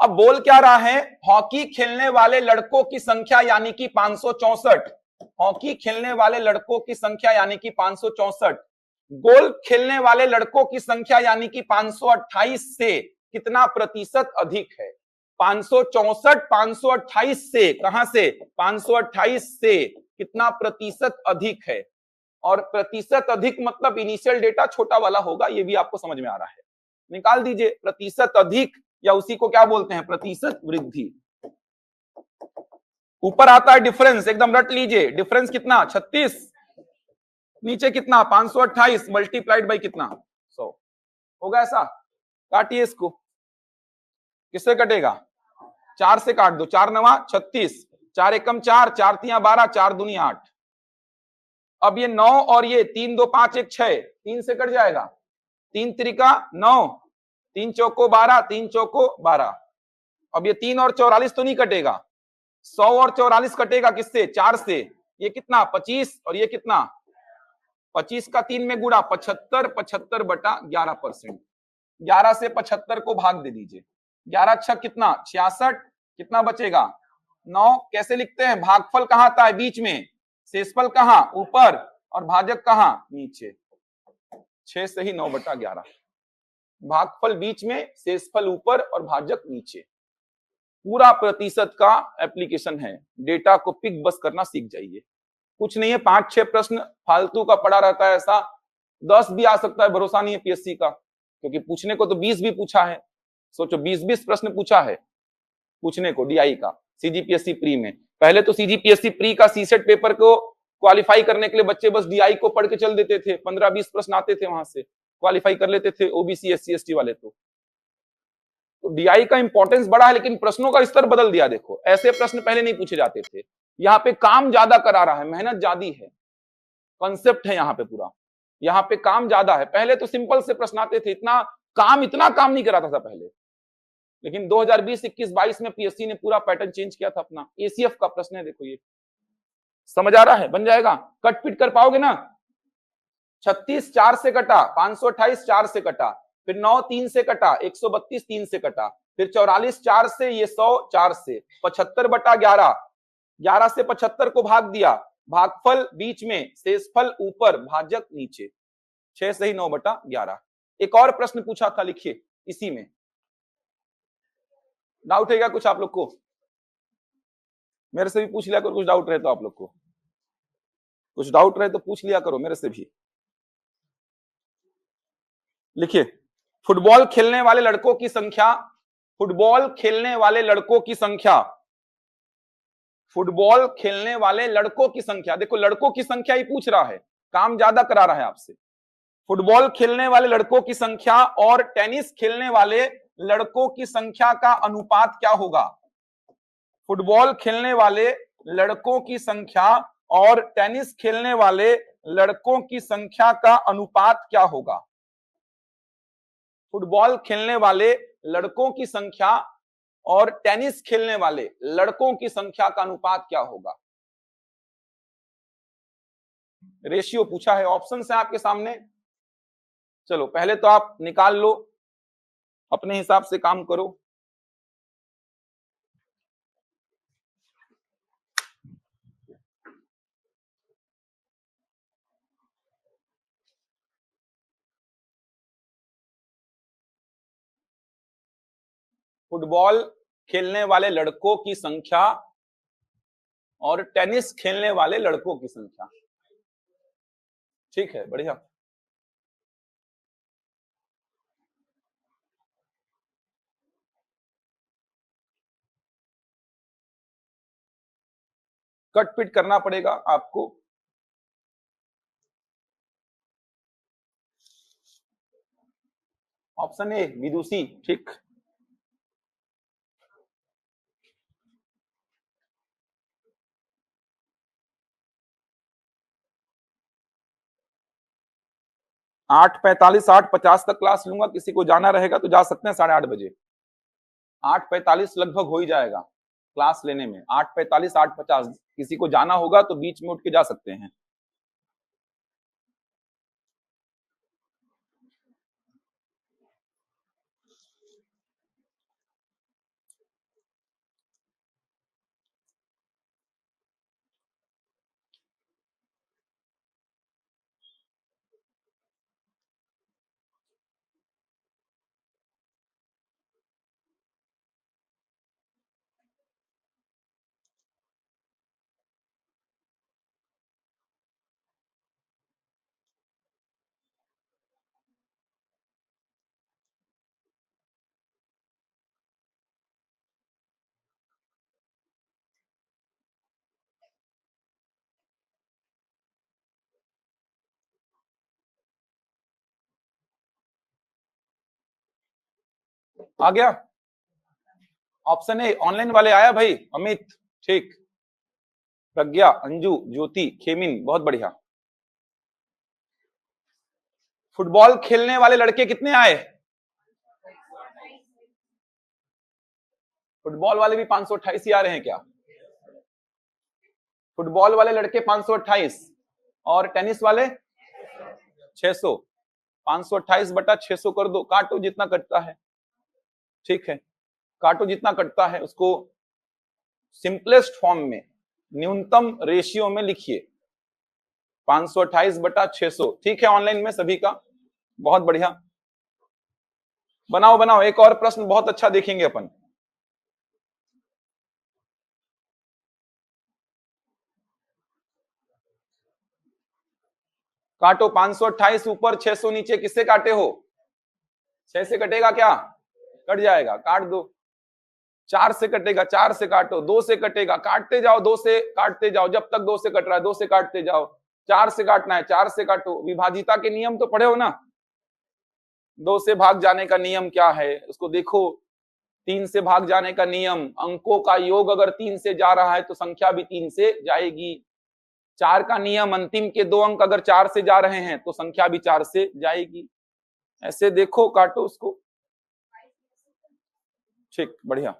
Speaker 1: अब बोल क्या रहा है, हॉकी खेलने वाले लड़कों की संख्या यानी कि 564, हॉकी खेलने वाले लड़कों की संख्या यानी कि 564, गोल्फ खेलने वाले लड़कों की संख्या यानी कि 528 से कितना प्रतिशत अधिक है, 564 528 से, कहां से 528 से कितना प्रतिशत अधिक है, और प्रतिशत अधिक मतलब इनिशियल डेटा छोटा वाला होगा, ये भी आपको समझ में आ रहा है, निकाल दीजिए प्रतिशत अधिक, या उसी को क्या बोलते हैं प्रतिशत वृद्धि। ऊपर आता है डिफरेंस, एकदम रट लीजिए, डिफरेंस कितना 36, नीचे कितना 528 मल्टीप्लाइड बाई कितना 100, होगा ऐसा, काटिए इसको, किससे कटेगा 4 से काट दो, 4 नवा 36, 4 एकम 4, 4 तियां 12, 4 दूनी 8। अब ये 9 और ये 3 2 5 1 6, 3 से कट जाएगा, 3 त्रिका 9, 3 चौको 12, 3 चौको 12। अब ये 3 और 44 तो नहीं कटेगा, 100 और 44 कटेगा किससे? 4 से। ये कितना? 25, और ये कितना? 25 का 3 में गुणा, 75, 75 बटा 11%। 11 से 75 को भाग दे दीजिए, 11 छह कितना? 66। कितना बचेगा? 9। कैसे लिखते हैं? भागफल कहां आता है? बीच में। शेषफल कहां? ऊपर। और भाजक कहां? नीचे। 6 से ही 9 बटा 11। भागफल बीच में, शेषफल ऊपर और भाजक नीचे। पूरा प्रतिशत का एप्लीकेशन है। डेटा को पिक बस करना सीख जाइए। कुछ नहीं है, 5-6 प्रश्न फालतू का पड़ा रहता है, ऐसा 10 भी आ सकता है, भरोसा नहीं है पीएससी का, क्योंकि पूछने को तो 20 भी पूछा है। सोचो 20-20 प्रश्न पूछा है पूछने को डीआई का सीजीपीएससी प्री में। पहले तो सीजीपीएससी प्री का सीसेट पेपर को क्वालिफाई करने के लिए बच्चे बस डीआई को पढ़ के चल देते थे, 15-20 प्रश्न आते थे, वहां से क्वालिफाई कर लेते थे ओबीसी एससी एसटी वाले। तो डीआई का इंपॉर्टेंस बड़ा है, लेकिन प्रश्नों का स्तर बदल दिया। देखो ऐसे प्रश्न पहले नहीं पूछे जाते थे, यहाँ पे काम ज्यादा करा रहा है, मेहनत ज्यादा है, कॉन्सेप्ट है यहाँ पे पूरा, यहाँ पे काम ज्यादा है। पहले तो सिंपल से प्रश्न आते थे, इतना काम नहीं कराता था पहले, लेकिन 2020, 21, 22 में पीएससी ने पूरा पैटर्न चेंज किया था अपना। एसीएफ का प्रश्न है, देखो ये समझ आ रहा है? बन जाएगा, कट पिट कर पाओगे ना? 36 4 से कटा, 528 4 से कटा, फिर 9 3 से कटा, 132 3 से कटा, फिर 44 4 से, ये 100 4 से, 75 बटा 11, 11 से 75 को भाग दिया, भागफल बीच में, शेषफल ऊपर, भाजक नीचे। 6 से ही 9 बटा 11। एक और प्रश्न पूछा था, लिखिए इसी में। डाउट है क्या कुछ आप लोग को? मेरे से भी पूछ लिया करो, कुछ डाउट रहे तो आप लोग को, कुछ डाउट रहे तो पूछ लिया करो मेरे से भी। लिखिए, फुटबॉल खेलने वाले लड़कों की संख्या, फुटबॉल खेलने वाले लड़कों की संख्या, फुटबॉल खेलने वाले लड़कों की संख्या। देखो लड़कों की संख्या ही पूछ रहा है, काम ज्यादा करा रहा है आपसे। फुटबॉल खेलने वाले लड़कों की संख्या और टेनिस खेलने वाले लड़कों की संख्या का अनुपात क्या होगा? फुटबॉल खेलने वाले लड़कों की संख्या और टेनिस खेलने वाले लड़कों की संख्या का अनुपात क्या होगा? फुटबॉल खेलने वाले लड़कों की संख्या और टेनिस खेलने वाले लड़कों की संख्या का अनुपात क्या होगा? रेशियो पूछा है, ऑप्शन है आपके सामने। चलो पहले तो आप निकाल लो, अपने हिसाब से काम करो। फुटबॉल खेलने वाले लड़कों की संख्या और टेनिस खेलने वाले लड़कों की संख्या। ठीक है, बढ़िया। कट पिट करना पड़ेगा आपको। ऑप्शन ए विदुषी, ठीक। आठ 45 8:50 तक क्लास लूंगा, किसी को जाना रहेगा तो जा सकते हैं 8:30 बजे। 8:45 लगभग हो ही जाएगा क्लास लेने में, 8:45 8:50। किसी को जाना होगा तो बीच में उठ के जा सकते हैं। आ गया? ऑप्शन ए ऑनलाइन वाले आया भाई, अमित, ठीक, प्रज्ञा, अंजू, ज्योति, खेमिन, बहुत बढ़िया। फुटबॉल खेलने वाले लड़के कितने आए? फुटबॉल वाले भी 528 ही आ रहे हैं क्या? फुटबॉल वाले लड़के 528 और टेनिस वाले 600। 528 बटा 600 कर दो, काटो जितना कटता है, ठीक है, काटो जितना कटता है उसको सिंपलेस्ट फॉर्म में न्यूनतम रेशियो में लिखिए, 528 बटा 600, ठीक है। ऑनलाइन में सभी का बहुत बढ़िया, बनाओ बनाओ। एक और प्रश्न बहुत अच्छा देखेंगे अपन। काटो, 528 ऊपर 600 नीचे, किससे काटे हो? 6 से कटेगा क्या? कट जाएगा, काट दो। 4 से कटेगा, 4 से काटो। 2 से कटेगा, काटते जाओ, 2 से काटते जाओ, जब तक 2 से कट रहा है 2 से काटते जाओ। 4 से काटना है, 4 से काटो। विभाजिता के नियम तो पढ़े हो ना, 2 से भाग जाने का नियम क्या है उसको देखो। 3 से भाग जाने का नियम, अंकों का योग अगर 3 से जा रहा है तो संख्या भी 3 से जाएगी। 4 का नियम, अंतिम के 2 अंक अगर 4 से जा रहे हैं तो संख्या भी 4 से जाएगी। ऐसे देखो, काटो उसको, ठीक, बढ़िया।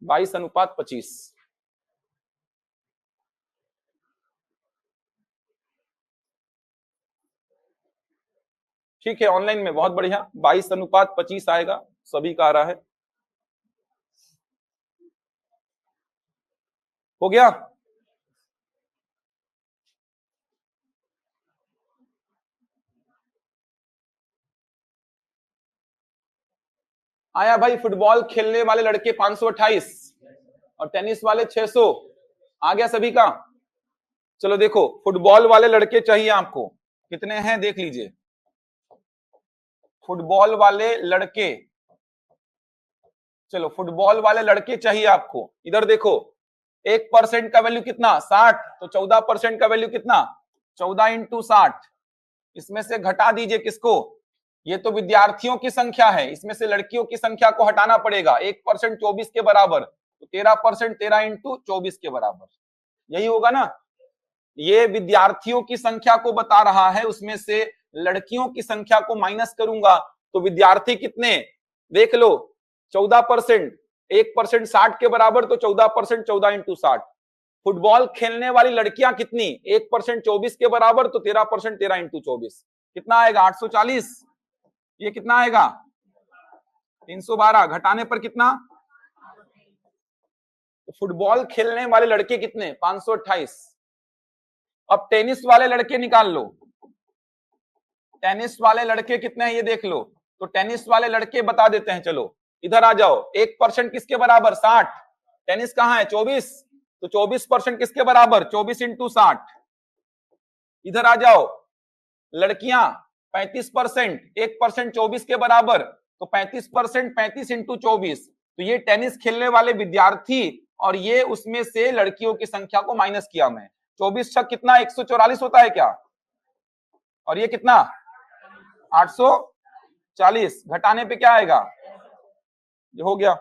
Speaker 1: 22:25। ठीक है, ऑनलाइन में बहुत बढ़िया, 22:25 आएगा, सभी का आ रहा है। हो गया? आया भाई, फुटबॉल खेलने वाले लड़के 528 और टेनिस वाले 600, आ गया सभी का। चलो देखो, फुटबॉल वाले लड़के चाहिए आपको, कितने हैं देख लीजिए। फुटबॉल वाले लड़के, चलो फुटबॉल वाले लड़के चाहिए आपको। इधर देखो, 1% का वैल्यू कितना? 60, तो 14% का वैल्यू कितना? 14 इंटू 60। इसमें से घटा दीजिए किसको? ये तो विद्यार्थियों की संख्या है, इसमें से लड़कियों की संख्या को हटाना पड़ेगा। 1% 24 के बराबर, तो 13%, 13 इंटू 24 के बराबर, यही होगा ना। ये विद्यार्थियों की संख्या को बता रहा है, उसमें से लड़कियों की संख्या को माइनस करूंगा तो विद्यार्थी कितने देख लो, 14%, 1% 60 के बराबर, तो 14%, 14 इंटू 60। फुटबॉल खेलने वाली लड़कियां कितनी? 1% 24 के बराबर, तो 13%, 13 इंटू 24, कितना आएगा? 840। ये कितना आएगा? 312, घटाने पर कितना? तो फुटबॉल खेलने वाले लड़के कितने? 528। अब टेनिस वाले लड़के निकाल लो, टेनिस वाले लड़के कितने हैं ये देख लो। तो टेनिस वाले लड़के बता देते हैं, चलो इधर आ जाओ। 1% किसके बराबर? 60। टेनिस कहां है? 24, तो 24% किसके बराबर? 24 इंटू 60। इधर आ जाओ, लड़कियां 35%, 1% 24 के बराबर, तो 35%, 35 इंटू 24। तो ये टेनिस खेलने वाले विद्यार्थी, और ये उसमें से लड़कियों की संख्या को माइनस किया मैं। 24 छक कितना? 144 होता है क्या? और ये कितना? 840, घटाने पे क्या आएगा? ये हो गया।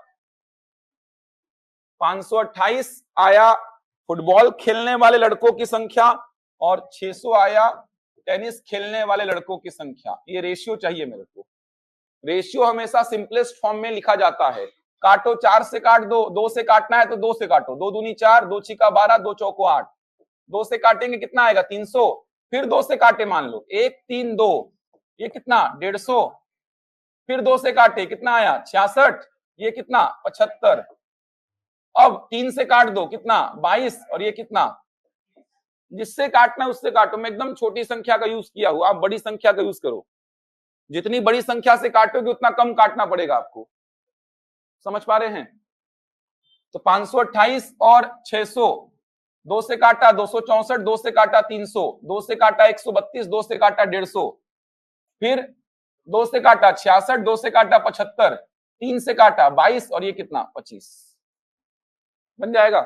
Speaker 1: 528 आया फुटबॉल खेलने वाले लड़कों की संख्या, और 600 आया टेनिस खेलने वाले लड़कों की संख्या। ये रेशियो चाहिए मेरे को। रेशियो हमेशा सिंपलेस्ट फॉर्म में लिखा जाता है। काटो, 4 से काट दो, 2 से काटना है तो 2 से काटो। 2 दूनी 4, 2 छिका 12, 2 चौको 8। 2 से काटेंगे कितना आएगा? 300। फिर 2 से काटे, मान लो 1 3 2, ये कितना? 150। फिर 2 से काटे, कितना आया? 66। ये कितना? 75। अब 3 से काट दो, कितना? 22। और ये कितना? जिससे काटना है उससे काटो, मैं एकदम छोटी संख्या का यूज किया हूं, आप बड़ी संख्या का यूज करो। जितनी बड़ी संख्या से काटोगे उतना कम काटना पड़ेगा आपको, समझ पा रहे हैं? तो 528 और 600, 2 से काटा 264, 2 से काटा 300, 2 से काटा 132, 2 से काटा 150, फिर 2 से काटा 66, 2 से काटा 75, 3 से काटा 22, और ये कितना? 25। बन जाएगा।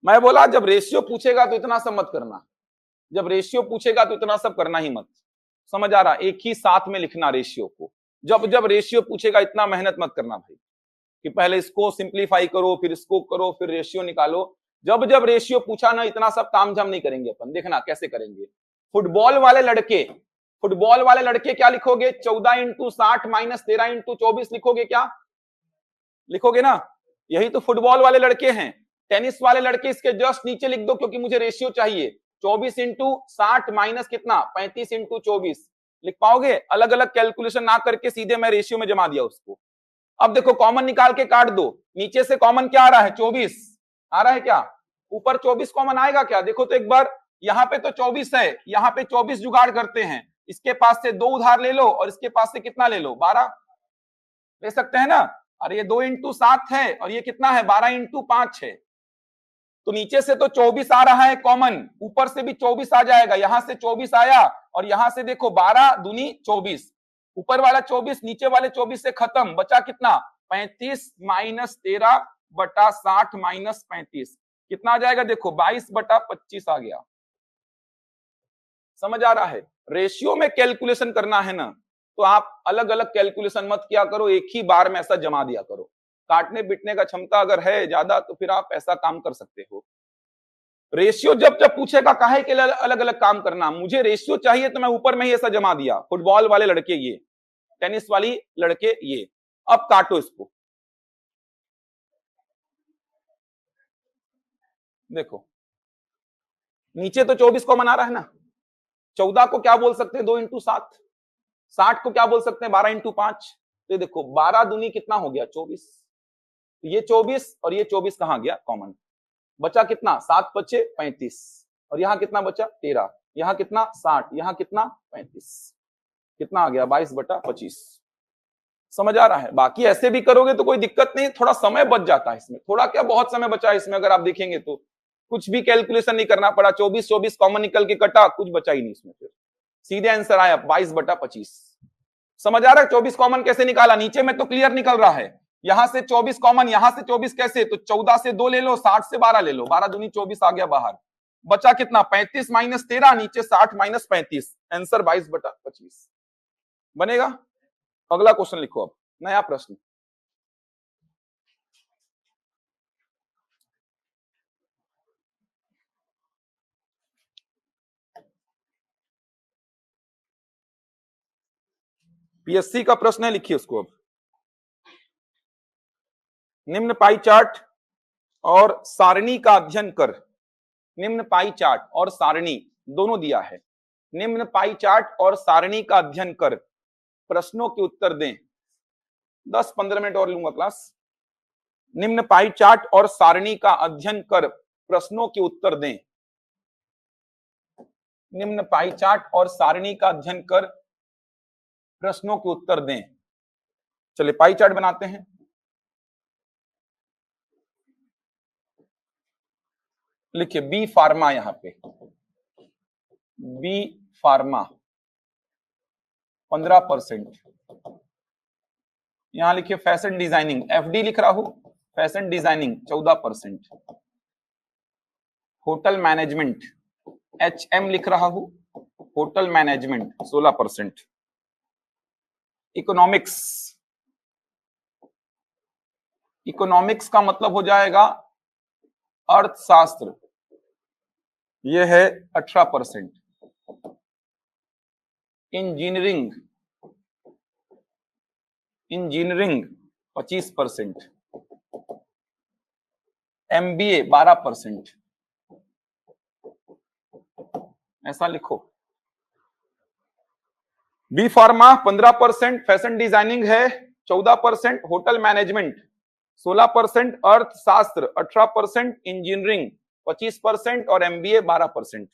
Speaker 1: मैं बोला जब रेशियो पूछेगा तो इतना सब मत करना, जब रेशियो पूछेगा तो इतना सब करना ही मत। समझ आ रहा? एक ही साथ में लिखना रेशियो को। जब जब रेशियो पूछेगा इतना मेहनत मत करना भाई, कि पहले इसको सिंप्लीफाई करो, फिर इसको करो, फिर रेशियो निकालो। जब जब रेशियो पूछा ना, इतना सब तामझाम नहीं करेंगे अपन। देखना कैसे करेंगे। फुटबॉल वाले लड़के क्या लिखोगे? 14 इंटू 60 माइनस 13 इंटू 24 लिखोगे क्या? लिखोगे ना? यही तो फुटबॉल वाले लड़के हैं। टेनिस वाले लड़के इसके जस्ट नीचे लिख दो, क्योंकि मुझे रेशियो चाहिए। 24 इंटू 60 माइनस कितना? 35 इंटू 24 लिख पाओगे? अलग अलग कैलकुलेशन ना करके सीधे मैं रेशियो में जमा दिया उसको। अब देखो कॉमन निकाल के काट दो। नीचे से कॉमन क्या आ रहा है? 24 आ रहा है क्या? ऊपर 24 कॉमन आएगा क्या? देखो तो एक बार, यहाँ पे तो 24 है, यहाँ पे 24 जुगाड़ करते हैं। इसके पास से 2 उधार ले लो और इसके पास से कितना ले लो? 12 ले सकते हैं ना? अरे ये 2 इंटू 7 है और ये कितना है? 12 इंटू 5 है। तो नीचे से तो 24 आ रहा है कॉमन, ऊपर से भी 24 आ जाएगा। यहां से 24 आया और यहां से देखो 12 दूनी 24, ऊपर वाला 24 नीचे वाले 24 से खत्म। बचा कितना? 35 माइनस 13 बटा 60 माइनस 35 कितना आ जाएगा? देखो 22 बटा 25 आ गया। समझ आ रहा है? रेशियो में कैलकुलेशन करना है ना, तो आप अलग अलग कैलकुलेशन मत किया करो, एक ही बार में ऐसा जमा दिया करो। काटने बिटने का क्षमता अगर है ज्यादा तो फिर आप ऐसा काम कर सकते हो। रेशियो जब जब पूछेगा काहे के अलग अलग काम करना, मुझे रेशियो चाहिए तो मैं ऊपर में ही ऐसा जमा दिया। फुटबॉल वाले लड़के ये, टेनिस वाली लड़के ये। अब काटो इसको। देखो नीचे तो 24 को मना रहा है ना। 14 को क्या बोल सकते हैं? 2 इंटू 7। 60 को क्या बोल सकते हैं? 12 इंटू 5। तो देखो 12 दूनी कितना हो गया? 24। ये 24 और ये 24 कहां गया? कॉमन। बचा कितना? 7 बचे 35 और यहां कितना बचा? 13। यहां कितना? 60। यहां कितना? 35। कितना आ गया? 22 बटा 25। समझ आ रहा है? बाकी ऐसे भी करोगे तो कोई दिक्कत नहीं, थोड़ा समय बच जाता है इसमें। थोड़ा क्या, बहुत समय बचा है इसमें। अगर आप देखेंगे तो कुछ भी कैलकुलेशन नहीं करना पड़ा। 24 कॉमन निकल के कटा, कुछ बचा ही नहीं इसमें। फिर सीधे आंसर आया 22 बटा 25। समझ आ रहा है? 24 कॉमन कैसे निकाला? नीचे में तो क्लियर निकल रहा है। यहां से 24 कॉमन, यहां से 24 कैसे? तो 14 से 2 ले लो, 60 से 12 ले लो। 12 दूनी 24 आ गया बाहर। बचा कितना? 35 माइनस 13, नीचे 60 माइनस 35, आंसर 22 बटा 25 बनेगा। अगला क्वेश्चन लिखो। अब नया प्रश्न। पीएससी का प्रश्न है, लिखिए उसको। अब निम्न पाई चार्ट और सारणी का अध्ययन कर। निम्न पाई चार्ट और सारणी दोनों दिया है। निम्न पाई चार्ट और सारणी का अध्ययन कर, प्रश्नों के उत्तर दें। 10-15 मिनट और लूंगा क्लास। निम्न पाई चार्ट और सारणी का अध्ययन कर, प्रश्नों के उत्तर दें। निम्न पाई चार्ट और सारणी का अध्ययन कर, प्रश्नों के उत्तर दें। चलिए पाई चार्ट बनाते हैं। लिखिए बी फार्मा, यहां पे बी फार्मा 15%। यहां लिखिए फैशन डिजाइनिंग, एफडी लिख रहा हूं, fashion designing 14%। Hotel management HM लिख रहा हूं, होटल मैनेजमेंट 16%। इकोनॉमिक्स, इकोनॉमिक्स का मतलब हो जाएगा अर्थशास्त्र, यह है 18%। Engineering, engineering 25%। एमबीए 12%। ऐसा लिखो। बी फार्मा 15%, फैशन डिजाइनिंग है 14%, होटल मैनेजमेंट 16%, अर्थशास्त्र 18%, इंजीनियरिंग 25% और एमबीए 12%।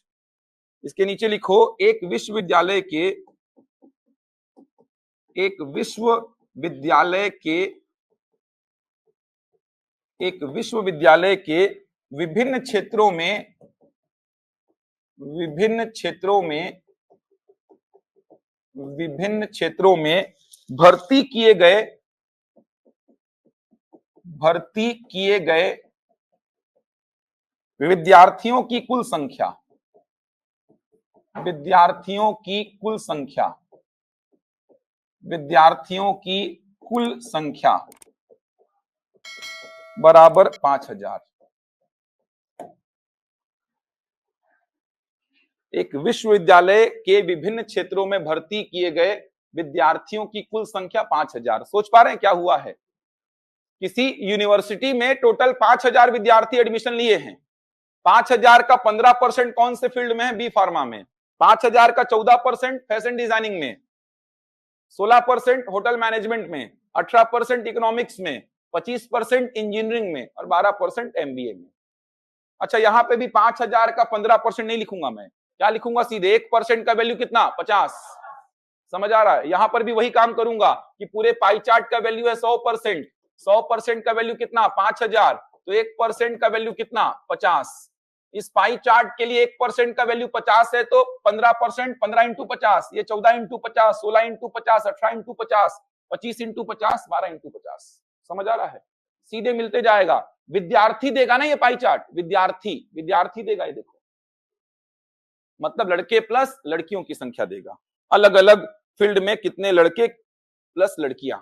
Speaker 1: इसके नीचे लिखो एक विश्वविद्यालय के, एक विश्वविद्यालय के, एक विश्वविद्यालय के विभिन्न क्षेत्रों में, विभिन्न क्षेत्रों में, विभिन्न क्षेत्रों में भर्ती किए गए, भर्ती किए गए विद्यार्थियों की कुल संख्या, विद्यार्थियों की कुल संख्या, विद्यार्थियों की कुल संख्या बराबर 5000। एक विश्वविद्यालय के विभिन्न क्षेत्रों में भर्ती किए गए विद्यार्थियों की कुल संख्या 5000। सोच पा रहे हैं क्या हुआ है? किसी यूनिवर्सिटी में टोटल 5000 विद्यार्थी एडमिशन लिए हैं। 5000 का 15% कौन से फील्ड में है? बी फार्मा में। 5000 का 14% फैशन डिजाइनिंग में, 16% होटल मैनेजमेंट में, 18% इकोनॉमिक्स में, 25% इंजीनियरिंग में और 12% एमबीए में। अच्छा, यहां पे भी 5000 का 15% नहीं लिखूंगा मैं, क्या लिखूंगा? सीधे 1% का वैल्यू कितना? 50। समझ आ रहा है? यहां पर भी वही काम करूंगा कि पूरे पाई चार्ट का वैल्यू है 100%। 100% का वैल्यू कितना? 5000। तो 1% का वैल्यू कितना? 50। इस पाई चार्ट के लिए 1% का वैल्यू 50 है, तो 15%, 15 इंटू 50, ये 14 into 50, 16 into 50, 18 into 50, 25 into 50, 12 into 50। समझ आ रहा है? सीधे मिलते जाएगा। विद्यार्थी देगा ना ये पाई चार्ट, विद्यार्थी देगा। ये देखो, मतलब लड़के प्लस लड़कियों की संख्या देगा। अलग अलग फील्ड में कितने लड़के प्लस लड़कियां।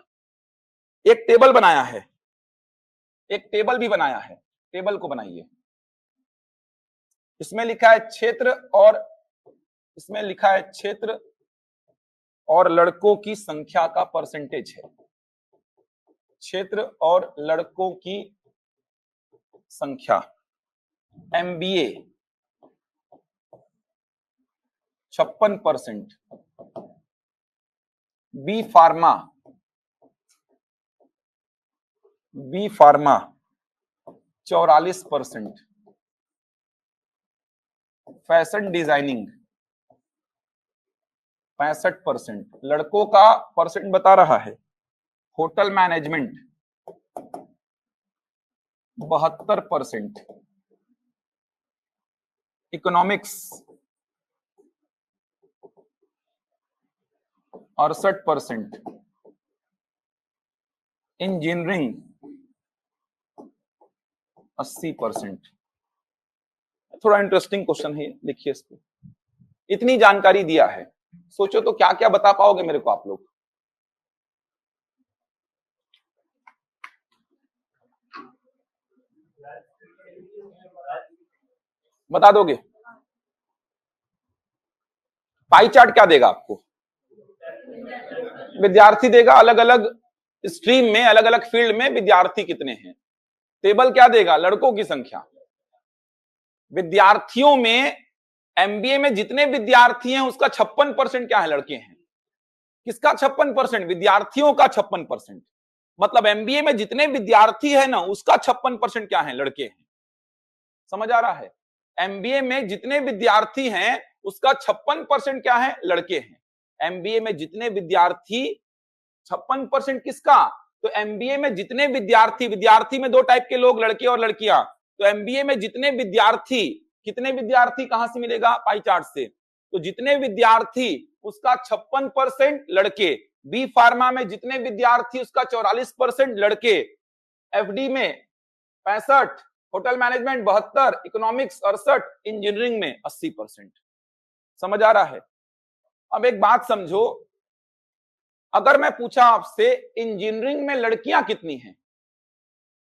Speaker 1: एक टेबल बनाया है, एक टेबल भी बनाया है। टेबल को बनाइए। इसमें लिखा है क्षेत्र, और इसमें लिखा है क्षेत्र और लड़कों की संख्या का परसेंटेज है। क्षेत्र और लड़कों की संख्या। MBA 56%, B pharma 44%, fashion designing 65%, लड़कों का परसेंट बता रहा है। Hotel management 72%, economics 68%, engineering 80%। थोड़ा इंटरेस्टिंग क्वेश्चन है, लिखिए इसको। इतनी जानकारी दिया है, सोचो तो क्या क्या बता पाओगे मेरे को आप लोग? बता दोगे? पाई चार्ट क्या देगा आपको? विद्यार्थी देगा। अलग अलग स्ट्रीम में, अलग अलग फील्ड में विद्यार्थी कितने हैं। टेबल क्या देगा? लड़कों की संख्या। विद्यार्थियों में एमबीए में जितने विद्यार्थी हैं उसका 56% क्या है? लड़के हैं। किसका 56%? विद्यार्थियों का 56%। मतलब एमबीए में जितने विद्यार्थी है ना, उसका 56% क्या है? लड़के हैं। समझ आ रहा है? एमबीए में जितने विद्यार्थी हैं उसका 56% क्या है? लड़के हैं। एमबीए में जितने विद्यार्थी, 56% किसका? तो एमबीए में जितने विद्यार्थी, विद्यार्थी में दो टाइप के लोग, लड़के और लड़कियां। तो एमबीए में जितने विद्यार्थी, कितने विद्यार्थी कहां से मिलेगा? पाई चार्ट से। तो जितने विद्यार्थी उसका 56% लड़के। बी फार्मा में जितने विद्यार्थी उसका 44% लड़के। एफडी में 65, होटल मैनेजमेंट 72, इकोनॉमिक्स 68, इंजीनियरिंग में 80%। समझ आ रहा है? अब एक बात समझो, अगर मैं पूछा आपसे इंजीनियरिंग में लड़कियां कितनी हैं,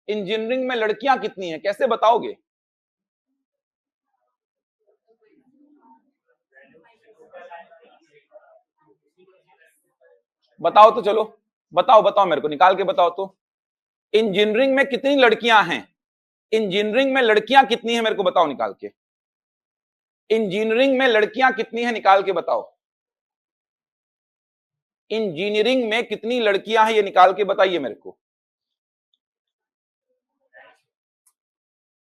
Speaker 1: इंजीनियरिंग में लड़कियां कितनी हैं, कैसे बताओगे? बताओ तो, चलो बताओ, बताओ मेरे को, निकाल के बताओ तो। इंजीनियरिंग में कितनी लड़कियां हैं? इंजीनियरिंग में लड़कियां कितनी हैं, मेरे को बताओ निकाल के। इंजीनियरिंग में लड़कियां कितनी हैं, निकाल के बताओ। इंजीनियरिंग में कितनी लड़कियां हैं, ये निकाल के बताइए मेरे को।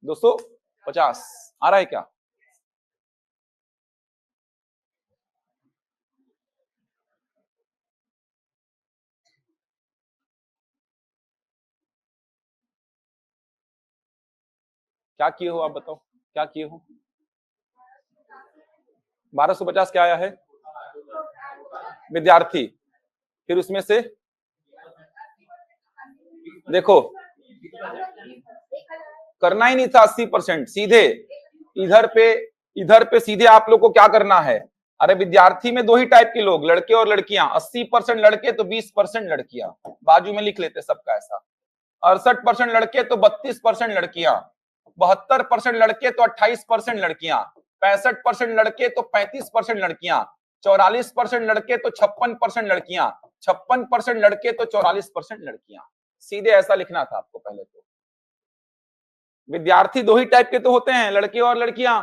Speaker 1: 250 आ रहा है क्या? क्या किए हो आप बताओ, क्या किए हो? 1250 क्या आया है? विद्यार्थी। फिर उसमें से देखो, करना ही नहीं था 80%, सीधे इधर पे सीधे आप लोग को क्या करना है? अरे विद्यार्थी में दो ही टाइप के लोग, लड़के और लड़कियां। 80% लड़के तो 20% लड़कियां। बाजू में लिख लेते सबका ऐसा। 68% लड़के तो 32% लड़कियां, 72% लड़के तो 28% लड़कियां, 65% लड़के तो 35% लड़कियां, 44% लड़के तो 56% लड़कियां, 56% लड़के तो 44% लड़कियां। सीधे ऐसा लिखना था आपको पहले। तो विद्यार्थी दो ही टाइप के तो होते हैं, लड़के और लड़कियां।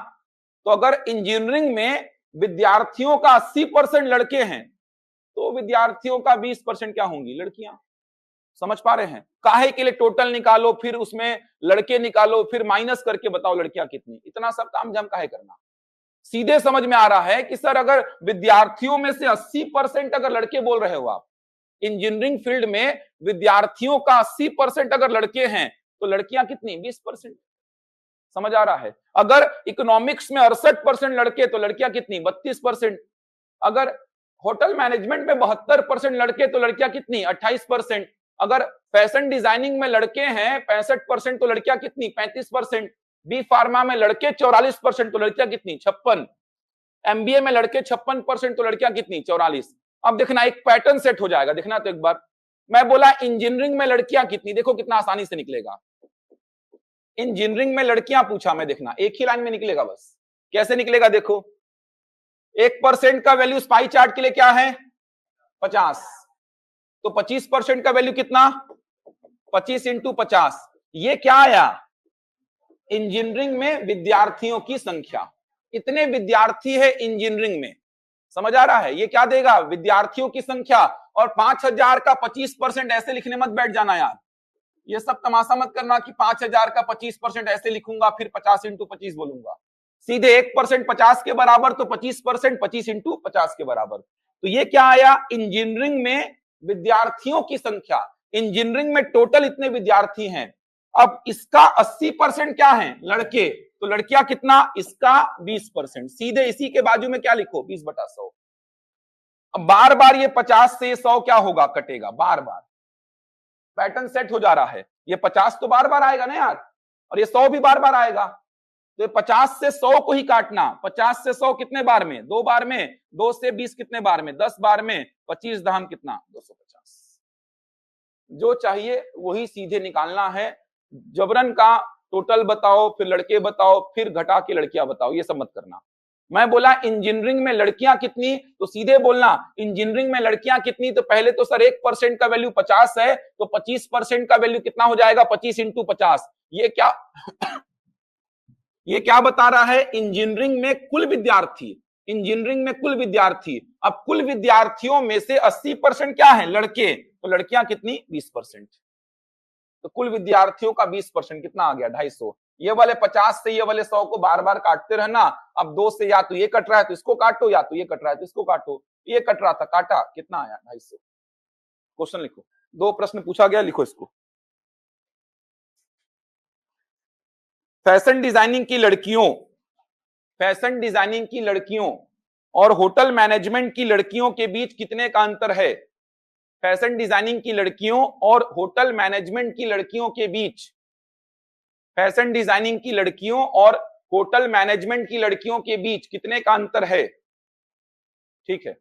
Speaker 1: तो अगर इंजीनियरिंग में विद्यार्थियों का 80% लड़के हैं तो विद्यार्थियों का 20% क्या होंगी, लड़कियां। समझ पा रहे हैं? काहे के लिए टोटल निकालो, फिर उसमें लड़के निकालो, फिर माइनस करके बताओ लड़कियां कितनी, इतना सब काम जम काहे करना। सीधे समझ में आ रहा है कि सर अगर विद्यार्थियों में से 80% अगर लड़के बोल रहे हो आप, इंजीनियरिंग फील्ड में विद्यार्थियों का 80% अगर लड़के हैं तो लड़कियां कितनी, 20%। समझ आ रहा है? अगर इकोनॉमिक्स में 68% लड़के तो लड़कियां कितनी, 32%। अगर होटल मैनेजमेंट में 72% लड़के तो लड़कियां कितनी, 28%। अगर फैशन डिजाइनिंग में लड़के हैं 65% तो लड़कियां कितनी, 35%। बी फार्मा में लड़के 44% तो लड़कियां कितनी, 56। एमबीए में लड़के 56% तो लड़कियां कितनी, 44। अब देखना एक पैटर्न सेट हो जाएगा, देखना तो एक बार। मैं बोला इंजीनियरिंग में लड़कियां कितनी, देखो कितना आसानी से निकलेगा। इंजीनियरिंग में लड़कियां पूछा मैं, देखना एक ही लाइन में निकलेगा बस। कैसे निकलेगा देखो, 1% का वैल्यू स्पाई चार्ट के लिए क्या है, 50। तो 25% का वैल्यू कितना, 25 इंटू 50। ये क्या आया, इंजीनियरिंग में विद्यार्थियों की संख्या। इतने विद्यार्थी है इंजीनियरिंग में। समझ आ रहा है? ये क्या देगा, विद्यार्थियों की संख्या। और 5000 का 25% ऐसे लिखने मत बैठ जाना यार, ये सब तमाशा मत करना कि 5000 का 25% ऐसे लिखूंगा फिर 50 इंटू 25 बोलूंगा। सीधे 1% 50 के बराबर तो 25% 25 इंटू 50 के बराबर। तो ये क्या आया, इंजीनियरिंग में विद्यार्थियों की संख्या। इंजीनियरिंग में टोटल इतने विद्यार्थी हैं। अब इसका 80% क्या है, लड़के, तो लड़कियां कितना, इसका 20%। सीधे इसी के बाजू में क्या लिखो, 20/100। अब बार बार ये 50 से 100 क्या होगा, कटेगा बार बार। पैटर्न सेट हो जा रहा है। ये 50 तो बार बार आएगा ना यार, और ये 100 भी बार बार आएगा। तो 50 से 100 को ही काटना। 50 से 100 कितने बार में, 2 बार में। 2 से 20 कितने बार में, 10 बार में। 25 दहम कितना, 250। जो चाहिए वही सीधे निकालना है। जबरन का टोटल बताओ, फिर लड़के बताओ, फिर घटा के लड़कियां बताओ, ये सब मत करना। मैं बोला इंजीनियरिंग में लड़कियां कितनी, तो सीधे बोलना इंजीनियरिंग में लड़कियां कितनी। तो पहले तो सर 1% का वैल्यू 50 है, तो 25% का वैल्यू कितना हो जाएगा, 25 इंटू 50। ये क्या ये क्या बता रहा है, इंजीनियरिंग में कुल विद्यार्थी। इंजीनियरिंग में कुल विद्यार्थी। अब कुल विद्यार्थियों में से 80% क्या है, लड़के, तो लड़कियां कितनी, 20%। तो कुल विद्यार्थियों का 20% कितना आ गया, 250। ये वाले 50 से ये वाले 100 को बार बार काटते रहना। अब 2 से या तो ये कट रहा है तो इसको काटो, या तो ये कट रहा है तो इसको काटो। ये कट रहा था, काटा, कितना आया, 250। क्वेश्चन लिखो, 2 प्रश्न पूछा गया, लिखो इसको। फैशन डिजाइनिंग की लड़कियों, फैशन डिजाइनिंग की लड़कियों और होटल मैनेजमेंट की लड़कियों के बीच कितने का अंतर है। फैशन डिजाइनिंग की लड़कियों और होटल मैनेजमेंट की लड़कियों के बीच, फैशन डिजाइनिंग की लड़कियों और होटल मैनेजमेंट की लड़कियों के बीच कितने का अंतर है। ठीक है,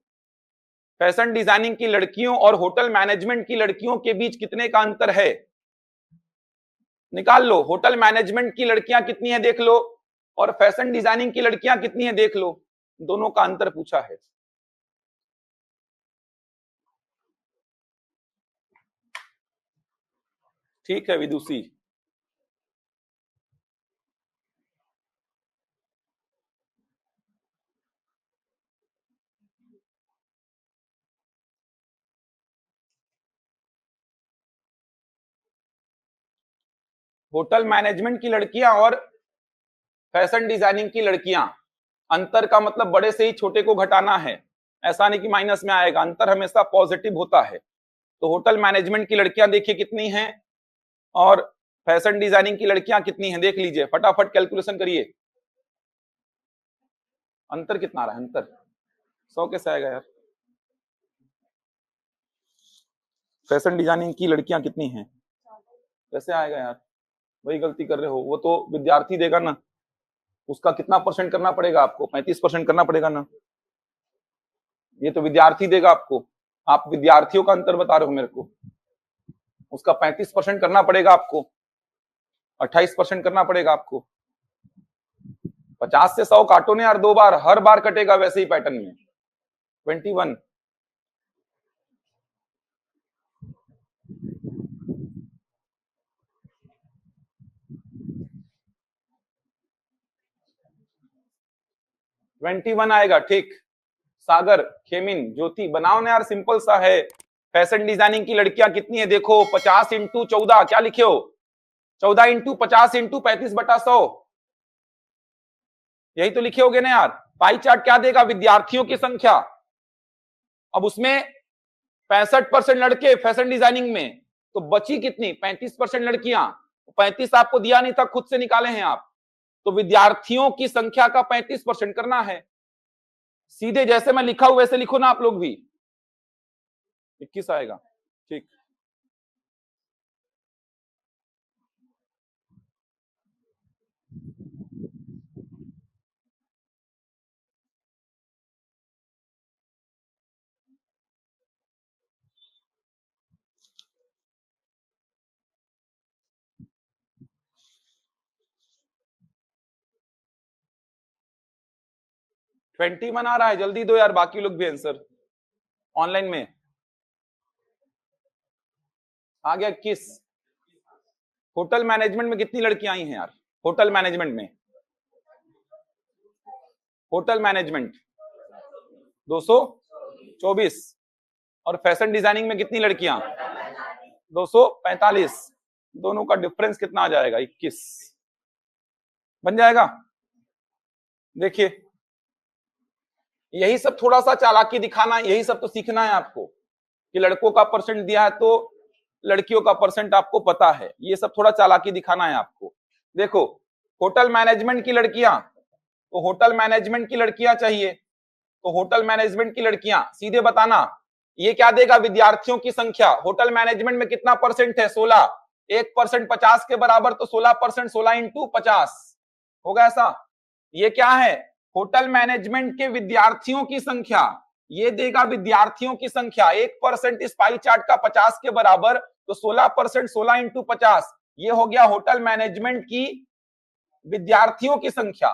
Speaker 1: फैशन डिजाइनिंग की लड़कियों और होटल मैनेजमेंट की लड़कियों के बीच कितने का अंतर है, निकाल लो। होटल मैनेजमेंट की लड़कियां कितनी है देख लो, और फैशन डिजाइनिंग की लड़कियां कितनी है देख लो। दोनों का अंतर पूछा है। ठीक है विदुषी, होटल मैनेजमेंट की लड़कियां और फैशन डिजाइनिंग की लड़कियां, अंतर का मतलब बड़े से ही छोटे को घटाना है, ऐसा नहीं कि माइनस में आएगा। अंतर हमेशा पॉजिटिव होता है। तो होटल मैनेजमेंट की लड़कियां देखिए कितनी हैं और फैशन डिजाइनिंग की लड़कियां कितनी हैं, देख लीजिए, फटाफट कैलकुलेशन करिए। अंतर कितना रहा है, अंतर 100 कैसे आएगा यार। फैशन डिजाइनिंग की लड़कियां कितनी हैं, कैसे आएगा यार, वही गलती कर रहे हो। वो तो विद्यार्थी देगा ना, उसका कितना परसेंट करना पड़ेगा आपको, 35% करना पड़ेगा ना। ये तो विद्यार्थी देगा आपको, आप विद्यार्थियों का अंतर बता रहे हो मेरे को। उसका 35% करना पड़ेगा आपको, 28% करना पड़ेगा आपको। 50 से 100 काटो ने यार 2 बार, हर बार कटेगा वैसे ही पैटर्न में। 21 21 आएगा, ठीक। सागर, खेमिन, ज्योति, बनाओ ना यार, सिंपल सा है। फैशन डिजाइनिंग की लड़कियां कितनी है देखो, 50 इंटू 14, क्या लिखे हो, 14 इंटू 50 इंटू 35/100, यही तो लिखे होगे ना यार। पाई चार्ट क्या देगा, विद्यार्थियों की संख्या। अब उसमें 65% लड़के फैशन डिजाइनिंग में, तो बची कितनी, 35% लड़कियां। 35 आपको दिया नहीं था, खुद से निकाले हैं आप। तो विद्यार्थियों की संख्या का 35% करना है। सीधे जैसे मैं लिखा हूं वैसे लिखो ना आप लोग भी। 21 आएगा, ठीक। ट्वेंटी वन आ रहा है, जल्दी दो यार, बाकी लोग भी आंसर ऑनलाइन में। आ गया 21। होटल मैनेजमेंट में कितनी लड़कियां आई हैं यार, होटल मैनेजमेंट में, होटल मैनेजमेंट 224। और फैशन डिजाइनिंग में कितनी लड़कियां, 245। दोनों का डिफरेंस कितना आ जाएगा, 21 बन जाएगा। देखिए, यही सब थोड़ा सा चालाकी दिखाना, यही सब तो सीखना है आपको, कि लड़कों का परसेंट दिया है तो लड़कियों का परसेंट आपको पता है, ये सब थोड़ा चालाकी दिखाना है आपको। देखो, होटल मैनेजमेंट की लड़कियां, तो होटल मैनेजमेंट की लड़कियां चाहिए, तो होटल मैनेजमेंट की लड़कियां, सीधे बताना ये क्या देगा, विद्यार्थियों की संख्या। होटल मैनेजमेंट में कितना परसेंट है, 16। 1% 50 के बराबर, तो 16%, 16 इंटू 50 होगा ऐसा। ये क्या है, होटल मैनेजमेंट के विद्यार्थियों की संख्या, ये देगा विद्यार्थियों की संख्या। 1% इस पाई चार्ट का 50 के बराबर, तो 16%, 16 इंटू 50, ये हो गया होटल मैनेजमेंट की विद्यार्थियों की संख्या।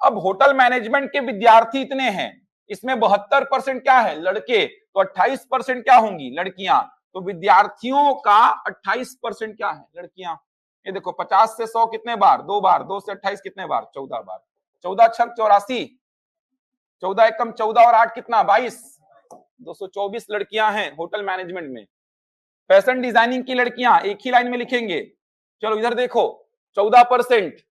Speaker 1: अब होटल मैनेजमेंट के विद्यार्थी इतने हैं, इसमें 72% क्या है, लड़के, तो 28% क्या होंगी, लड़कियां। तो विद्यार्थियों का 28% क्या है, लड़कियां। ये देखो, 50 से 100 कितने बार, 2 बार, 2 से 28 कितने बार, 14 बार। 14 छक 84, 14 एकम 14 और 8 कितना, 22। 224 लड़कियां हैं होटल मैनेजमेंट में। फैशन डिजाइनिंग की लड़कियां एक ही लाइन में लिखेंगे। चलो इधर देखो, 14%,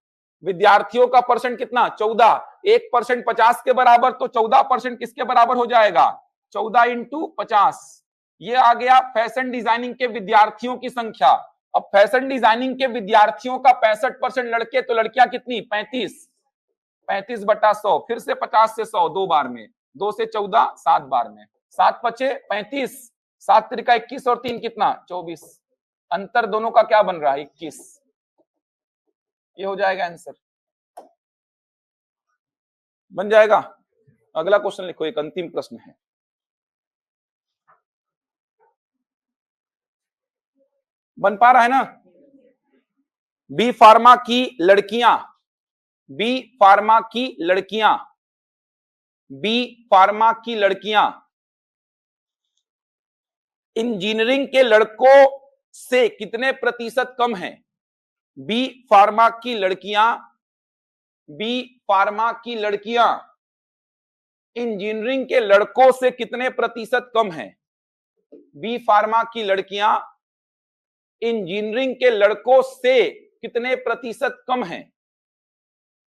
Speaker 1: विद्यार्थियों का परसेंट कितना, 14। 1% 50 के बराबर, तो 14% किसके बराबर हो जाएगा, 14 इंटू 50। ये आ गया फैशन डिजाइनिंग के विद्यार्थियों की संख्या। अब फैशन डिजाइनिंग के विद्यार्थियों का 65% लड़के, तो लड़कियां कितनी, 35। 35/100, फिर से 50 से 100, 2 बार में, 2 से 14, 7 बार में, 7 पचे 35, 7 त्रिका 21 और 3 कितना, 24। अंतर दोनों का क्या बन रहा है, 21। ये हो जाएगा आंसर, बन जाएगा। अगला क्वेश्चन लिखो, एक अंतिम प्रश्न है। बन पा रहा है ना। बी फार्मा की लड़कियां, बी फार्मा की लड़कियां, बी फार्मा की लड़कियां इंजीनियरिंग के लड़कों से कितने प्रतिशत कम है। बी फार्मा की लड़कियां, बी फार्मा की लड़कियां इंजीनियरिंग के लड़कों से कितने प्रतिशत कम है। बी फार्मा की लड़कियां इंजीनियरिंग के लड़कों से कितने प्रतिशत कम है,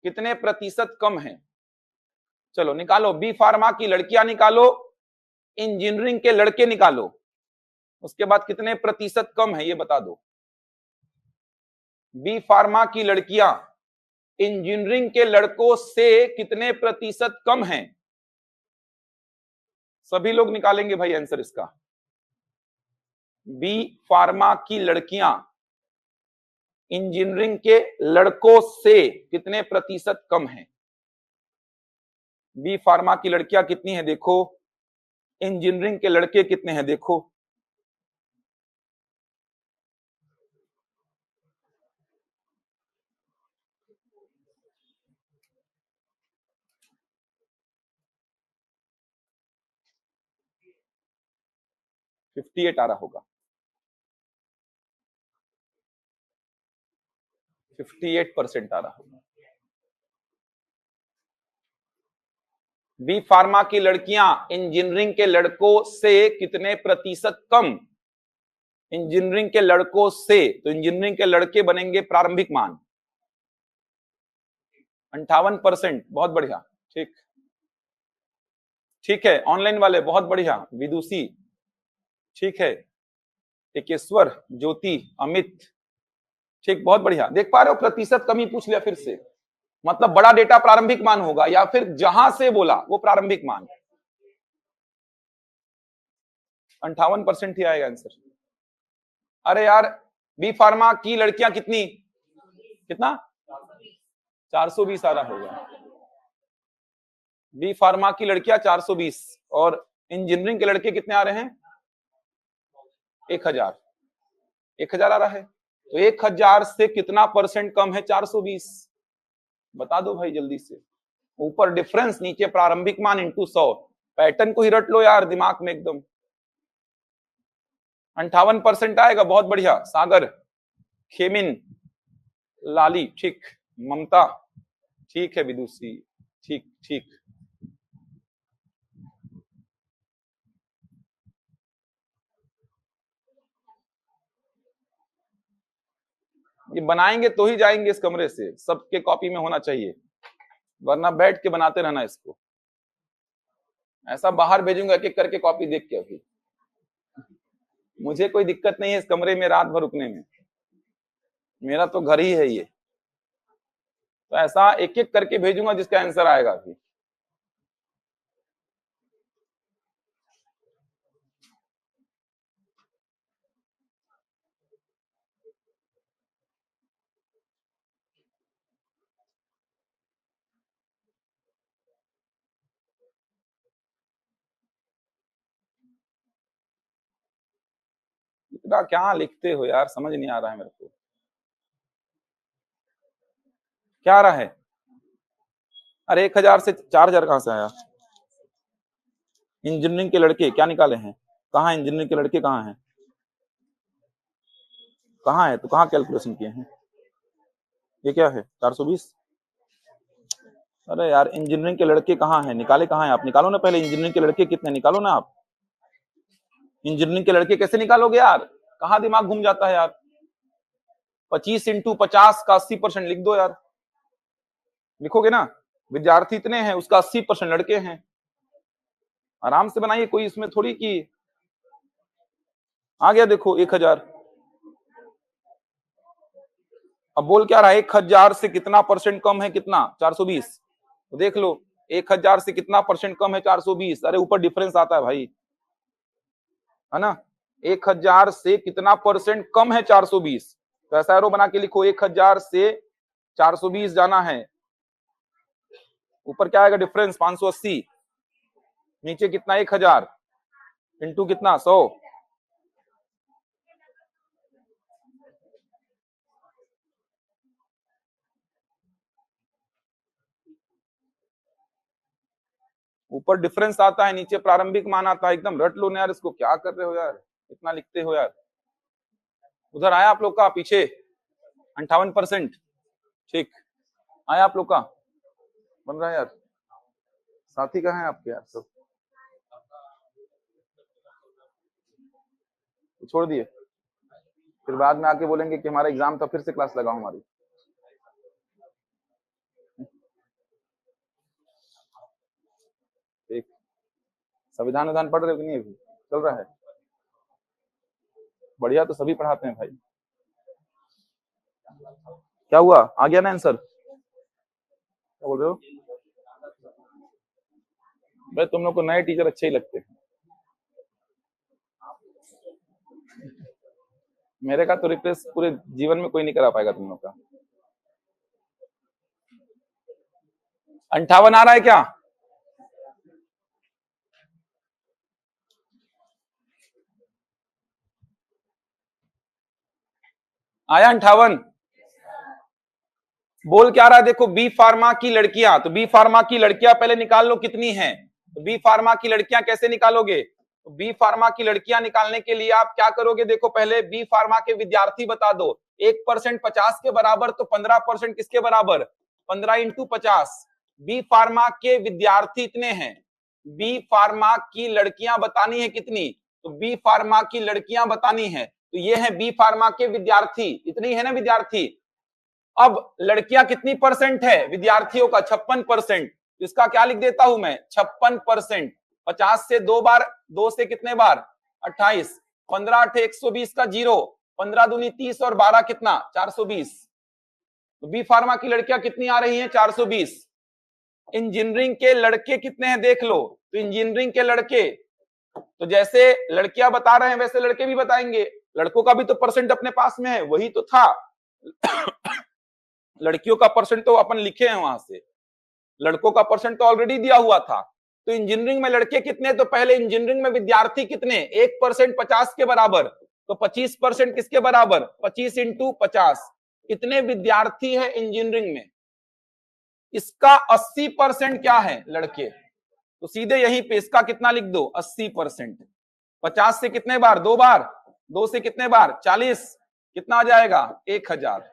Speaker 1: कितने प्रतिशत कम है। चलो निकालो, बी फार्मा की लड़कियां निकालो, इंजीनियरिंग के लड़के निकालो, उसके बाद कितने प्रतिशत कम है ये बता दो। बी फार्मा की लड़कियां इंजीनियरिंग के लड़कों से कितने प्रतिशत कम है। सभी लोग निकालेंगे भाई आंसर इसका। बी फार्मा की लड़कियां इंजीनियरिंग के लड़कों से कितने प्रतिशत कम है। बी फार्मा की लड़कियां कितनी है देखो, इंजीनियरिंग के लड़के कितने हैं देखो। 58 आ रहा होगा, 58% आ रहा होगा। बी फार्मा की लड़कियां इंजीनियरिंग के लड़कों से कितने प्रतिशत कम? इंजीनियरिंग के लड़कों से, तो इंजीनियरिंग के लड़के बनेंगे प्रारंभिक मान 58%। बहुत बढ़िया, ठीक ठीक है। ऑनलाइन वाले बहुत बढ़िया, विदुषी ठीक है, एकेश्वर, ज्योति, अमित ठीक, बहुत बढ़िया। देख पा रहे हो, प्रतिशत कमी पूछ लिया फिर से, मतलब बड़ा डेटा प्रारंभिक मान होगा, या फिर जहां से बोला वो प्रारंभिक मान। 58% ही आएगा आंसर। अरे यार, बी फार्मा की लड़कियां कितनी, कितना 420 आ रहा होगा। बी फार्मा की लड़कियां 420 और इंजीनियरिंग के लड़के कितने आ रहे हैं? 1000 आ रहा है। तो 1000 से कितना परसेंट कम है 420? बता दो भाई जल्दी से। ऊपर डिफरेंस, नीचे प्रारंभिक मान इंटू 100। पैटर्न को ही रट लो यार दिमाग में एकदम। 58% आएगा, बहुत बढ़िया। सागर, खेमिन, लाली ठीक, ममता ठीक है, विदुषी ठीक ठीक। ये बनाएंगे तो ही जाएंगे इस कमरे से, सबके कॉपी में होना चाहिए, वरना बैठ के बनाते रहना इसको। ऐसा बाहर भेजूंगा एक एक करके कॉपी देख के। अभी मुझे कोई दिक्कत नहीं है इस कमरे में रात भर रुकने में, मेरा तो घर ही है ये। तो ऐसा एक एक करके भेजूंगा जिसका आंसर आएगा। अभी इतना क्या लिखते हो यार, समझ नहीं आ रहा है मेरे को। क्या आ रहा है? अरे 1000 से 4000 कहां से आया? इंजीनियरिंग के लड़के क्या निकाले हैं? कहाँ इंजीनियरिंग के लड़के कहाँ हैं? कहाँ है? तो कहाँ कैलकुलेशन किए हैं? ये क्या है 420? अरे यार, इंजीनियरिंग के लड़के कहाँ हैं? निकाले कहाँ हैं आप? निकालो ना पहले, इंजीनियरिंग के लड़के कितने निकालो ना आप। इंजीनियरिंग के लड़के कैसे निकालोगे यार? कहाँ दिमाग घूम जाता है यार। 25 इंटू 50 का 80% लिख दो यार। लिखोगे ना? विद्यार्थी इतने हैं, उसका 80% लड़के हैं। आराम से बनाइए, कोई इसमें थोड़ी की। आ गया देखो 1000। अब बोल क्या रहा है? 1000 से कितना परसेंट कम है? कितना? 420। तो देख लो, 1000 से कितना परसेंट कम है? 420। अरे ऊपर डिफरेंस आता है भाई, है ना। 1000 से कितना परसेंट कम है? 420। तो ऐसा एरो बना के लिखो, 1000 से 420 जाना है। ऊपर क्या आएगा? डिफरेंस 580। नीचे कितना? 1000 इंटू कितना? 100। ऊपर डिफरेंस आता है, नीचे प्रारंभिक मान आता है। एकदम रट लो ना यार इसको, क्या कर रहे हो यार, इतना लिखते हो यार। उधर आया आप लोग का पीछे 58%। ठीक, आया आप लोग का, बन रहा है यार। साथी कहाँ है आपके यार सब? छोड़ दिए, फिर बाद में आके बोलेंगे कि हमारा एग्जाम था, फिर से क्लास लगाओ हमारी। ठीक, संविधान विधान पढ़ रहे हो कि नहीं? अभी चल रहा है? बढ़िया, तो सभी पढ़ाते हैं भाई। क्या हुआ, आ गया ना आंसर? क्या बोल रहे हो भाई? तुम लोग को नए टीचर अच्छे ही लगते हैं। मेरे का तो रिप्लेस पूरे जीवन में कोई नहीं करा पाएगा तुम लोग का। 58 आ रहा है क्या? आया 58? बोल क्या रहा है देखो, बी फार्मा की लड़कियां, तो बी फार्मा की लड़कियां पहले निकाल लो कितनी हैं। तो बी फार्मा की लड़कियां कैसे निकालोगे? तो बी फार्मा की लड़कियां निकालने के लिए आप क्या करोगे, देखो पहले बी फार्मा के विद्यार्थी बता दो। 1% 50 के बराबर, तो 15% किसके बराबर, 15 इंटू 50। बी फार्मा के विद्यार्थी इतने हैं, बी फार्मा की लड़कियां बतानी है कितनी, तो बी फार्मा की लड़कियां बतानी है, तो ये है बी फार्मा के विद्यार्थी, इतनी है ना विद्यार्थी। अब लड़कियां कितनी परसेंट है विद्यार्थियों का, 56%। इसका क्या लिख देता हूं मैं, 56%। 50 से 2 बार, 2 से कितने बार, 28, 15 8 120 का 0, 15 दूनी 30 और 12 कितना, 420। तो बी फार्मा की लड़कियां कितनी आ रही हैं, 420। इंजीनियरिंग के लड़के कितने हैं देख लो, तो इंजीनियरिंग के लड़के, तो जैसे लड़कियां बता रहे हैं वैसे लड़के भी बताएंगे। लड़कों का भी तो परसेंट अपने पास में है, वही तो था। लड़कियों का परसेंट तो अपन लिखे हैं वहां से, लड़कों का परसेंट तो ऑलरेडी दिया हुआ था। तो इंजीनियरिंग में लड़के कितने, तो पहले इंजीनियरिंग में विद्यार्थी कितने, 1% 50 के बराबर, तो 25% किसके बराबर, 25 इंटू 50। कितने विद्यार्थी है इंजीनियरिंग में, इसका 80% क्या है लड़के, तो सीधे यहीं पे इसका कितना लिख दो, 80%। 50 से कितने बार, 2 बार, 2 से कितने बार, 40, कितना आ जाएगा, 1000।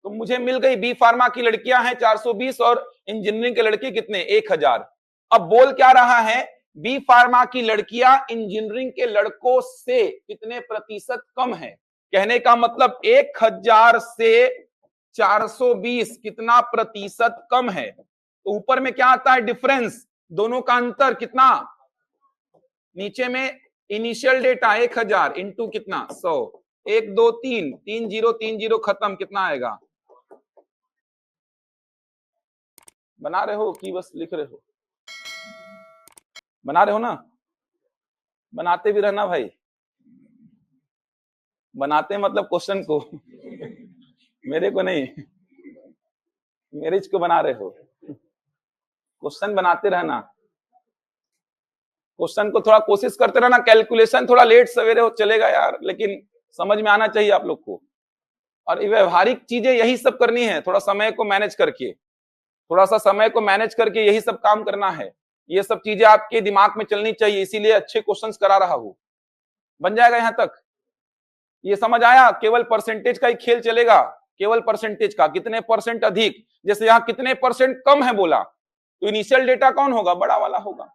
Speaker 1: तो मुझे मिल गई बी फार्मा की लड़कियां हैं 420 और इंजीनियरिंग के लड़के कितने, 1000। अब बोल क्या रहा है, बी फार्मा की लड़कियां इंजीनियरिंग के लड़कों से कितने प्रतिशत कम है। कहने का मतलब 1000 से 420 कितना प्रतिशत कम है। तो ऊपर में क्या आता है, डिफरेंस, दोनों का अंतर कितना, नीचे में इनिशियल डेटा 1000 इंटू कितना, 100, 1 2 3, 3 0 3 0 खत्म, कितना आएगा। बना रहे हो कि बस लिख रहे हो, बना रहे हो ना, बनाते भी रहना भाई, बनाते मतलब क्वेश्चन को मेरे को नहीं, मैरिज को बना रहे हो, क्वेश्चन बनाते रहना, क्वेश्चन को थोड़ा कोशिश करते रहना। कैलकुलेशन थोड़ा लेट सवेरे हो चलेगा यार, लेकिन समझ में आना चाहिए आप लोग को। और व्यवहारिक चीजें यही सब करनी है, थोड़ा समय को मैनेज करके, थोड़ा सा समय को मैनेज करके यही सब काम करना है। ये सब चीजें आपके दिमाग में चलनी चाहिए, इसीलिए अच्छे क्वेश्चंस करा रहा हूं। बन जाएगा यहां तक, ये समझ आया। केवल परसेंटेज का ही खेल चलेगा, केवल परसेंटेज का, कितने परसेंट अधिक, जैसे यहां कितने परसेंट कम है बोला, तो इनिशियल डेटा कौन होगा, बड़ा वाला होगा।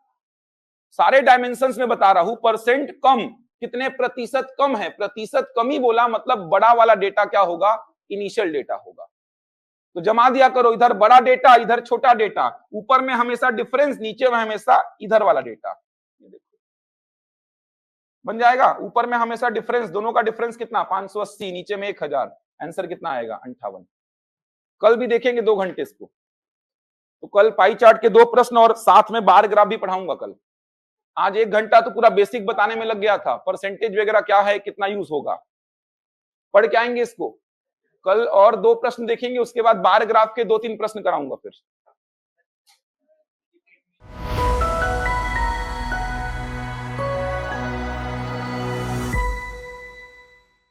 Speaker 1: सारे डायमेंशंस में बता रहा हूं, परसेंट कम, कितने प्रतिशत कम है, प्रतिशत कमी बोला मतलब बड़ा वाला डेटा क्या होगा, इनिशियल डेटा होगा। तो जमा दिया करो, इधर बड़ा डेटा इधर छोटा डेटा, ऊपर में हमेशा डिफरेंस, नीचे में हमेशा इधर वाला डेटा। बन जाएगा, ऊपर में हमेशा डिफरेंस, दोनों का डिफरेंस कितना, 580, नीचे में 1000, आंसर कितना आएगा, 58। कल भी देखेंगे 2 घंटे इसको, तो कल पाई चार्ट के 2 प्रश्न और साथ में बार ग्राफ भी पढ़ाऊंगा कल। आज 1 घंटा तो पूरा बेसिक बताने में लग गया था, परसेंटेज वगैरह क्या है, कितना यूज होगा, पढ़ के आएंगे इसको। कल और 2 प्रश्न देखेंगे, उसके बाद बार ग्राफ के 2-3 प्रश्न कराऊंगा फिर।